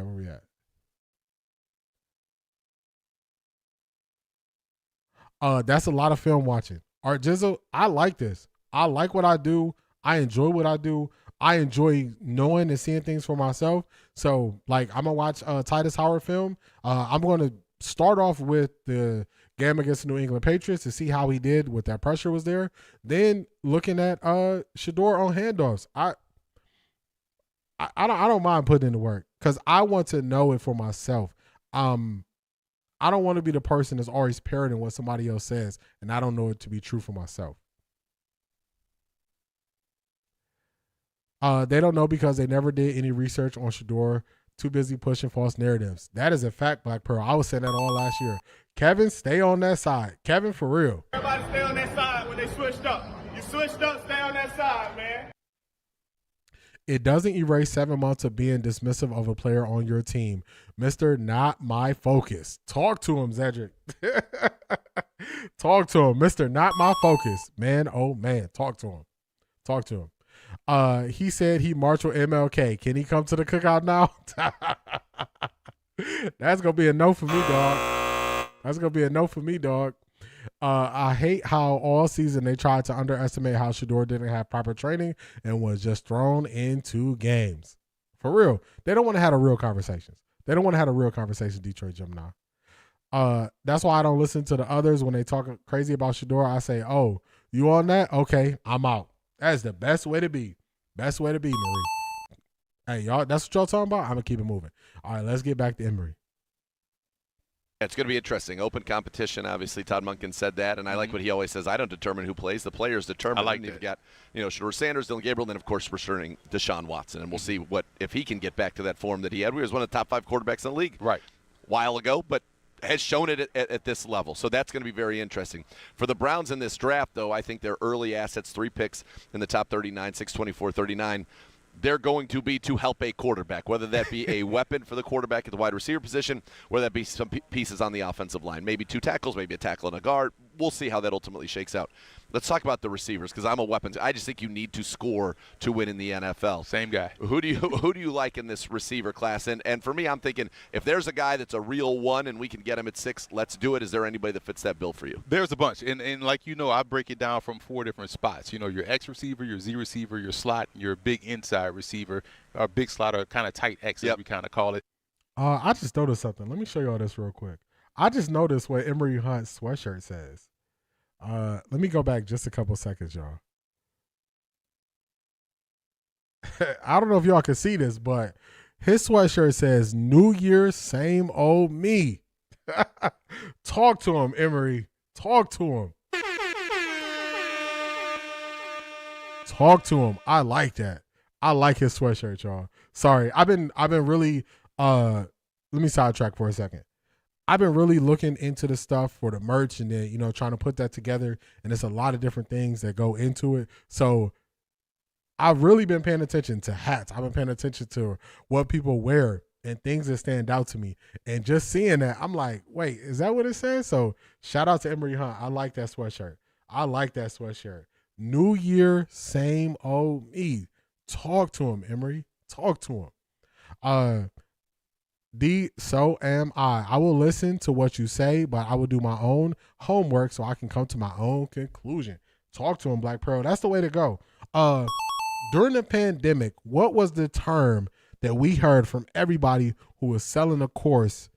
at? That's a lot of film watching. Art Jizzle, I like this. I like what I do. I enjoy what I do. I enjoy knowing and seeing things for myself. So, like, I'm going to watch Titus Howard film. I'm going to start off with the game against the New England Patriots to see how he did with that pressure was there. Then looking at Shedeur on handoffs. I don't mind putting in the work because I want to know it for myself. I don't want to be the person that's always parroting what somebody else says, and I don't know it to be true for myself. They don't know because they never did any research on Shedeur. Too busy pushing false narratives. That is a fact, Black Pearl. I was saying that all last year. Kevin, stay on that side. Kevin, for real. Everybody stay on that side when they switched up. You switched up, stay on that side, man. It doesn't erase 7 months of being dismissive of a player on your team. Mr. Not My Focus. Talk to him, Zedric. Talk to him. Mr. Not My Focus. Man, oh man. Talk to him. Talk to him. He said he marched with MLK. Can he come to the cookout now? That's going to be a no for me, dog. That's going to be a no for me, dog. I hate how all season they tried to underestimate how Shedeur didn't have proper training and was just thrown into games. For real. They don't want to have a real conversations. They don't want to have a real conversation, Detroit Gemini. That's why I don't listen to the others when they talk crazy about Shedeur. I say, oh, you on that? Okay, I'm out. That's the best way to be. Best way to be, Marie. Hey, y'all, that's what y'all talking about? I'm going to keep it moving. All right, let's get back to Emory. It's going to be interesting. Open competition, obviously. Todd Monken said that, and I like what he always says. I don't determine who plays. The players determine. I like that. You've got, Shedeur Sanders, Dylan Gabriel, and then, of course, returning Deshaun Watson. And we'll see if he can get back to that form that he had. He was one of the top 5 quarterbacks in the league a while ago, but has shown it at this level. So that's going to be very interesting. For the Browns in this draft, though, I think their early assets, 3 picks in the top 39, 624, 39, they're going to be to help a quarterback, whether that be a weapon for the quarterback at the wide receiver position, whether that be some pieces on the offensive line, maybe 2 tackles, maybe a tackle and a guard. We'll see how that ultimately shakes out. Let's talk about the receivers because I'm a weapons. I just think you need to score to win in the NFL. Same guy. Who do you like in this receiver class? And for me, I'm thinking if there's a guy that's a real one and we can get him at 6, let's do it. Is there anybody that fits that bill for you? There's a bunch, and like I break it down from 4 different spots. Your X receiver, your Z receiver, your slot, your big inside receiver, or big slot, or kind of tight X as we kind of call it. I just noticed something. Let me show y'all this real quick. I just noticed what Emory Hunt's sweatshirt says. Let me go back just a couple seconds, y'all. I don't know if y'all can see this, but his sweatshirt says New Year, same old me. Talk to him, Emory. Talk to him. Talk to him. I like that. I like his sweatshirt, y'all. Sorry. I've been really let me sidetrack for a second. I've been really looking into the stuff for the merch and then, trying to put that together. And there's a lot of different things that go into it. So I've really been paying attention to hats. I've been paying attention to what people wear and things that stand out to me. And just seeing that, I'm like, wait, is that what it says? So shout out to Emory Hunt. I like that sweatshirt. New Year, same old me. Talk to him, Emory. Talk to him. So am I. I will listen to what you say, but I will do my own homework so I can come to my own conclusion. Talk to him, Black Pearl. That's the way to go. During the pandemic, what was the term that we heard from everybody who was selling a course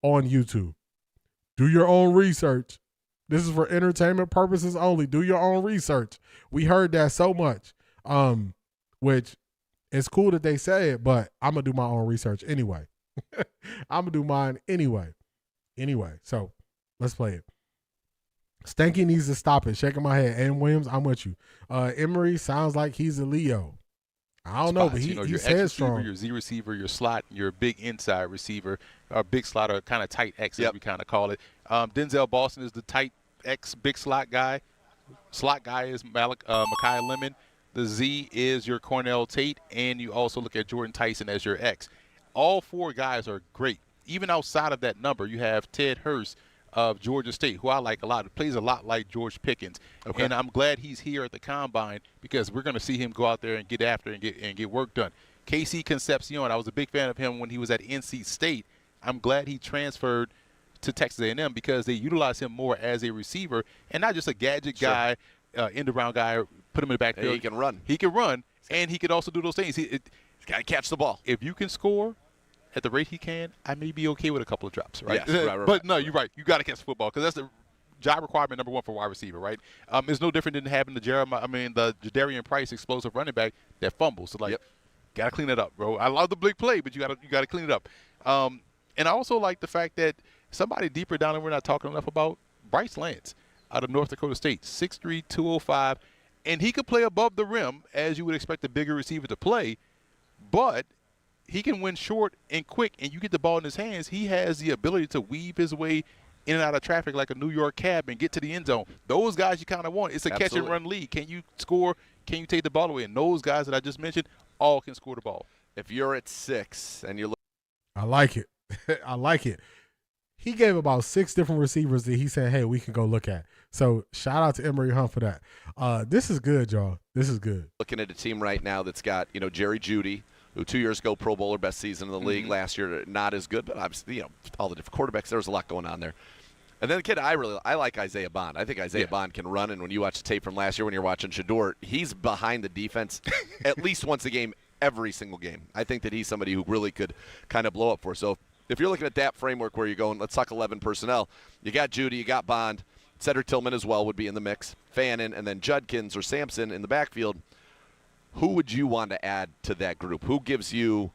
on YouTube? Do your own research. This is for entertainment purposes only. Do your own research. We heard that so much, which it's cool that they say it, but I'm going to do my own research anyway. I'm going to do mine anyway. So let's play it. Stanky needs to stop it. Shaking my head. And Williams, I'm with you. Emory sounds like he's a Leo. I don't know, but he your says X receiver, strong. your Z receiver, your slot, your big inside receiver, or big slot, or kind of tight X as we kind of call it. Denzel Boston is the tight X big slot guy. Slot guy is Makai Lemon. The Z is your Carnell Tate, and you also look at Jordan Tyson as your X. All 4 guys are great. Even outside of that number, you have Ted Hurst of Georgia State, who I like a lot. He plays a lot like George Pickens. Okay. And I'm glad he's here at the Combine because we're going to see him go out there and get after and get work done. Casey Concepcion, I was a big fan of him when he was at NC State. I'm glad he transferred to Texas A&M because they utilize him more as a receiver and not just a gadget guy, end-around guy, put him in the backfield. He can run. He can run, and he can also do those things. He's got to catch the ball. If you can score at the rate he can, I may be okay with a couple of drops, right? Yes, right, But no, you're right. You got to catch the football because that's the job requirement number 1 for wide receiver, right? It's no different than having the Jadarian Price explosive running back that fumbles. So got to clean it up, bro. I love the big play, but you got to clean it up. And I also like the fact that somebody deeper down that we're not talking enough about, Bryce Lance out of North Dakota State, 6'3", 205, and he could play above the rim as you would expect a bigger receiver to play, but he can win short and quick, and you get the ball in his hands. He has the ability to weave his way in and out of traffic like a New York cab and get to the end zone. Those guys you kind of want. It's a catch-and-run league. Can you score? Can you take the ball away? And those guys that I just mentioned all can score the ball. If you're at 6 and you're I like it. I like it. He gave about 6 different receivers that he said, hey, we can go look at. So shout out to Emory Hunt for that. This is good, y'all. This is good. looking at a team right now that's got, Jerry Jeudy, who 2 years ago Pro Bowler, best season in the league. Last year, not as good, but obviously, all the different quarterbacks, there was a lot going on there. And then the kid I like Isaiah Bond. I think Isaiah Bond can run, and when you watch the tape from last year when you're watching Shedeur, he's behind the defense at least once a game, every single game. I think that he's somebody who really could kind of blow up for. So if you're looking at that framework where you're going, let's talk 11 personnel, you got Jeudy, you got Bond, Cedric Tillman as well would be in the mix, Fannin, and then Judkins or Sampson in the backfield. Who would you want to add to that group? Who gives you,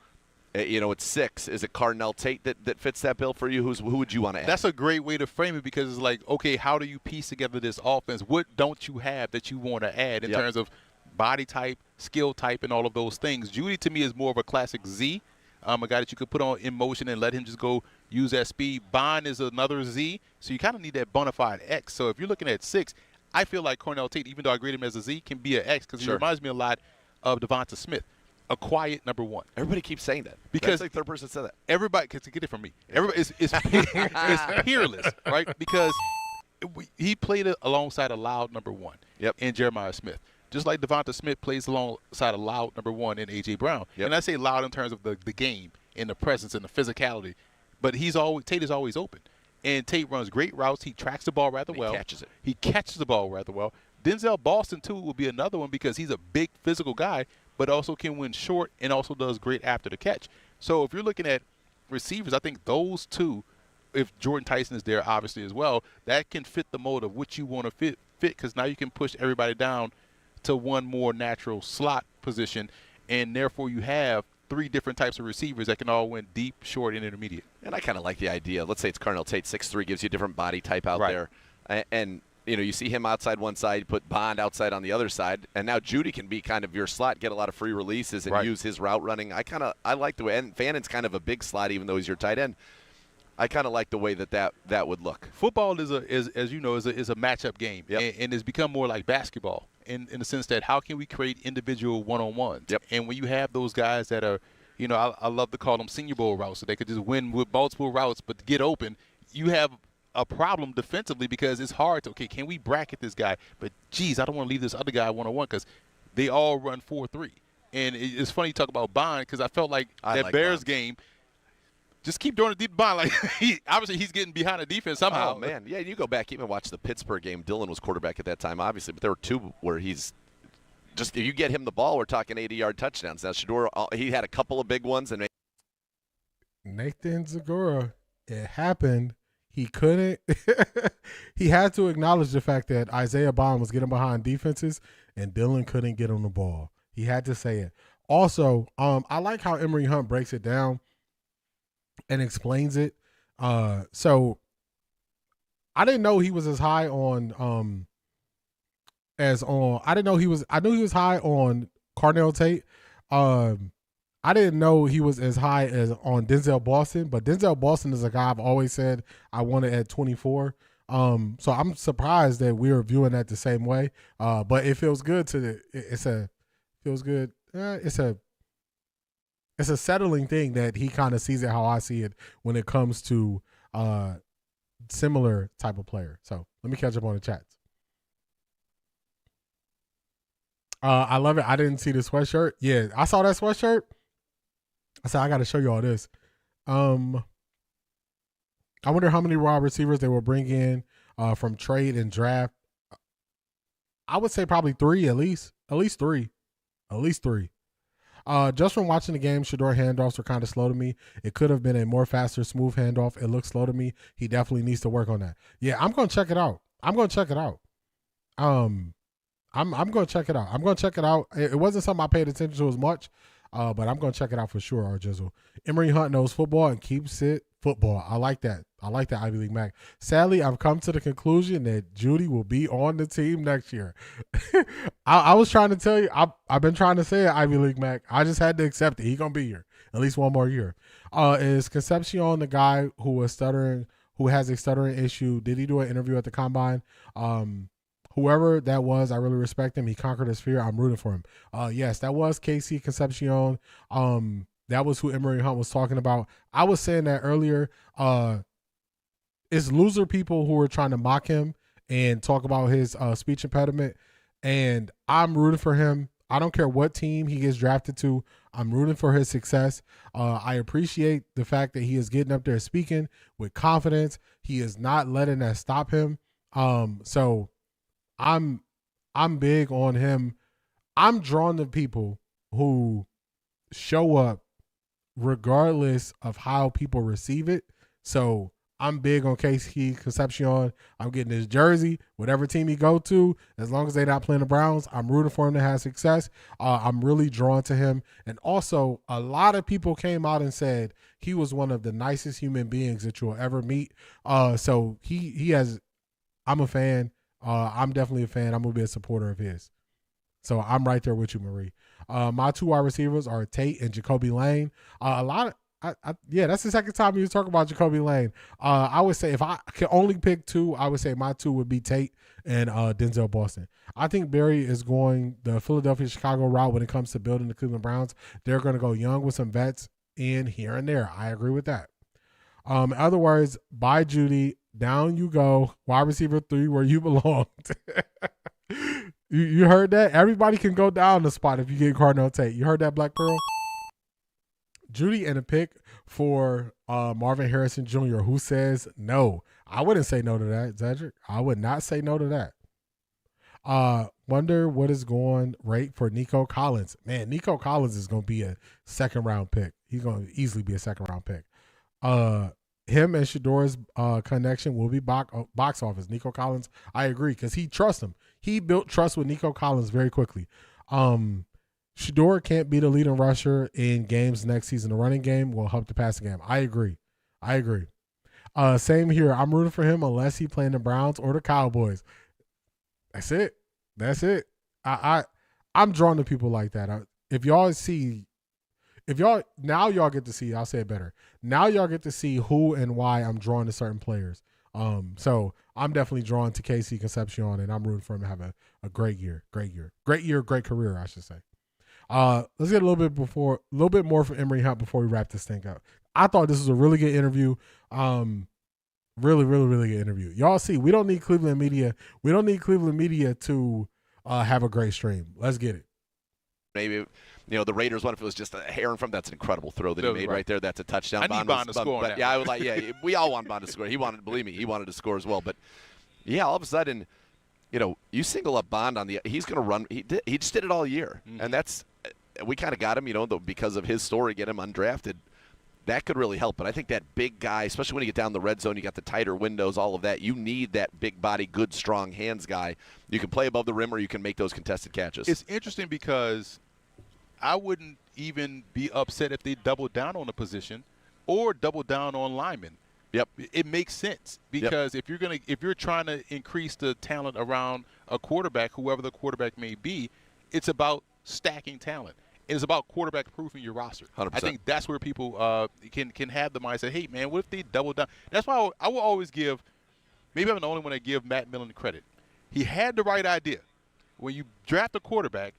it's 6. Is it Carnell Tate that fits that bill for you? Who would you want to add? That's a great way to frame it because it's like, okay, how do you piece together this offense? What don't you have that you want to add in terms of body type, skill type, and all of those things? Jeudy, to me, is more of a classic Z, a guy that you could put on in motion and let him just go use that speed. Bond is another Z, so you kind of need that bona fide X. So if you're looking at 6, I feel like Carnell Tate, even though I grade him as a Z, can be an X because he reminds me a lot of Devonta Smith, a quiet number 1. Everybody keeps saying that. Because that's like third person said that. Everybody, because to get it from me, everybody is it's peerless, right? Because he played alongside a loud number 1 in Jeremiah Smith. Just like Devonta Smith plays alongside a loud number 1 in A.J. Brown. And I say loud in terms of the game and the presence and the physicality. But Tate is always open. And Tate runs great routes. He tracks the ball rather well. He catches the ball rather well. Denzel Boston, too, will be another one because he's a big physical guy, but also can win short and also does great after the catch. So if you're looking at receivers, I think those 2, if Jordan Tyson is there obviously as well, that can fit the mold of what you want to fit because now you can push everybody down to one more natural slot position, and therefore you have 3 different types of receivers that can all win deep, short, and intermediate. And I kind of like the idea. Let's say it's Carnell Tate, 6'3", gives you a different body type out there. And you see him outside one side, put Bond outside on the other side, and now Jeudy can be kind of your slot, get a lot of free releases and use his route running. I like the way, and Fannin's kind of a big slot even though he's your tight end. I kind of like the way that would look. Football is as you know, is a matchup game, and it's become more like basketball in the sense that how can we create individual one-on-ones? And when you have those guys that are, I love to call them Senior Bowl routes, so they could just win with multiple routes, but to get open, you have a problem defensively because it's hard to, can we bracket this guy? But, geez, I don't want to leave this other guy one-on-one because they all run 4-3. And it's funny you talk about Bond because I felt like that Bears game, just keep throwing a deep Bond. Like obviously he's getting behind the defense somehow. Oh, man. Yeah, you go back, even watch the Pittsburgh game. Dylan was quarterback at that time, obviously, but there were 2 where he's just, if you get him the ball, we're talking 80-yard touchdowns. Now, Shedeur, he had a couple of big ones. And Nathan Zagora, it happened. He couldn't. He had to acknowledge the fact that Isaiah Bond was getting behind defenses and Dylan couldn't get him the ball. He had to say it. Also, I like how Emory Hunt breaks it down and explains it. So I didn't know he was as high on I knew he was high on Carnell Tate. I didn't know he was as high as on Denzel Boston, but Denzel Boston is a guy I've always said I wanted at 24. So I'm surprised that we're viewing that the same way. But it feels good it's a feels good. It's a settling thing that he kind of sees it how I see it when it comes to similar type of player. So let me catch up on the chats. I love it. I didn't see the sweatshirt. Yeah, I saw that sweatshirt. I said I got to show you all this. I wonder how many wide receivers they will bring in from trade and draft. I would say probably 3 at least. At least three. Just from watching the game, Shedeur handoffs were kind of slow to me. It could have been a more faster, smooth handoff. It looks slow to me. He definitely needs to work on that. Yeah, I'm going to check it out. I'm going to check it out. It wasn't something I paid attention to as much, but I'm going to check it out for sure, Jizzle. Emory Hunt knows football and keeps it football. I like that, Ivy League Mac. Sadly, I've come to the conclusion that Judy will be on the team next year. I was trying to tell you, I've been trying to say it, Ivy League Mac. I just had to accept it. He's going to be here at least one more year. Is Concepcion the guy who has a stuttering issue? Did he do an interview at the Combine? Whoever that was, I really respect him. He conquered his fear. I'm rooting for him. Yes, that was Casey Concepcion. That was who Emory Hunt was talking about. I was saying that earlier. It's loser people who are trying to mock him and talk about his speech impediment. And I'm rooting for him. I don't care what team he gets drafted to. I'm rooting for his success. I appreciate the fact that he is getting up there speaking with confidence. He is not letting that stop him. So I'm big on him. I'm drawn to people who show up regardless of how people receive it. So I'm big on Casey Concepcion. I'm getting his jersey, whatever team he go to, as long as they're not playing the Browns. I'm rooting for him to have success. I'm really drawn to him. And also, a lot of people came out and said he was one of the nicest human beings that you'll ever meet. So he has. I'm a fan. I'm definitely a fan. I'm gonna be a supporter of his. So I'm right there with you, Marie. My 2 wide receivers are Tate and Jacoby Lane. That's the second time you talk about Jacoby Lane. I would say if I could only pick 2, I would say my 2 would be Tate and Denzel Boston. I think Barry is going the Philadelphia-Chicago route when it comes to building the Cleveland Browns. They're going to go young with some vets in here and there. I agree with that. In other words, bye, Judy. Down you go. Wide receiver 3 where you belong. You heard that? Everybody can go down the spot if you get Carnell Tate. You heard that, Black Pearl? Judy and a pick for Marvin Harrison Jr., who says no. I wouldn't say no to that, Zedric. I would not say no to that. Wonder what is going rate for Nico Collins. Man, Nico Collins is going to be a second-round pick. He's going to easily be a second-round pick. Him and Shedeur's connection will be box office. Nico Collins, I agree, because he trusts him. He built trust with Nico Collins very quickly. Shedeur can't be the leading rusher in games next season. The running game will help the passing game. I agree. Same here. I'm rooting for him unless he playing the Browns or the Cowboys. That's it. I'm drawn to people like that. Now y'all get to see, I'll say it better. Now y'all get to see who and why I'm drawn to certain players. So I'm definitely drawn to Casey Concepcion, and I'm rooting for him to have a great year, great career, I should say. Let's get a little bit more from Emory Hunt before we wrap this thing up. I thought this was a really good interview. Really, really, really good interview. Y'all see, we don't need Cleveland media. We don't need Cleveland media to have a great stream. Let's get it. Maybe, the Raiders one, if it was just a hair in front, that's an incredible throw that he made right there. That's a touchdown. I need Bond to score on that. Yeah, I would we all want Bond to score. Believe me, he wanted to score as well. But, yeah, all of a sudden, you single up Bond on he's going to run. He just did it all year. Mm-hmm. And we kind of got him, because of his story, get him undrafted. That could really help. But I think that big guy, especially when you get down the red zone, you got the tighter windows, all of that. You need that big body, good, strong hands guy. You can play above the rim or you can make those contested catches. It's interesting because I wouldn't even be upset if they doubled down on a position or double down on linemen. Yep. It makes sense because if you're trying to increase the talent around a quarterback, whoever the quarterback may be, it's about stacking talent. It's about quarterback proofing your roster. 100%. I think that's where people can have the mindset, hey, man, what if they double down? That's why I will always give – maybe I'm the only one that give Matt Millen credit. He had the right idea. When you draft a quarterback,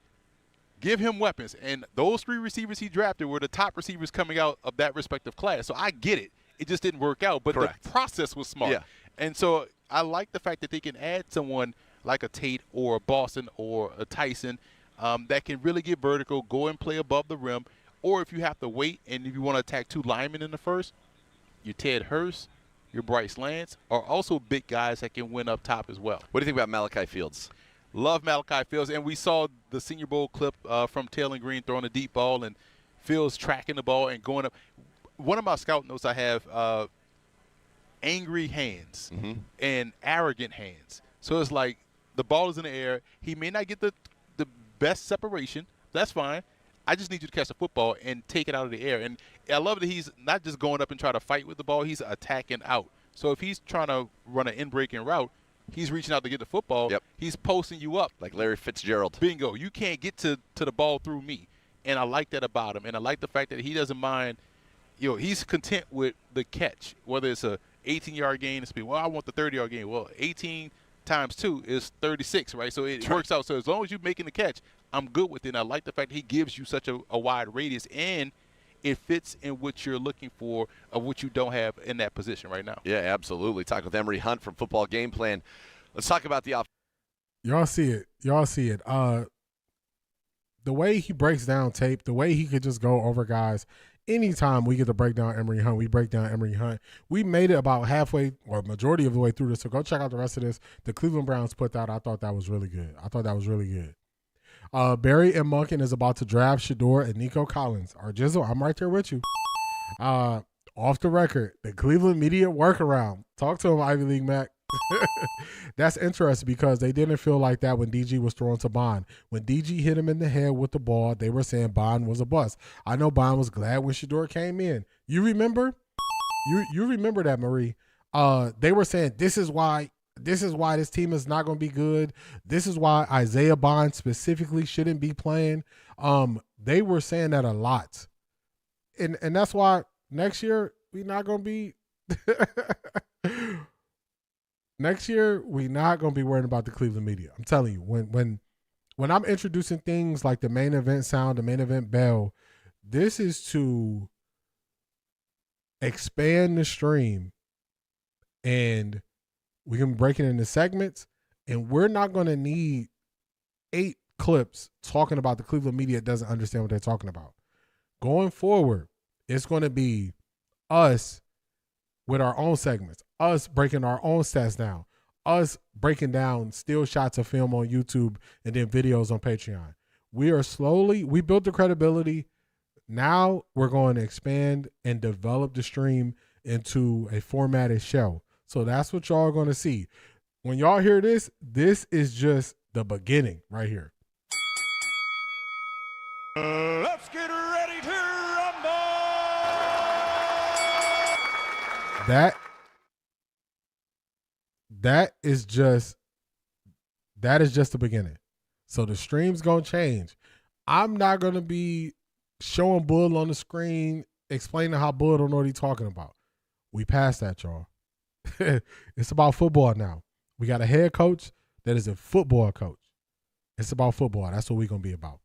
Give him weapons. And those 3 receivers he drafted were the top receivers coming out of that respective class. So I get it. It just didn't work out. But Correct. The process was smart. Yeah. And so I like the fact that they can add someone like a Tate or a Boston or a Tyson that can really get vertical, go and play above the rim. Or if you have to wait and if you want to attack 2 linemen in the first, your Ted Hurst, your Bryce Lance are also big guys that can win up top as well. What do you think about Malachi Fields? Love Malachi Fields. And we saw the Senior Bowl clip from Taylor Green throwing a deep ball and Fields tracking the ball and going up. One of my scout notes I have, angry hands and arrogant hands. So it's like the ball is in the air. He may not get the best separation. That's fine. I just need you to catch the football and take it out of the air. And I love that he's not just going up and trying to fight with the ball. He's attacking out. So if he's trying to run an in-breaking route, he's reaching out to get the football. Yep. He's posting you up. Like Larry Fitzgerald. Bingo. You can't get to the ball through me. And I like that about him. And I like the fact that he doesn't mind. He's content with the catch, whether it's a 18-yard gain. Well, I want the 30-yard gain. Well, 18 times 2 is 36, right? So it works out. So as long as you're making the catch, I'm good with it. And I like the fact that he gives you such a wide radius, and it fits in what you're looking for of what you don't have in that position right now. Yeah, absolutely. Talk with Emory Hunt from Football Game Plan. Let's talk about the off. Y'all see it. The way he breaks down tape, the way he could just go over guys. Anytime we get to break down Emory Hunt, we break down Emory Hunt. We made it about halfway or majority of the way through this, so go check out the rest of this. The Cleveland Browns put that. I thought that was really good. Barry and Monken is about to draft Shedeur and Nico Collins. Or Jizzle, I'm right there with you. Off the record, the Cleveland media workaround. Talk to him, Ivy League Mac. That's interesting because they didn't feel like that when DG was thrown to Bond. When DG hit him in the head with the ball, they were saying Bond was a bust. I know Bond was glad when Shedeur came in. You remember? You remember that, Marie. They were saying this is why this team is not going to be good. This is why Isaiah Bond specifically shouldn't be playing. They were saying that a lot. And that's why next year we're not going to be next year we're not going to be worrying about the Cleveland media. I'm telling you, when I'm introducing things like the main event sound, the main event bell, this is to expand the stream, and we can break it into segments, and we're not going to need 8 clips talking about the Cleveland media doesn't understand what they're talking about. Going forward, it's going to be us with our own segments, us breaking our own stats down, us breaking down still shots of film on YouTube and then videos on Patreon. We built the credibility. Now we're going to expand and develop the stream into a formatted show. So that's what y'all are going to see. When y'all hear this, this is just the beginning right here. Let's get ready to rumble! That is just the beginning. So the stream's going to change. I'm not going to be showing Bull on the screen, explaining how Bull don't know what he's talking about. We passed that, y'all. It's about football now. We got a head coach that is a football coach. It's about football. That's what we're going to be about.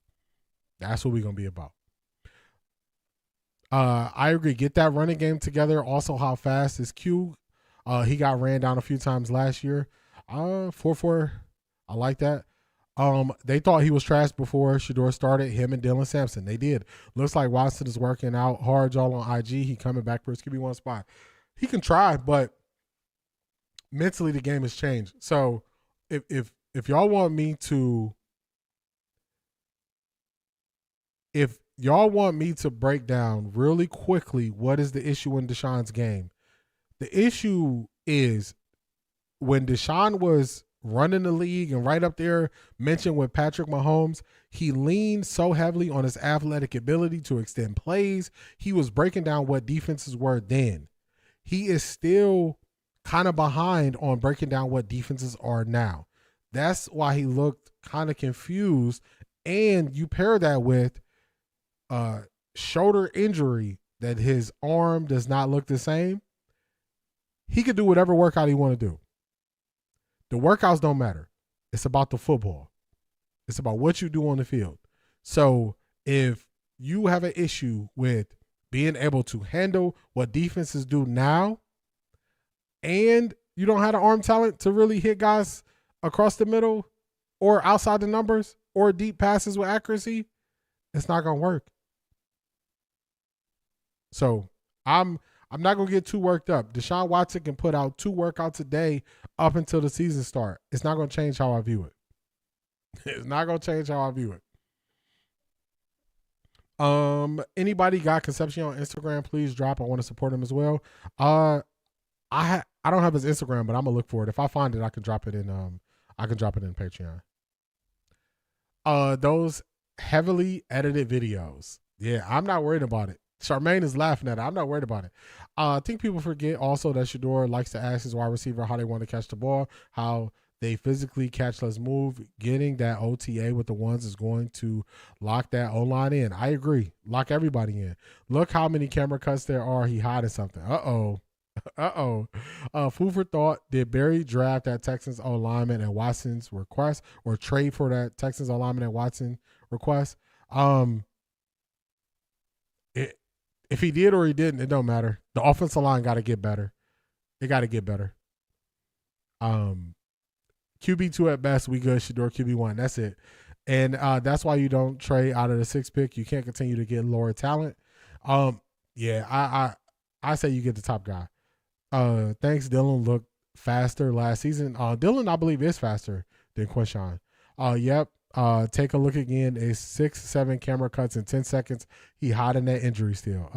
I agree. Get that running game together. Also, how fast is Q? He got ran down a few times last year. 4-4. I like that. They thought he was trash before Shedeur started, him and Dylan Sampson. They did. Looks like Watson is working out hard, y'all, on IG. He coming back for his QB1 spot. He can try, but mentally the game has changed. So if y'all want me to break down really quickly what is the issue in Deshaun's game, the issue is when Deshaun was running the league and right up there mentioned with Patrick Mahomes, he leaned so heavily on his athletic ability to extend plays. He was breaking down what defenses were then. He is still kind of behind on breaking down what defenses are now. That's why he looked kind of confused. And you pair that with shoulder injury, that his arm does not look the same. He could do whatever workout he want to do. The workouts don't matter. It's about the football. It's about what you do on the field. So if you have an issue with being able to handle what defenses do now, and you don't have the arm talent to really hit guys across the middle or outside the numbers or deep passes with accuracy, it's not going to work. So I'm not going to get too worked up. Deshaun Watson can put out 2 workouts a day up until the season start. It's not going to change how I view it. It's not going to change how I view it. Anybody got Concepcion on Instagram, please drop. I want to support him as well. I don't have his Instagram, but I'm gonna look for it. If I find it, I can drop it in Patreon. Those heavily edited videos. Yeah, I'm not worried about it. Charmaine is laughing at it. I'm not worried about it. I think people forget also that Shedeur likes to ask his wide receiver how they want to catch the ball, how they physically catch, let's move. Getting that OTA with the ones is going to lock that O-line in. I agree. Lock everybody in. Look how many camera cuts there are. He hiding something. Food for thought. Did Barry draft that Texans O-lineman at Watson's request or trade for that Texans O-lineman at Watson request? If he did or he didn't, it don't matter. The offensive line got to get better. It got to get better. QB2 at best, we good. Shedeur QB1. That's it. And that's why you don't trade out of the 6th pick. You can't continue to get lower talent. Yeah, I say you get the top guy. Thanks, Dylan. Looked faster last season. Dylan, I believe, is faster than Quinshon. Yep. Take a look again. It's 6-7 camera cuts in 10 seconds. He hiding that injury still.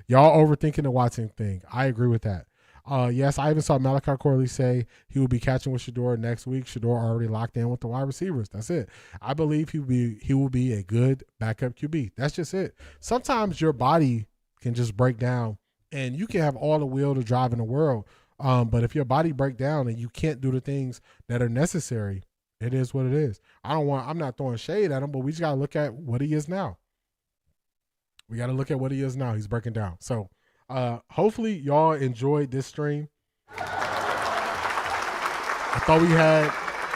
Y'all overthinking the Watson thing. I agree with that. Yes, I even saw Malachi Corley say he will be catching with Shedeur next week. Shedeur already locked in with the wide receivers. That's it. I believe he will be a good backup QB. That's just it. Sometimes your body can just break down, and you can have all the will to drive in the world. But if your body break down and you can't do the things that are necessary, it is what it is. I'm not throwing shade at him, but we just got to look at what he is now. He's breaking down. So hopefully y'all enjoyed this stream. I thought we had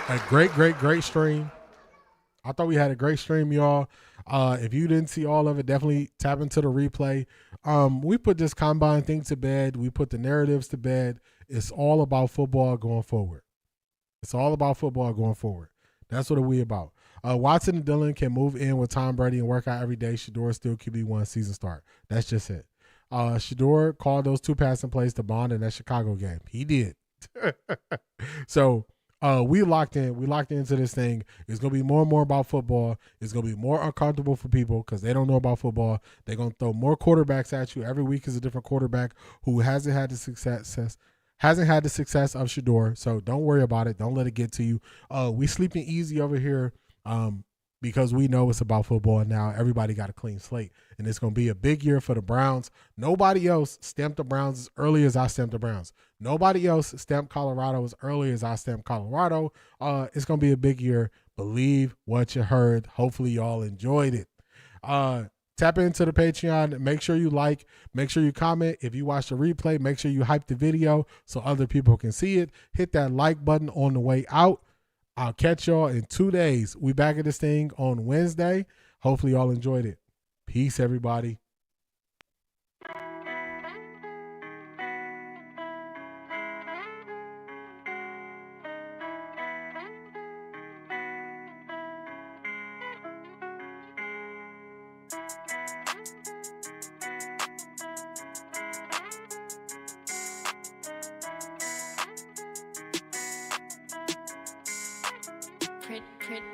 a great stream. Y'all. If you didn't see all of it, definitely tap into the replay. We put this combine thing to bed. We put the narratives to bed. It's all about football going forward. That's what we about. Watson and Dylan can move in with Tom Brady and work out every day. Shedeur still QB1 season start. That's just it. Shedeur called those 2 passing plays to Bond in that Chicago game. He did. So we locked into this thing. It's going to be more and more about football. It's going to be more uncomfortable for people because they don't know about football. They're going to throw more quarterbacks at you. Every week is a different quarterback who hasn't had the success of Shedeur. So don't worry about it. Don't let it get to you. We sleeping easy over here because we know it's about football now. Everybody got a clean slate, and it's going to be a big year for the Browns. Nobody else stamped the Browns as early as I stamped the Browns. Nobody else stamped Colorado as early as I stamped Colorado. It's going to be a big year. Believe what you heard. Hopefully y'all enjoyed it. Tap into the Patreon. Make sure you like. Make sure you comment. If you watch the replay, make sure you hype the video so other people can see it. Hit that like button on the way out. I'll catch y'all in 2 days. We back at this thing on Wednesday. Hopefully y'all enjoyed it. Peace, everybody.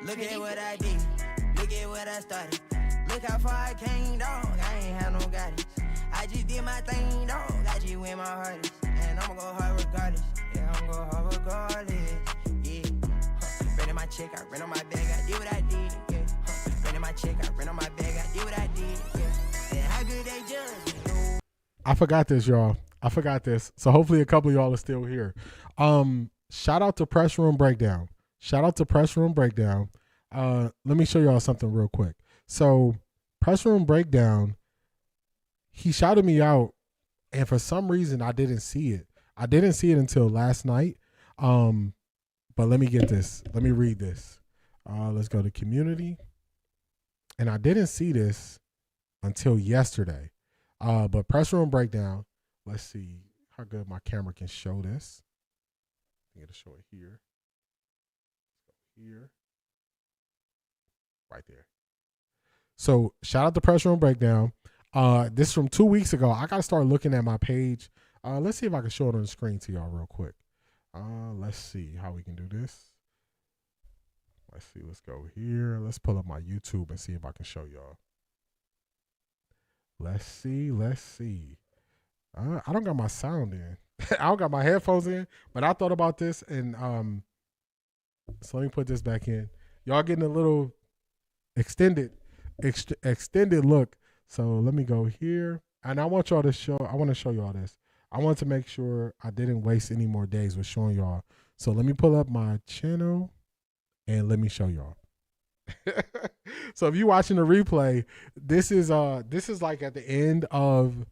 Look at what I did. Look at what I started. Look how far I came, dog. I ain't had no guidance. I just did my thing, dog. I just went my hardest. And I'ma go hard regardless. Yeah, I'ma go hard regardless. Yeah. Ran in my check, I ran on my bag, I did what I did. Yeah. Ran in my check, I ran on my bag, I did what I did. Yeah. And how good they judge me. I forgot this, y'all. So hopefully a couple of y'all are still here. Shout out to Press Room Breakdown. Let me show y'all something real quick. So Press Room Breakdown, he shouted me out, and for some reason I didn't see it. I didn't see it until last night. But let me get this. Let me read this. Let's go to community. and I didn't see this until yesterday. But press room breakdown. Let's see how good my camera can show this. I'm going to show it here. Here. Right there. So shout out to press room breakdown. This is from 2 weeks ago. I got to start looking at my page. Let's see if I can show it on the screen to y'all real quick. Let's see how we can do this. Let's see. Let's go here. Let's pull up my YouTube and see if I can show y'all. Let's see. Let's see. I don't got my sound in. I don't got my headphones in, but I thought about this, and so let me put this back in. Y'all getting a little extended look. So let me go here, and I want y'all to show. I want to show y'all this. I want to make sure I didn't waste any more days with showing y'all. So let me pull up my channel, and let me show y'all. So if you're watching the replay, this is like at the end of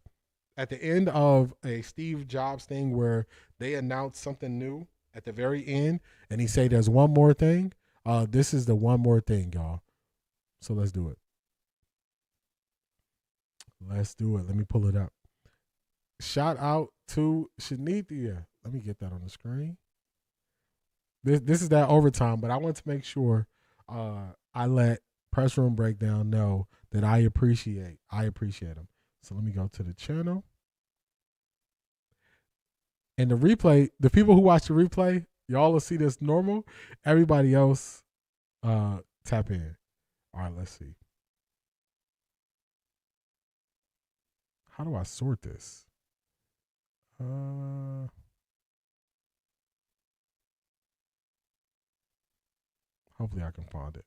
a Steve Jobs thing where they announce something new at the very end, and he say there's one more thing. This is the one more thing, y'all. So let's do it. Let's do it. Let me pull it up. Shout out to Shanithia. Let me get that on the screen. This is that overtime, but I want to make sure I let Press Room Breakdown know that I appreciate them. So let me go to the channel. And the replay, the people who watch the replay, y'all will see this normal. Everybody else, tap in. All right, let's see. How do I sort this? Hopefully I can find it.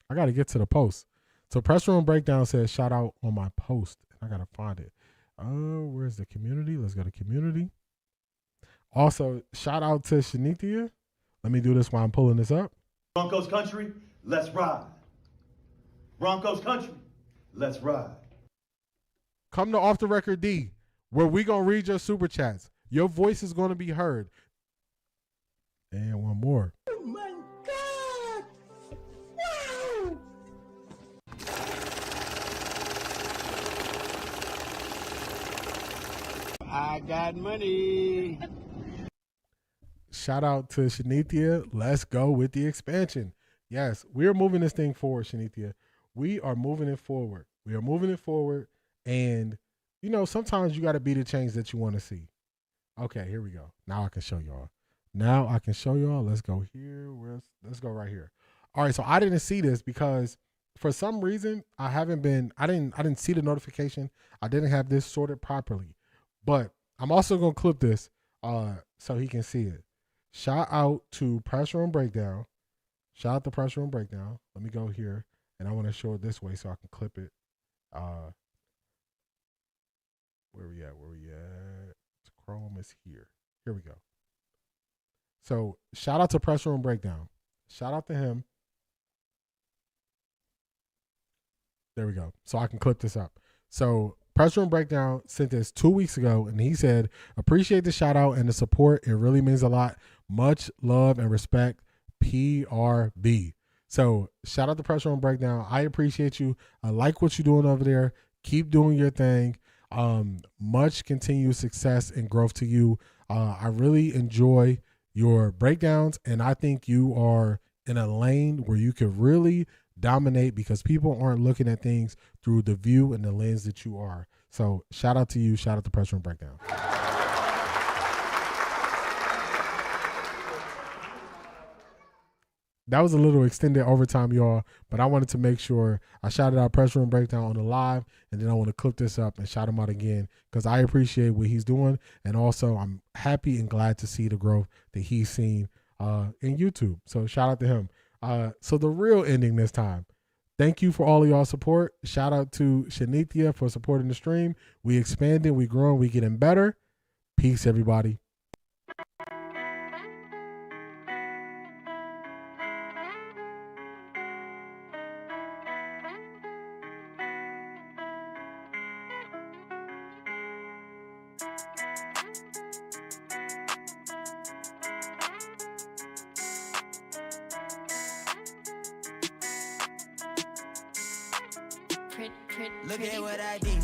I got to get to the post. So Press Room Breakdown says shout out on my post. I got to find it. Where's the community? Let's go to community. Also, shout out to Shanithia. Let me do this while I'm pulling this up. Broncos country, let's ride. Broncos country, let's ride. Come to Off the Record D, where we going to read your super chats. Your voice is going to be heard. And one more. Oh my God! Wow! I got money. Shout out to Shanithia. Let's go with the expansion. Yes, we're moving this thing forward, Shanithia. We are moving it forward. We are moving it forward. And, you know, sometimes you got to be the change that you want to see. Okay, here we go. Now I can show y'all. Let's go here. Let's go right here. All right, so I didn't see this because for some reason I didn't see the notification. I didn't have this sorted properly. But I'm also going to clip this so he can see it. Shout out to Press Room Breakdown. Shout out to Press Room Breakdown. Let me go here, and I want to show it this way so I can clip it. Where we at? Chrome is here. Here we go. So shout out to Press Room Breakdown. Shout out to him. There we go. So I can clip this up. So Press Room Breakdown sent this 2 weeks ago, and he said, appreciate the shout out and the support. It really means a lot. Much love and respect. PRB. So shout out to Press Room Breakdown. I appreciate you. I like what you're doing over there. Keep doing your thing. Much continued success and growth to you. I really enjoy your breakdowns, and I think you are in a lane where you could really dominate because people aren't looking at things through the view and the lens that you are. So shout out to you. Shout out to Press Room Breakdown. That was a little extended overtime, y'all, but I wanted to make sure I shouted out Press Room Breakdown on the live, and then I want to clip this up and shout him out again because I appreciate what he's doing, and also I'm happy and glad to see the growth that he's seen in YouTube. So shout out to him. So the real ending this time. Thank you for all of y'all support. Shout out to Shanithia for supporting the stream. We expanding, we growing, we getting better. Peace, everybody. Look at what I did.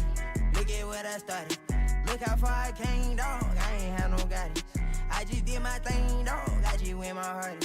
Look at what I started. Look how far I came, dog. I ain't had no guidance. I just did my thing, dog. I just went my hardest.